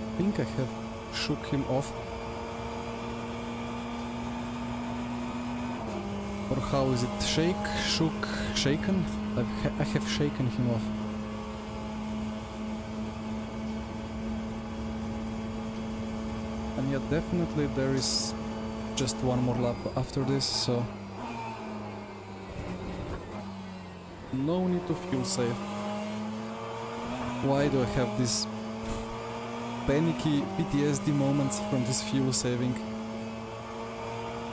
I think I have shook him off. Or how is it? Shake, shook, shaken? I have shaken him off. And yeah, definitely there is just one more lap after this, so no need to fuel save. Why do I have these panicky PTSD moments from this fuel saving?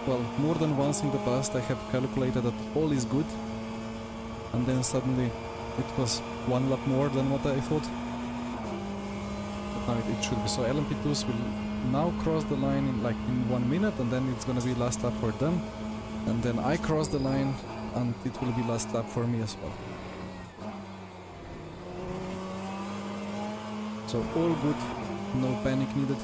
Well, more than once in the past I have calculated that all is good, and then suddenly it was one lap more than what I thought. But now it should be. So LMP2s will now cross the line in like in 1 minute, and then it's gonna be last lap for them, and then I cross the line and it will be last lap for me as well. So all good, no panic needed.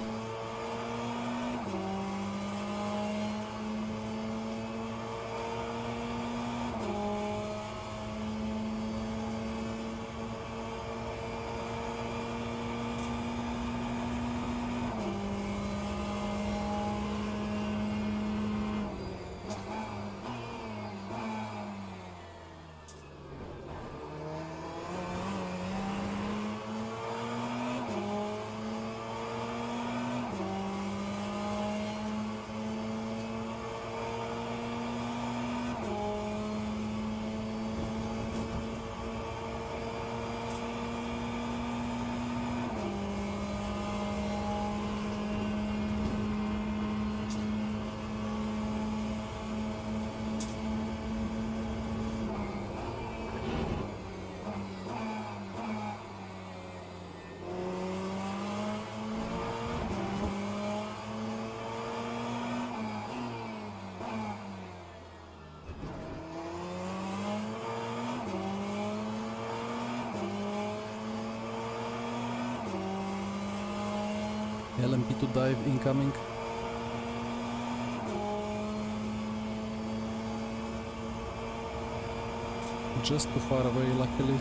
LMP2 dive incoming. Just too far away, luckily.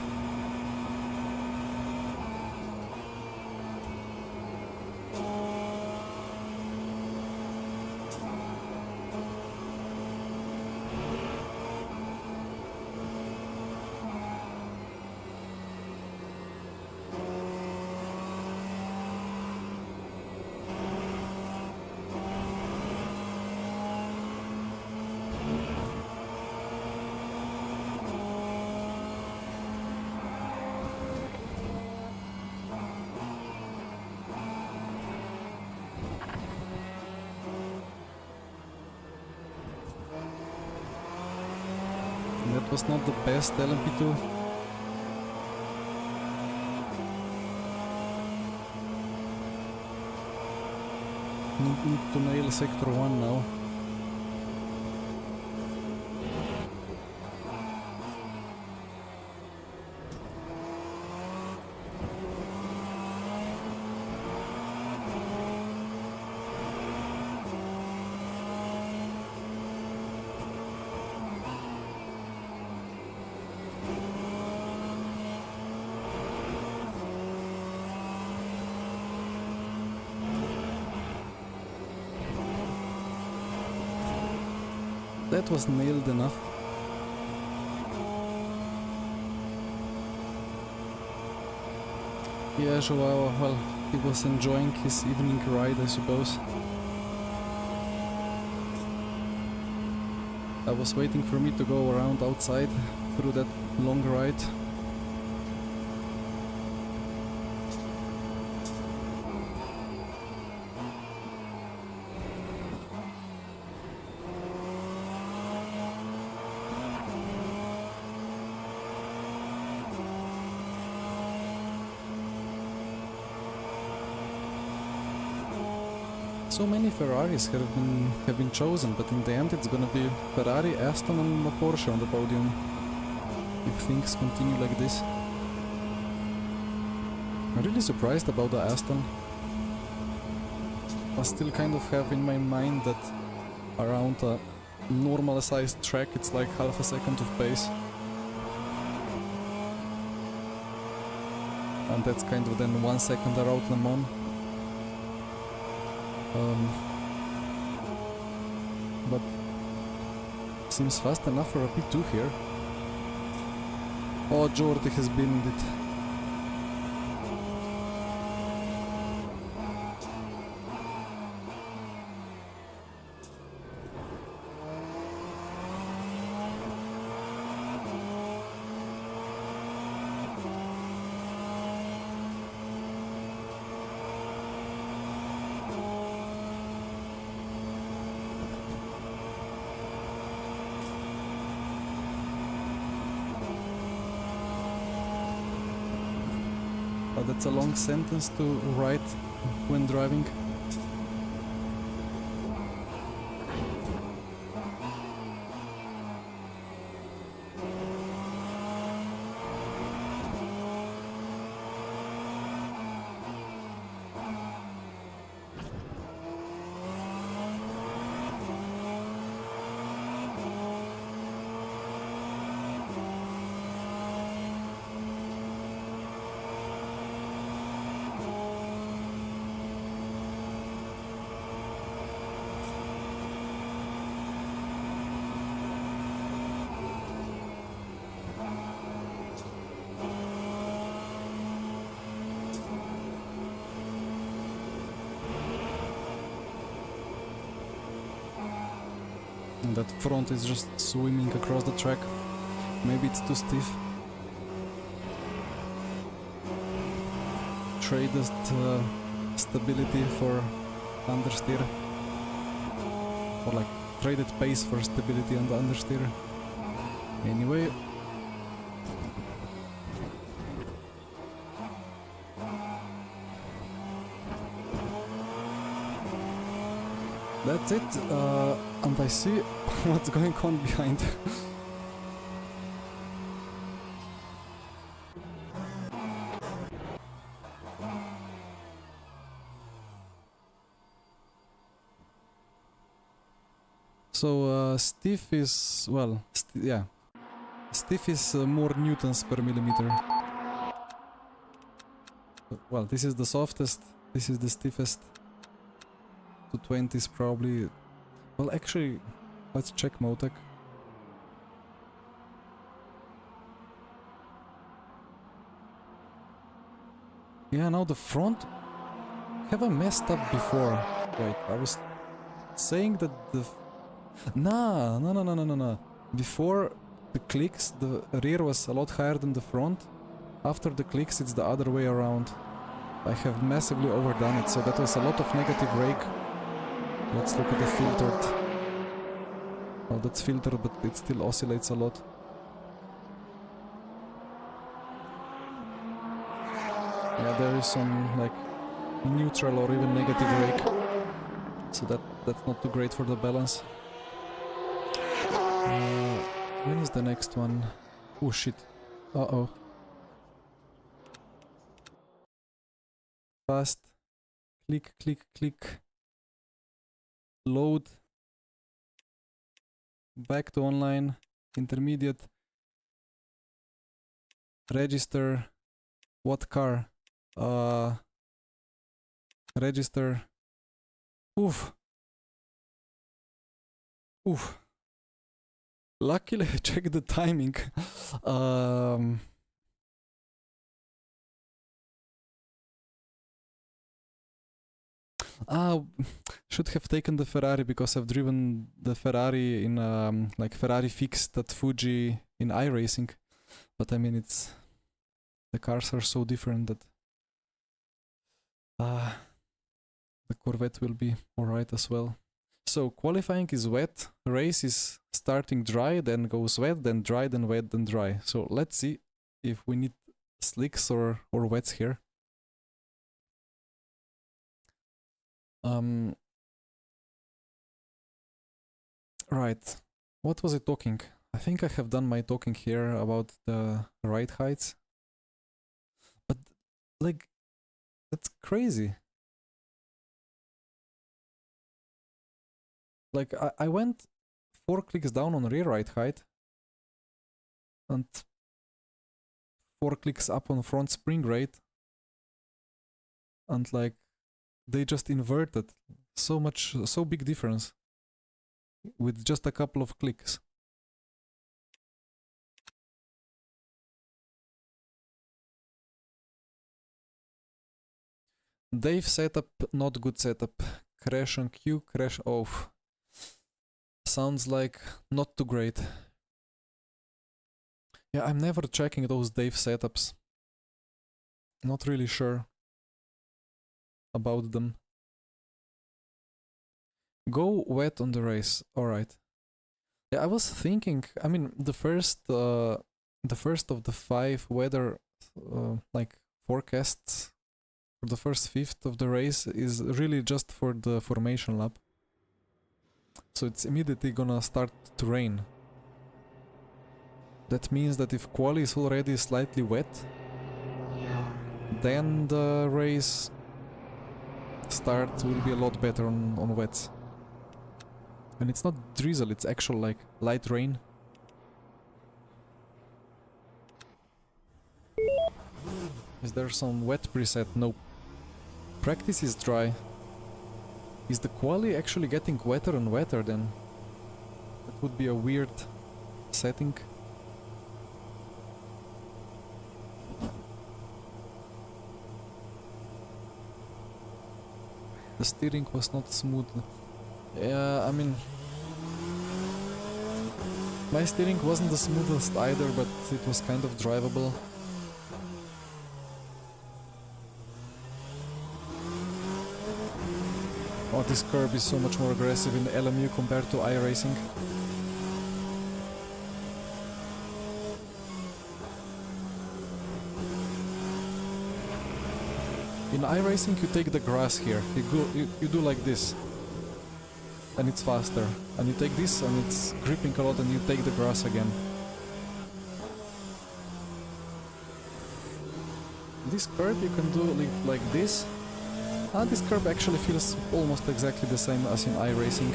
That was not the best LMP2. Need to nail sector 1 now. That was nailed enough. Yeah, Joao, well, he was enjoying his evening ride, I suppose. I was waiting for me to go around outside through that long ride. So many Ferraris have been chosen, but in the end it's gonna be Ferrari, Aston and a Porsche on the podium, if things continue like this. I'm really surprised about the Aston. I still kind of have in my mind that around a normal sized track it's like half a second of pace. And that's kind of then 1 second around Le Mans. But seems fast enough for a P2 here. Oh, Jordi has been it. That's a long sentence to write when driving. And that front is just swimming across the track. Maybe it's too stiff. Traded stability for understeer. Or like traded pace for stability and understeer. Anyway. That's it, and I see what's going on behind. So stiff is, well, yeah, stiff is more newtons per millimeter. Well, this is the softest, this is the stiffest. 220 is probably... Well, actually, let's check Motec. Yeah, now the front... Have I messed up before? Wait, I was saying that the... No. Before the clicks, the rear was a lot higher than the front. After the clicks, it's the other way around. I have massively overdone it, so that was a lot of negative rake. Let's look at the filtered. Well, that's filtered, but it still oscillates a lot. Yeah, there is some like neutral or even negative rake, so that's not too great for the balance. When is the next one? Oh shit! Uh-oh. Fast. Click, click, click. Load. Back to online. Intermediate. Register. What car? Register. Oof. Luckily, I checked the timing. um, ah, should have taken the Ferrari because I've driven the Ferrari in like Ferrari fixed at Fuji in iRacing, but I mean it's the cars are so different that the Corvette will be alright as well. So qualifying is wet, race is starting dry, then goes wet, then dry, then wet, then dry. So let's see if we need slicks or wets here. Right. What was I talking? I think I have done my talking here about the ride heights. But like that's crazy. Like I went 4 clicks down on rear ride height and 4 clicks up on front spring rate, and like they just inverted so big difference with just a couple of clicks. Dave setup, not good setup. Crash on Q, crash off. Sounds like not too great. Yeah, I'm never checking those Dave setups. Not really sure about them. Go wet on the race. Alright. Yeah, I was thinking, I mean, the first of the 5 weather like forecasts for the first fifth of the race is really just for the formation lap. So it's immediately gonna start to rain. That means that if quali is already slightly wet, then the race start will be a lot better on wets. And it's not drizzle, it's actual like light rain. Is there some wet preset? Nope. Practice is dry. Is the quali actually getting wetter and wetter then? That would be a weird setting. The steering was not smooth. Yeah, I mean, my steering wasn't the smoothest either, but it was kind of drivable. Oh, this curb is so much more aggressive in LMU compared to iRacing. In iRacing you take the grass here, you do like this, and it's faster. And you take this and it's gripping a lot and you take the grass again. This curb you can do like this. This curb actually feels almost exactly the same as in iRacing.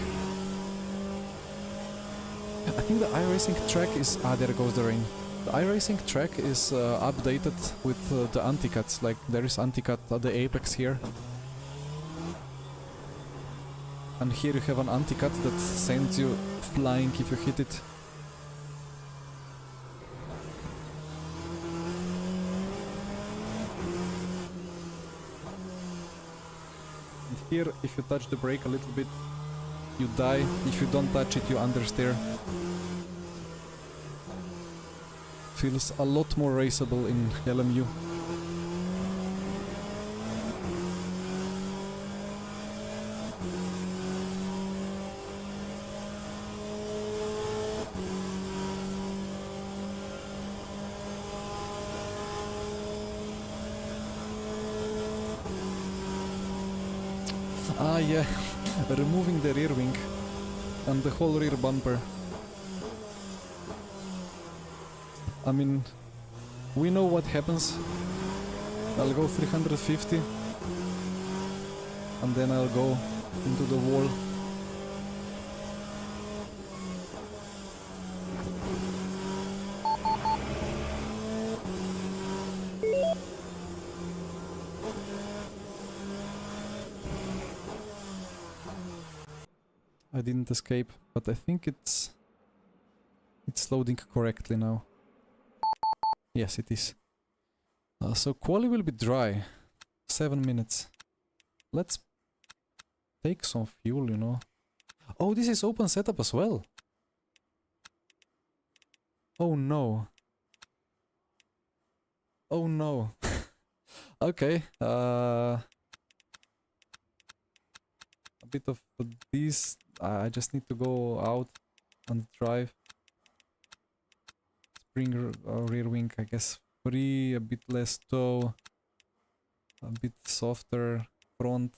I think the iRacing track is... there goes the rain. The iRacing track is updated with the anti-cuts, like there is anti-cut at the apex here. And here you have an anti-cut that sends you flying if you hit it. And here, if you touch the brake a little bit, you die. If you don't touch it, you understeer. Feels a lot more raceable in LMU. Yeah, removing the rear wing and the whole rear bumper. I mean, we know what happens. I'll go 350 and then I'll go into the wall. I didn't escape, but I think it's... it's loading correctly now. Yes, it is. So quali will be dry. 7 minutes. Let's take some fuel, you know. Oh, this is open setup as well. Oh no. Oh no. Okay. A bit of this. I just need to go out and drive. Spring rear wing, I guess, free, a bit less tow, a bit softer front.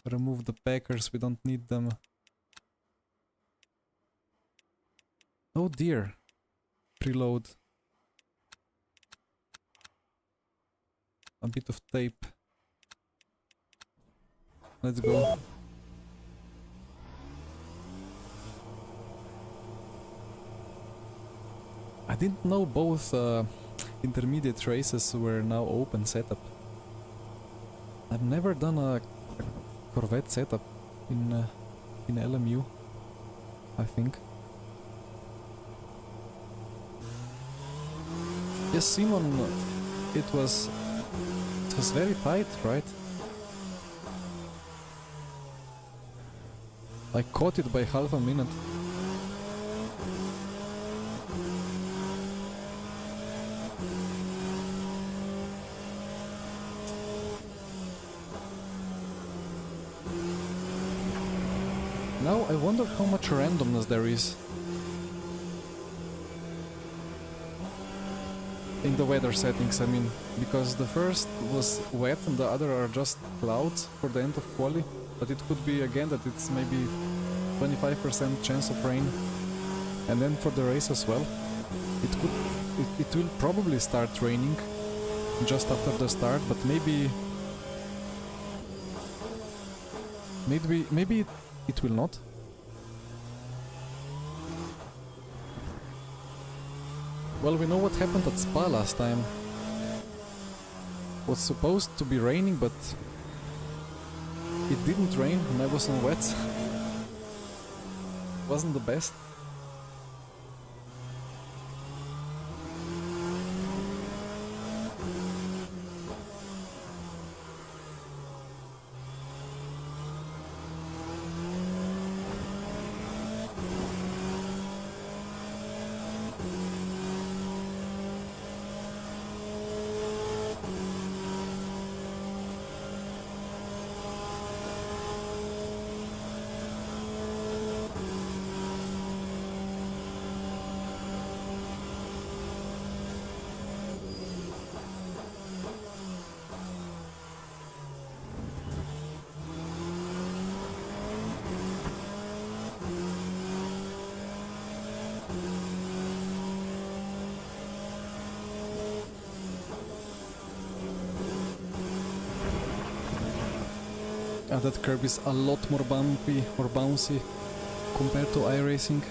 Remove the packers, we don't need them. Oh dear. Preload. A bit of tape. Let's go. I didn't know both intermediate races were now open setup. I've never done a Corvette setup in LMU, I think. Yes, Simon, it was very tight, right? I caught it by half a minute. Now I wonder how much randomness there is in the weather settings, I mean, because the first was wet and the other are just clouds for the end of quali, but it could be again that it's maybe 25% chance of rain, and then for the race as well, it will probably start raining just after the start, but maybe it will not. Well, we know what happened at Spa last time. It was supposed to be raining, but it didn't rain and I was on wet. Wasn't the best. That curb is a lot more bumpy or bouncy compared to iRacing.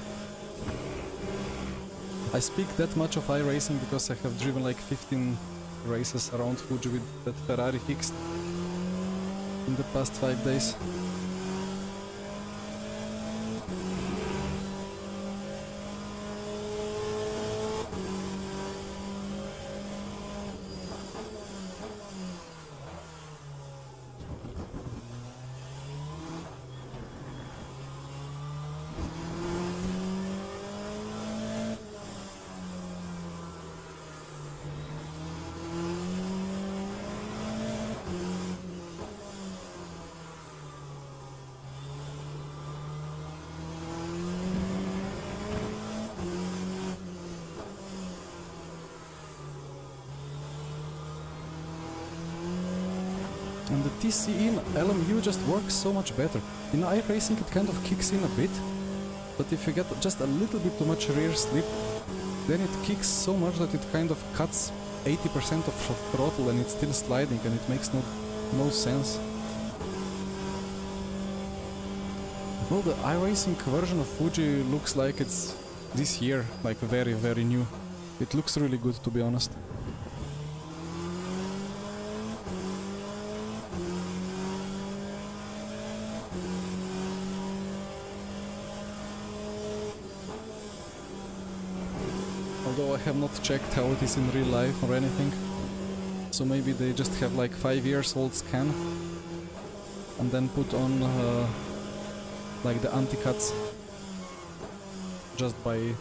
I speak that much of iRacing because I have driven like 15 races around Fuji with that Ferrari fixed in the past 5 days. And the TC in LMU just works so much better. In iRacing it kind of kicks in a bit, but if you get just a little bit too much rear slip, then it kicks so much that it kind of cuts 80% of throttle and it's still sliding and it makes no sense. Well, the iRacing version of Fuji looks like it's this year, like very, very new. It looks really good, to be honest. though I have not checked how it is in real life or anything. So maybe they just have like 5 years old scan and then put on like the anti-cuts just by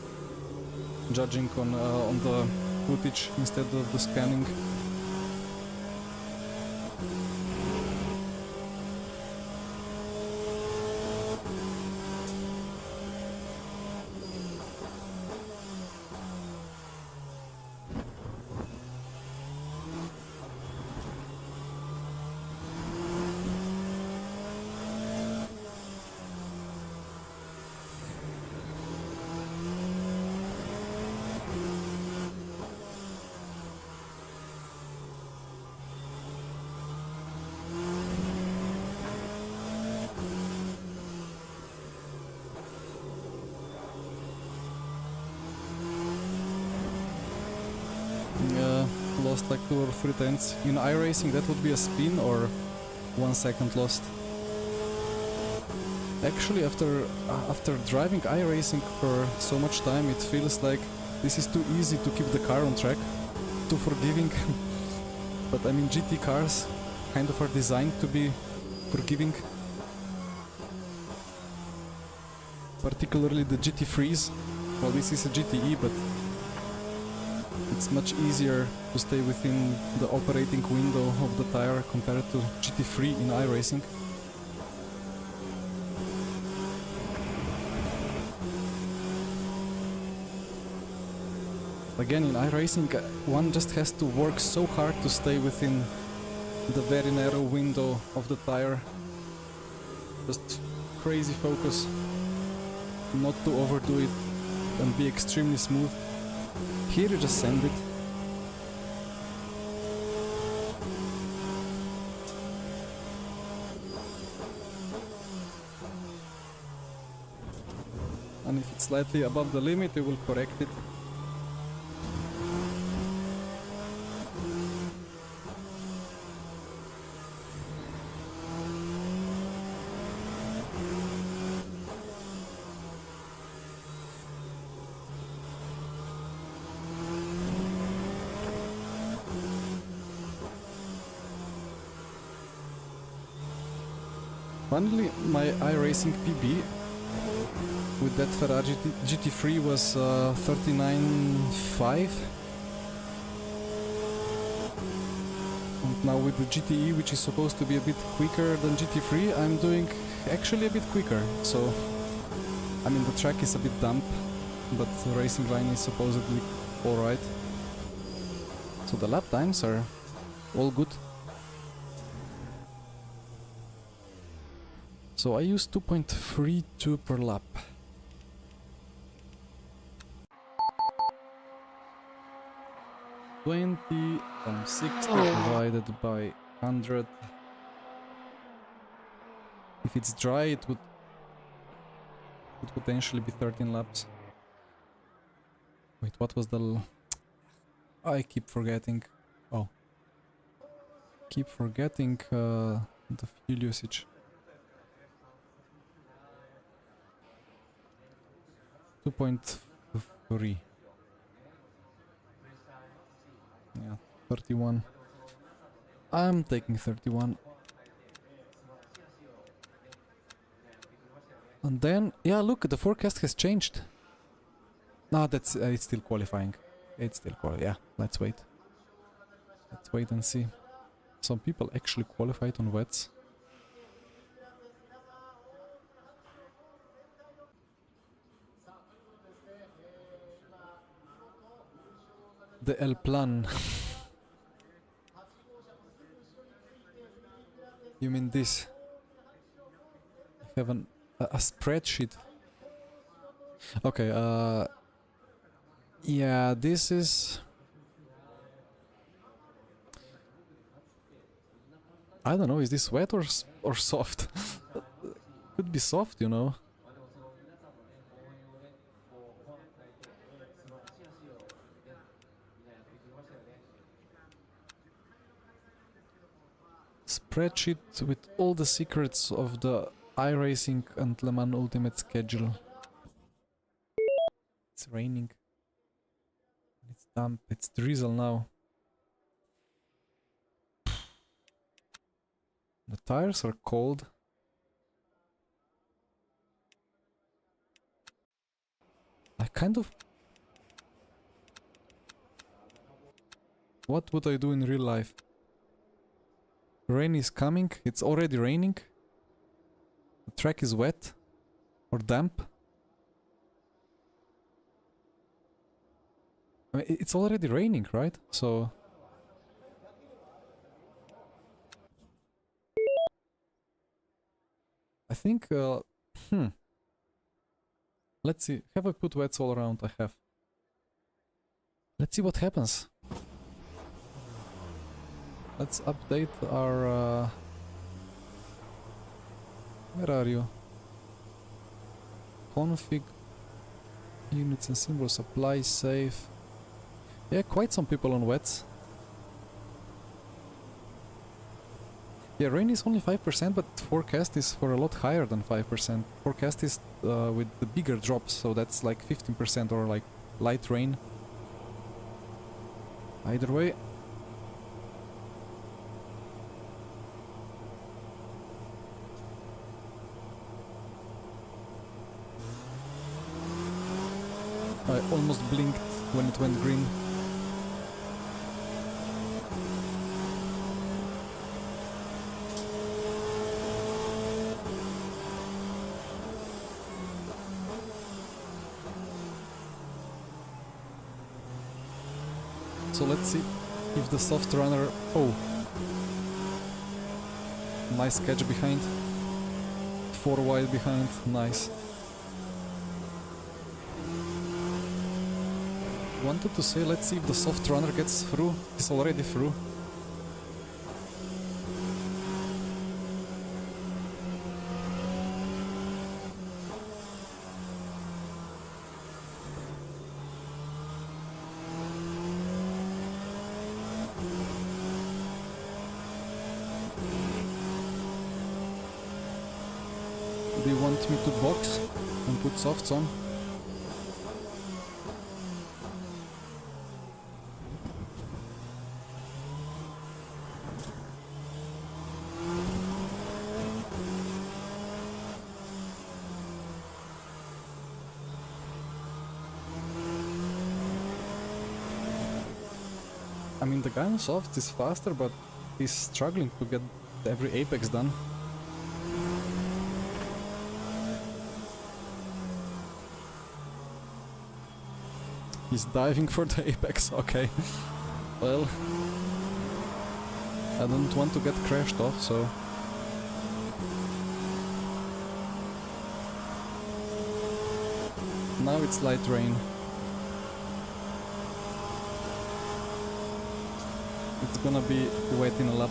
judging on the footage instead of the scanning. Lost like 2 or 3 tenths. In iRacing that would be a spin or 1 second lost. Actually after driving iRacing for so much time it feels like this is too easy to keep the car on track, too forgiving. But I mean GT cars kind of are designed to be forgiving. Particularly the GT3s. Well, this is a GTE, but it's much easier to stay within the operating window of the tire compared to GT3 in iRacing. Again, in iRacing, one just has to work so hard to stay within the very narrow window of the tire. Just crazy focus, not to overdo it and be extremely smooth. Here you just send it. And if it's slightly above the limit, you will correct it. Finally, my iRacing PB with that Ferrari GT3 was 39.5. And now with the GTE, which is supposed to be a bit quicker than GT3, I'm doing actually a bit quicker. So, I mean, the track is a bit damp, but the racing line is supposedly alright. So the lap times are all good. So I use 2.32 per lap. (20 times 60 divided by 100). If it's dry, it would potentially be 13 laps. Wait, what was the... I keep forgetting. Oh. Keep forgetting the fuel usage. 2.3. Yeah, 31. I'm taking 31. And then, yeah, look, the forecast has changed. No, that's it's still qualifying. It's still yeah, let's wait. Let's wait and see. Some people actually qualified on wets. The El Plan. You mean this? I have a spreadsheet. Okay, yeah, this is... I don't know, is this wet or soft? Could be soft, you know. Spreadsheet with all the secrets of the iRacing and Le Mans Ultimate schedule. It's raining. Damp, it's drizzle now. The tires are cold. I kind of... What would I do in real life? Rain is coming, it's already raining. The track is wet or damp. I mean, it's already raining, right? So... I think, let's see, have I put wets all around? I have. Let's see what happens. Let's update our... Where are you? Config... Units and symbols, apply, save... Yeah, quite some people on wets. Yeah, rain is only 5%, but forecast is for a lot higher than 5%. Forecast is with the bigger drops, so that's like 15% or like light rain. Either way. I almost blinked when it went green. So let's see if the soft runner... Oh! Nice catch behind. 4 wide behind, nice. Wanted to say, let's see if the soft runner gets through. He's already through. Do you want me to box and put softs on? I mean, the guy on softs is faster, but he's struggling to get every apex done. He's diving for the apex, okay. Well, I don't want to get crashed off, so... Now it's light rain. It's gonna be wet in a lap.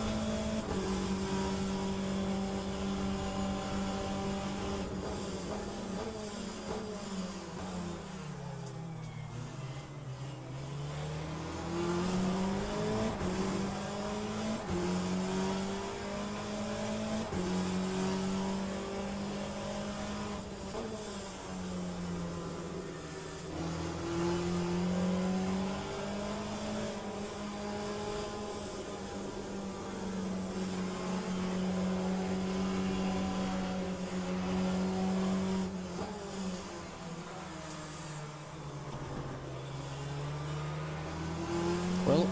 Well,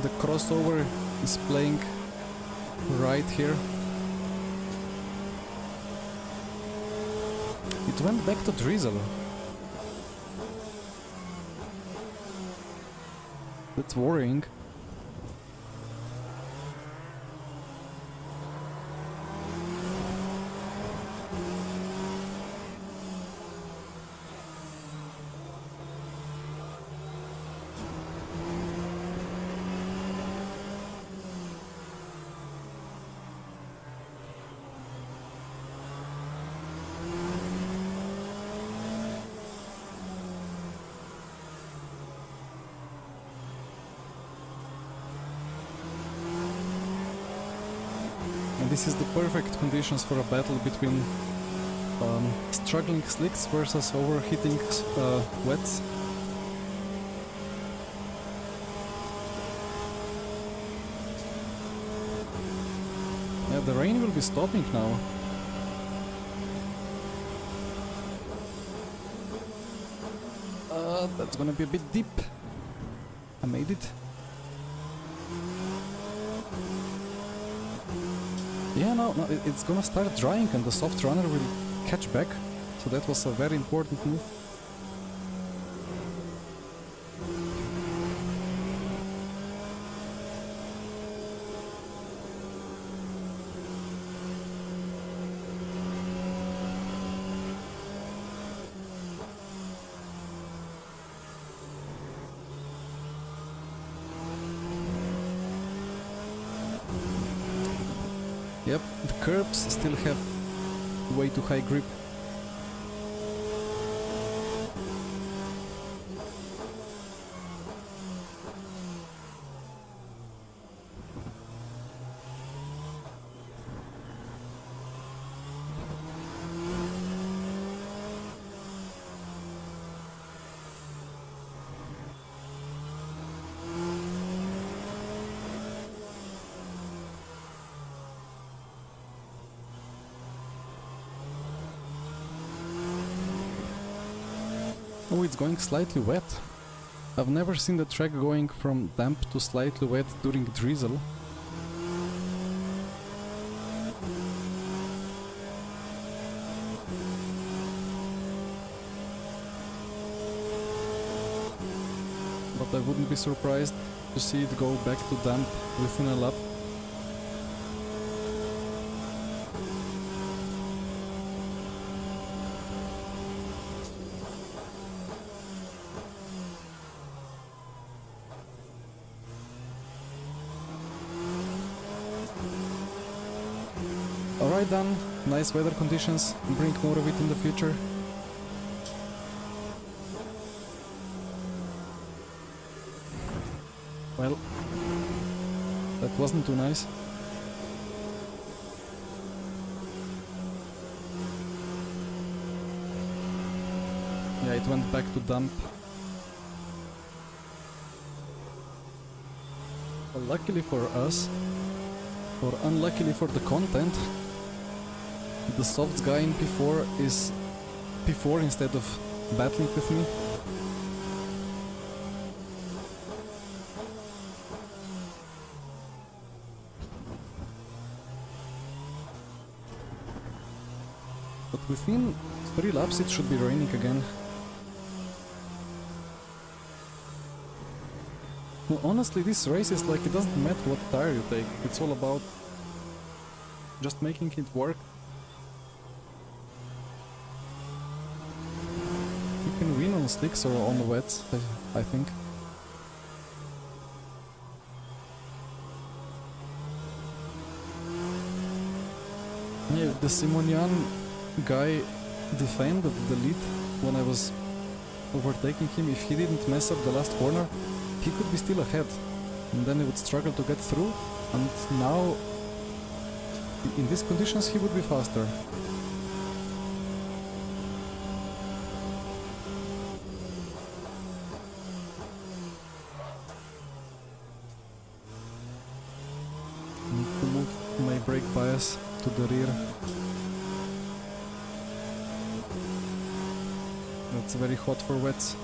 the crossover is playing right here. It went back to drizzle. That's worrying. This is the perfect conditions for a battle between struggling slicks versus overheating wets. rain will be stopping now. That's gonna be a bit deep. I made it. Yeah, no, it's gonna start drying and the soft runner will catch back. So that was a very important move. Yep, the curbs still have way too high grip. Oh, it's going slightly wet. I've never seen the track going from damp to slightly wet during drizzle. But I wouldn't be surprised to see it go back to damp within a lap. Alright then, nice weather conditions, bring more of it in the future. Well, that wasn't too nice. Yeah, it went back to dump. Well, luckily for us, or unluckily for the content, the softs guy in P4 is P4 instead of battling with me. But within 3 laps it should be raining again. No, honestly, this race is like, it doesn't matter what tire you take, it's all about just making it work. You can win on slicks or on wets, I think. Yeah, if the Simonian guy defended the lead when I was overtaking him, if he didn't mess up the last corner, he could be still ahead, and then he would struggle to get through, and now in these conditions he would be faster. Need to move my brake bias to the rear. It's very hot for wets.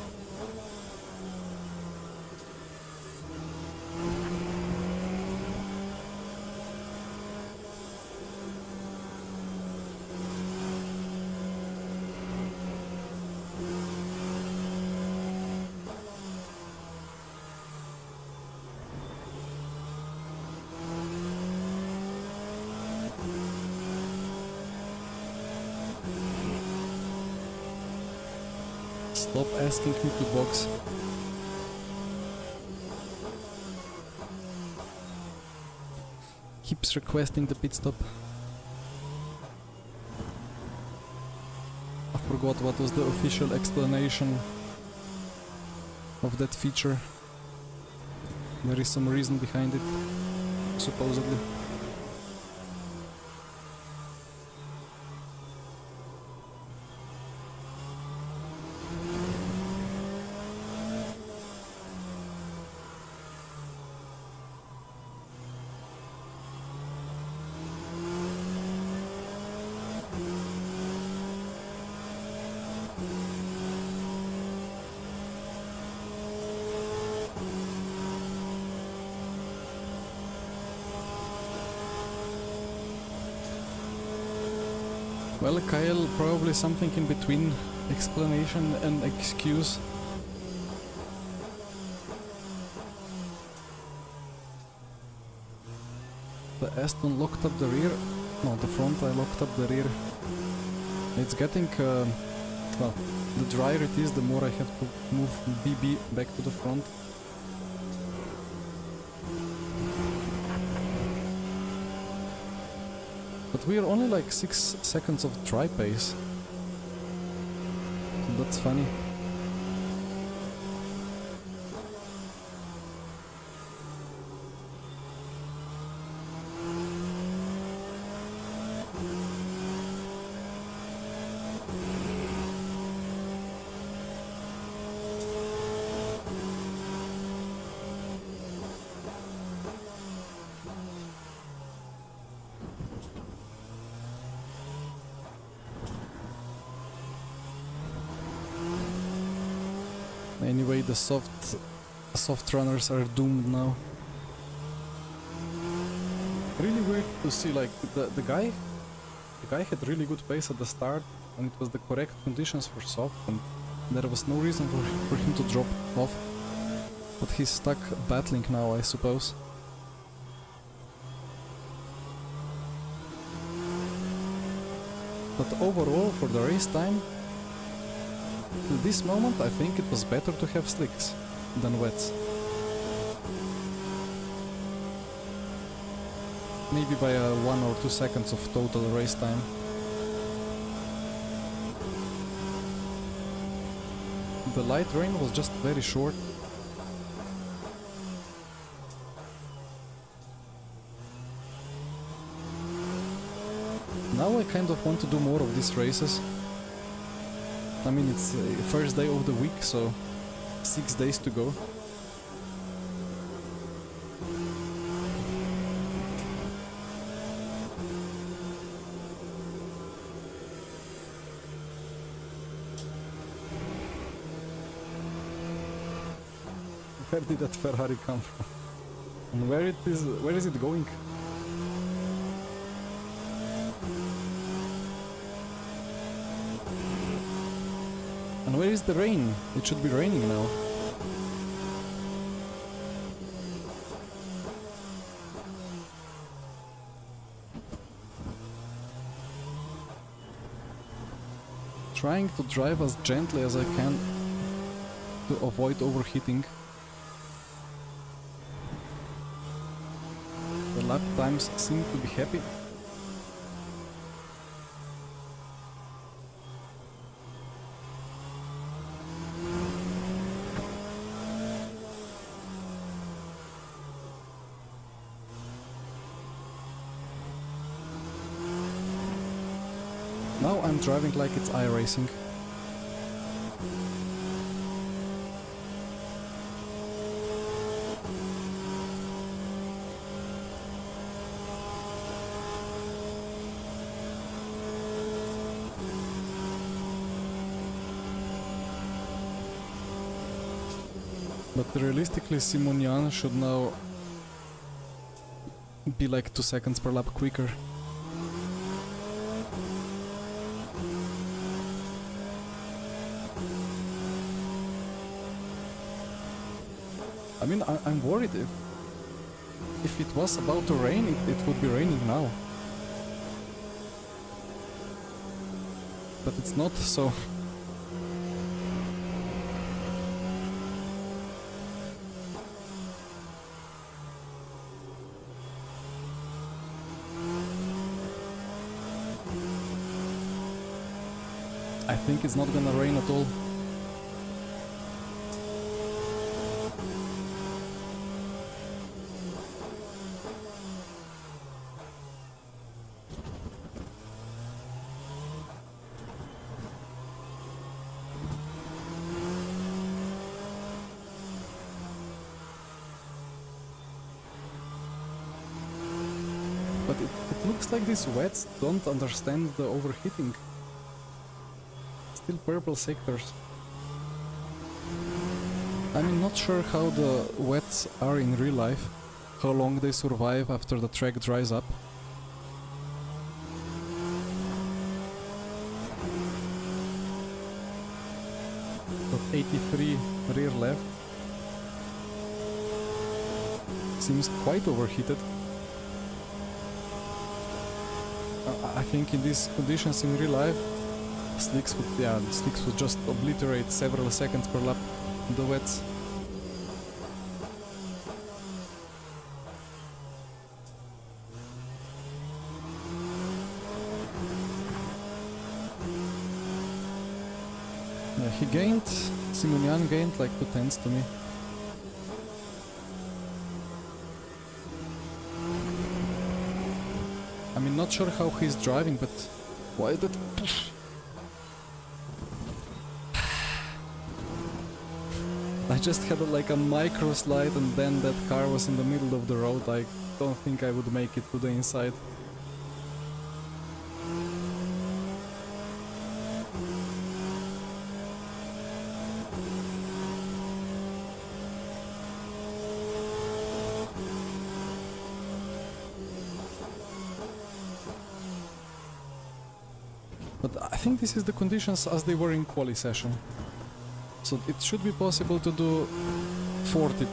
Stop asking me to box. Keeps requesting the pit stop. I forgot what was the official explanation of that feature. There is some reason behind it, supposedly. Well, Kyle, probably something in between explanation and excuse. The Aston locked up the rear. No, the front I locked up the rear. It's getting... well, the drier it is, the more I have to move BB back to the front. But we are only like 6 seconds of dry pace. So that's funny. Anyway, the soft runners are doomed now. Really weird to see, like, the guy had really good pace at the start, and it was the correct conditions for soft, and there was no reason for him to drop off. But he's stuck battling now, I suppose. But overall, for the race time, at this moment, I think it was better to have slicks than wets. Maybe by 1 or 2 seconds of total race time. The light rain was just very short. Now I kind of want to do more of these races. I mean, it's first day of the week, so 6 days to go. Where did that Ferrari come from? And where is it going? And where is the rain? It should be raining now. Trying to drive as gently as I can to avoid overheating. The lap times seem to be happy. Now I'm driving like it's iRacing. But realistically, Simonian should now be like 2 seconds per lap quicker. I mean, I'm worried if it was about to rain, it would be raining now. But it's not, so... I think it's not gonna rain at all. But it looks like these wets don't understand the overheating. Still purple sectors. I'm not sure how the wets are in real life, how long they survive after the track dries up. But 83 rear left seems quite overheated. I think in these conditions in real life, slicks would just obliterate several seconds per lap in the wets. Yeah, he gained, Simonian gained like 2 tenths to me. I mean, not sure how he's driving, but why did... I just had like a micro slide and then that car was in the middle of the road. I don't think I would make it to the inside. But I think this is the conditions as they were in quali session. So it should be possible to do 40,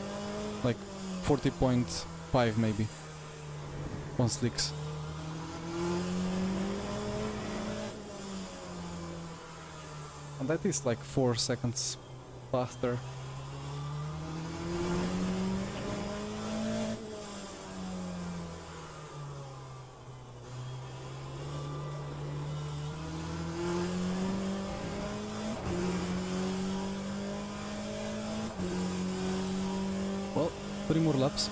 like 40.5 maybe, on slicks. And that is like 4 seconds faster. Well, 3 more laps.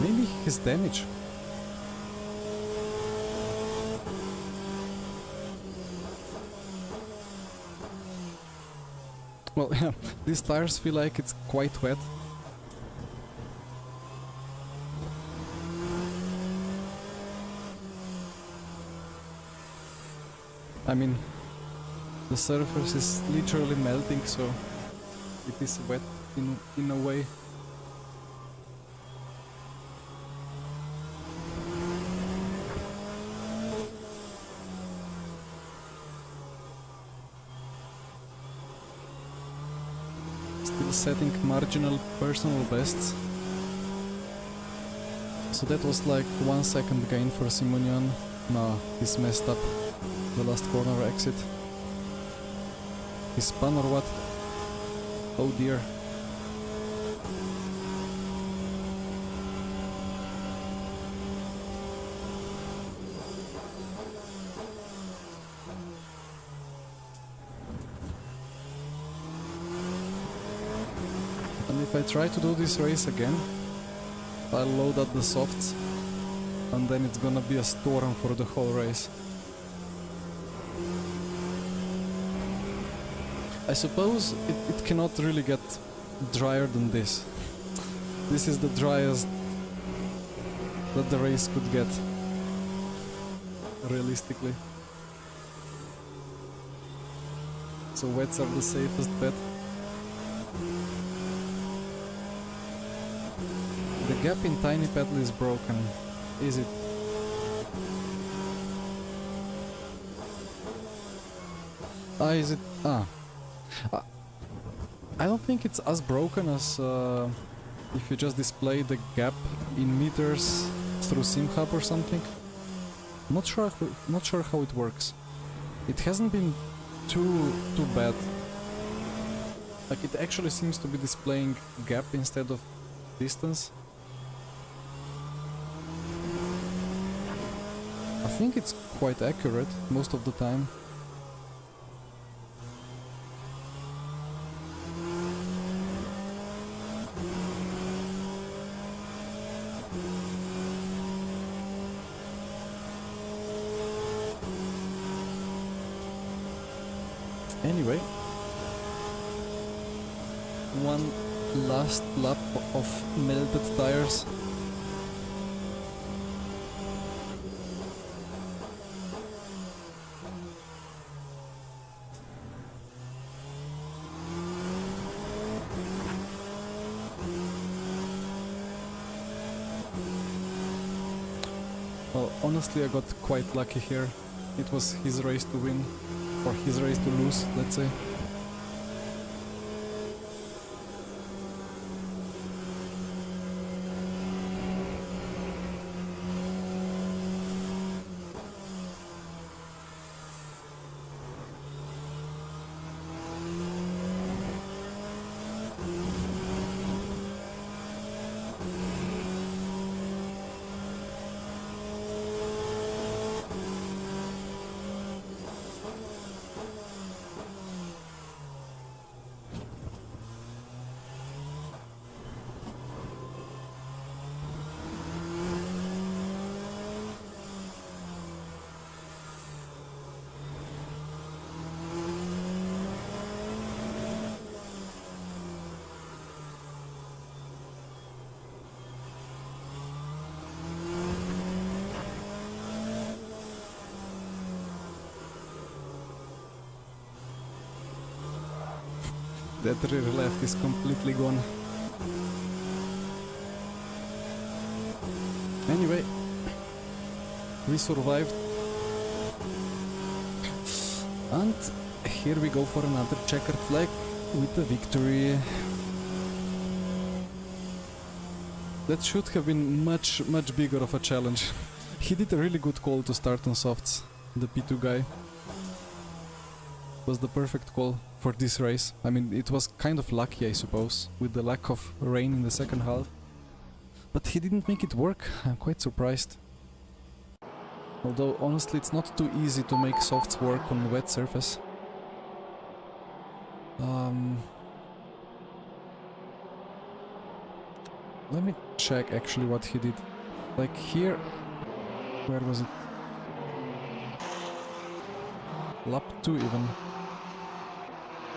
Maybe his damage. Well, yeah, these tires feel like it's quite wet. I mean, the surface is literally melting, so it is wet in a way. Still setting marginal personal bests. So that was like 1 second gain for Simonian. No, he's messed up the last corner exit. He spun or what? Oh dear. And if I try to do this race again, I'll load up the softs and then it's gonna be a storm for the whole race. I suppose it cannot really get drier than this. This is the driest that the race could get, realistically. So wets are the safest bet. The gap in tiny pedal is broken, is it? Is it? I don't think it's as broken as if you just display the gap in meters through SimHub or something. Not sure how it works. It hasn't been too bad. Like, it actually seems to be displaying gap instead of distance. I think it's quite accurate most of the time. Anyway, one last lap of melted tires. Well, honestly, I got quite lucky here. It was his race to win, or his race to lose, let's say. That rear left is completely gone. Anyway, we survived. And here we go for another checkered flag with the victory. That should have been much bigger of a challenge. He did a really good call to start on softs, the P2 guy. Was the perfect call for this race. I mean, it was kind of lucky, I suppose, with the lack of rain in the second half. But he didn't make it work. I'm quite surprised. Although, honestly, it's not too easy to make softs work on wet surface. Let me check actually what he did. Like here... Where was it? Lap 2 even.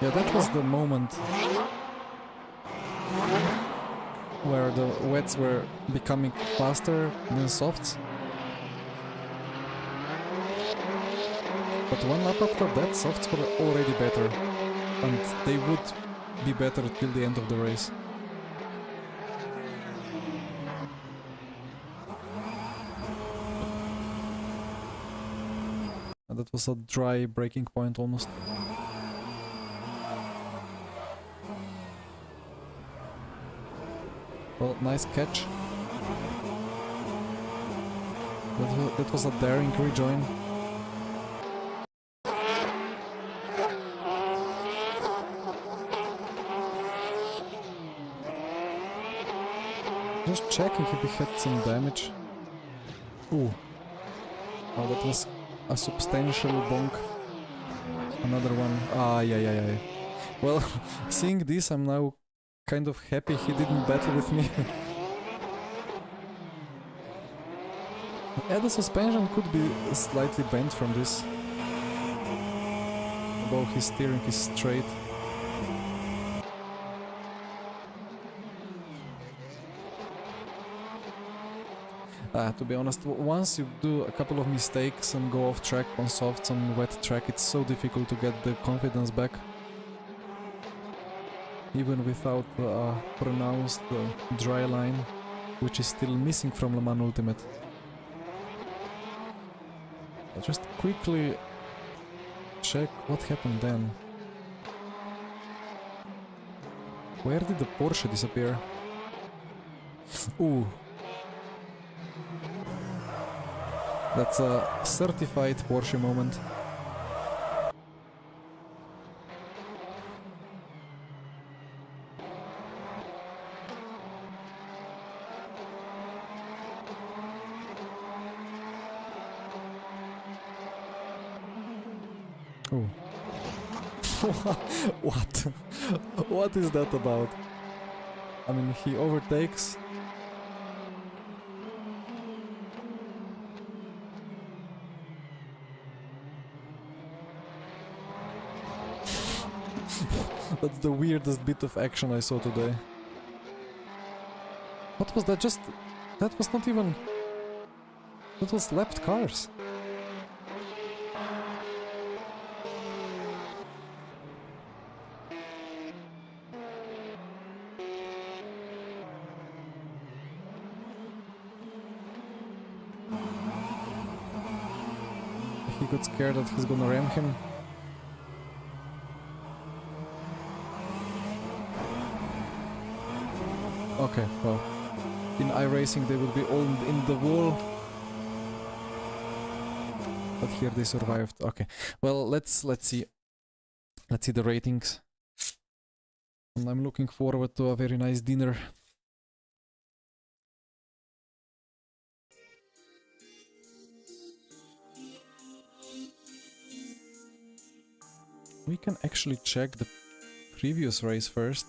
Yeah, that was the moment where the wets were becoming faster than softs. But one lap after that, softs were already better, and they would be better till the end of the race. And that was a dry breaking point almost. Well, nice catch. That was a daring rejoin. Just checking if he had some damage. Ooh. Oh, that was a substantial bonk. Another one. Ah, yeah. Well, seeing this, I'm now kind of happy he didn't battle with me. Yeah, the suspension could be slightly bent from this. Although his steering is straight. To be honest, once you do a couple of mistakes and go off track on softs on wet track, it's so difficult to get the confidence back. Even without a pronounced dry line, which is still missing from Le Mans Ultimate. I'll just quickly check what happened then. Where did the Porsche disappear? Ooh. That's a certified Porsche moment. Oh. What? What is that about? I mean, he overtakes. That's the weirdest bit of action I saw today. What was that? That was not even... That was lapped cars. He got scared that he's gonna ram him. Okay, well, in iRacing they would be all in the wall. But here they survived. Okay, well, let's see. Let's see the ratings. And I'm looking forward to a very nice dinner. We can actually check the previous race first.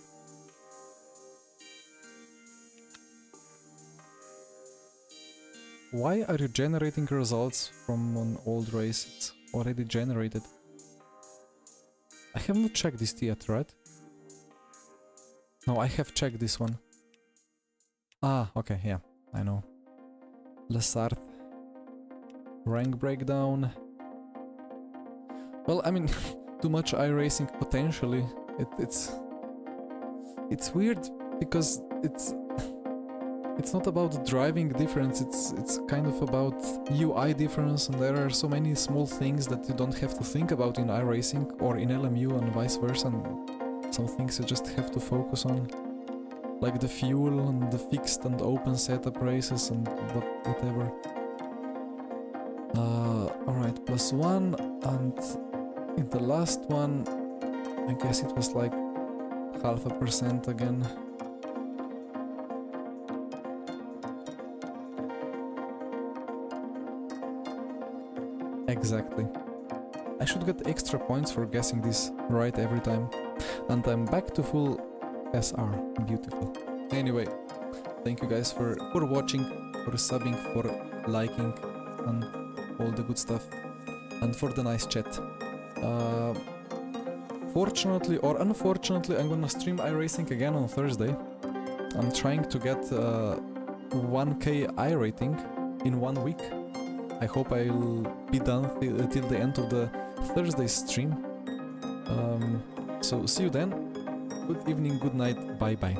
Why are you generating results from an old race? It's already generated. I have not checked this yet, right? No, I have checked this one. Ah, okay, yeah, I know. Lessard. Rank breakdown. Well, I mean, too much iRacing potentially. It's weird because it's not about the driving difference, it's kind of about UI difference, and there are so many small things that you don't have to think about in iRacing or in LMU and vice versa, and some things you just have to focus on, like the fuel and the fixed and open setup races and whatever. Alright, +1, and in the last one I guess it was like 0.5% again. Exactly. I should get extra points for guessing this right every time. And I'm back to full SR. Beautiful. Anyway, thank you guys for watching, for subbing, for liking, and all the good stuff. And for the nice chat. Fortunately or unfortunately, I'm gonna stream iRacing again on Thursday. I'm trying to get 1K iRating in 1 week. I hope I'll be done till the end of the Thursday stream. So see you then. Good evening, good night, bye bye.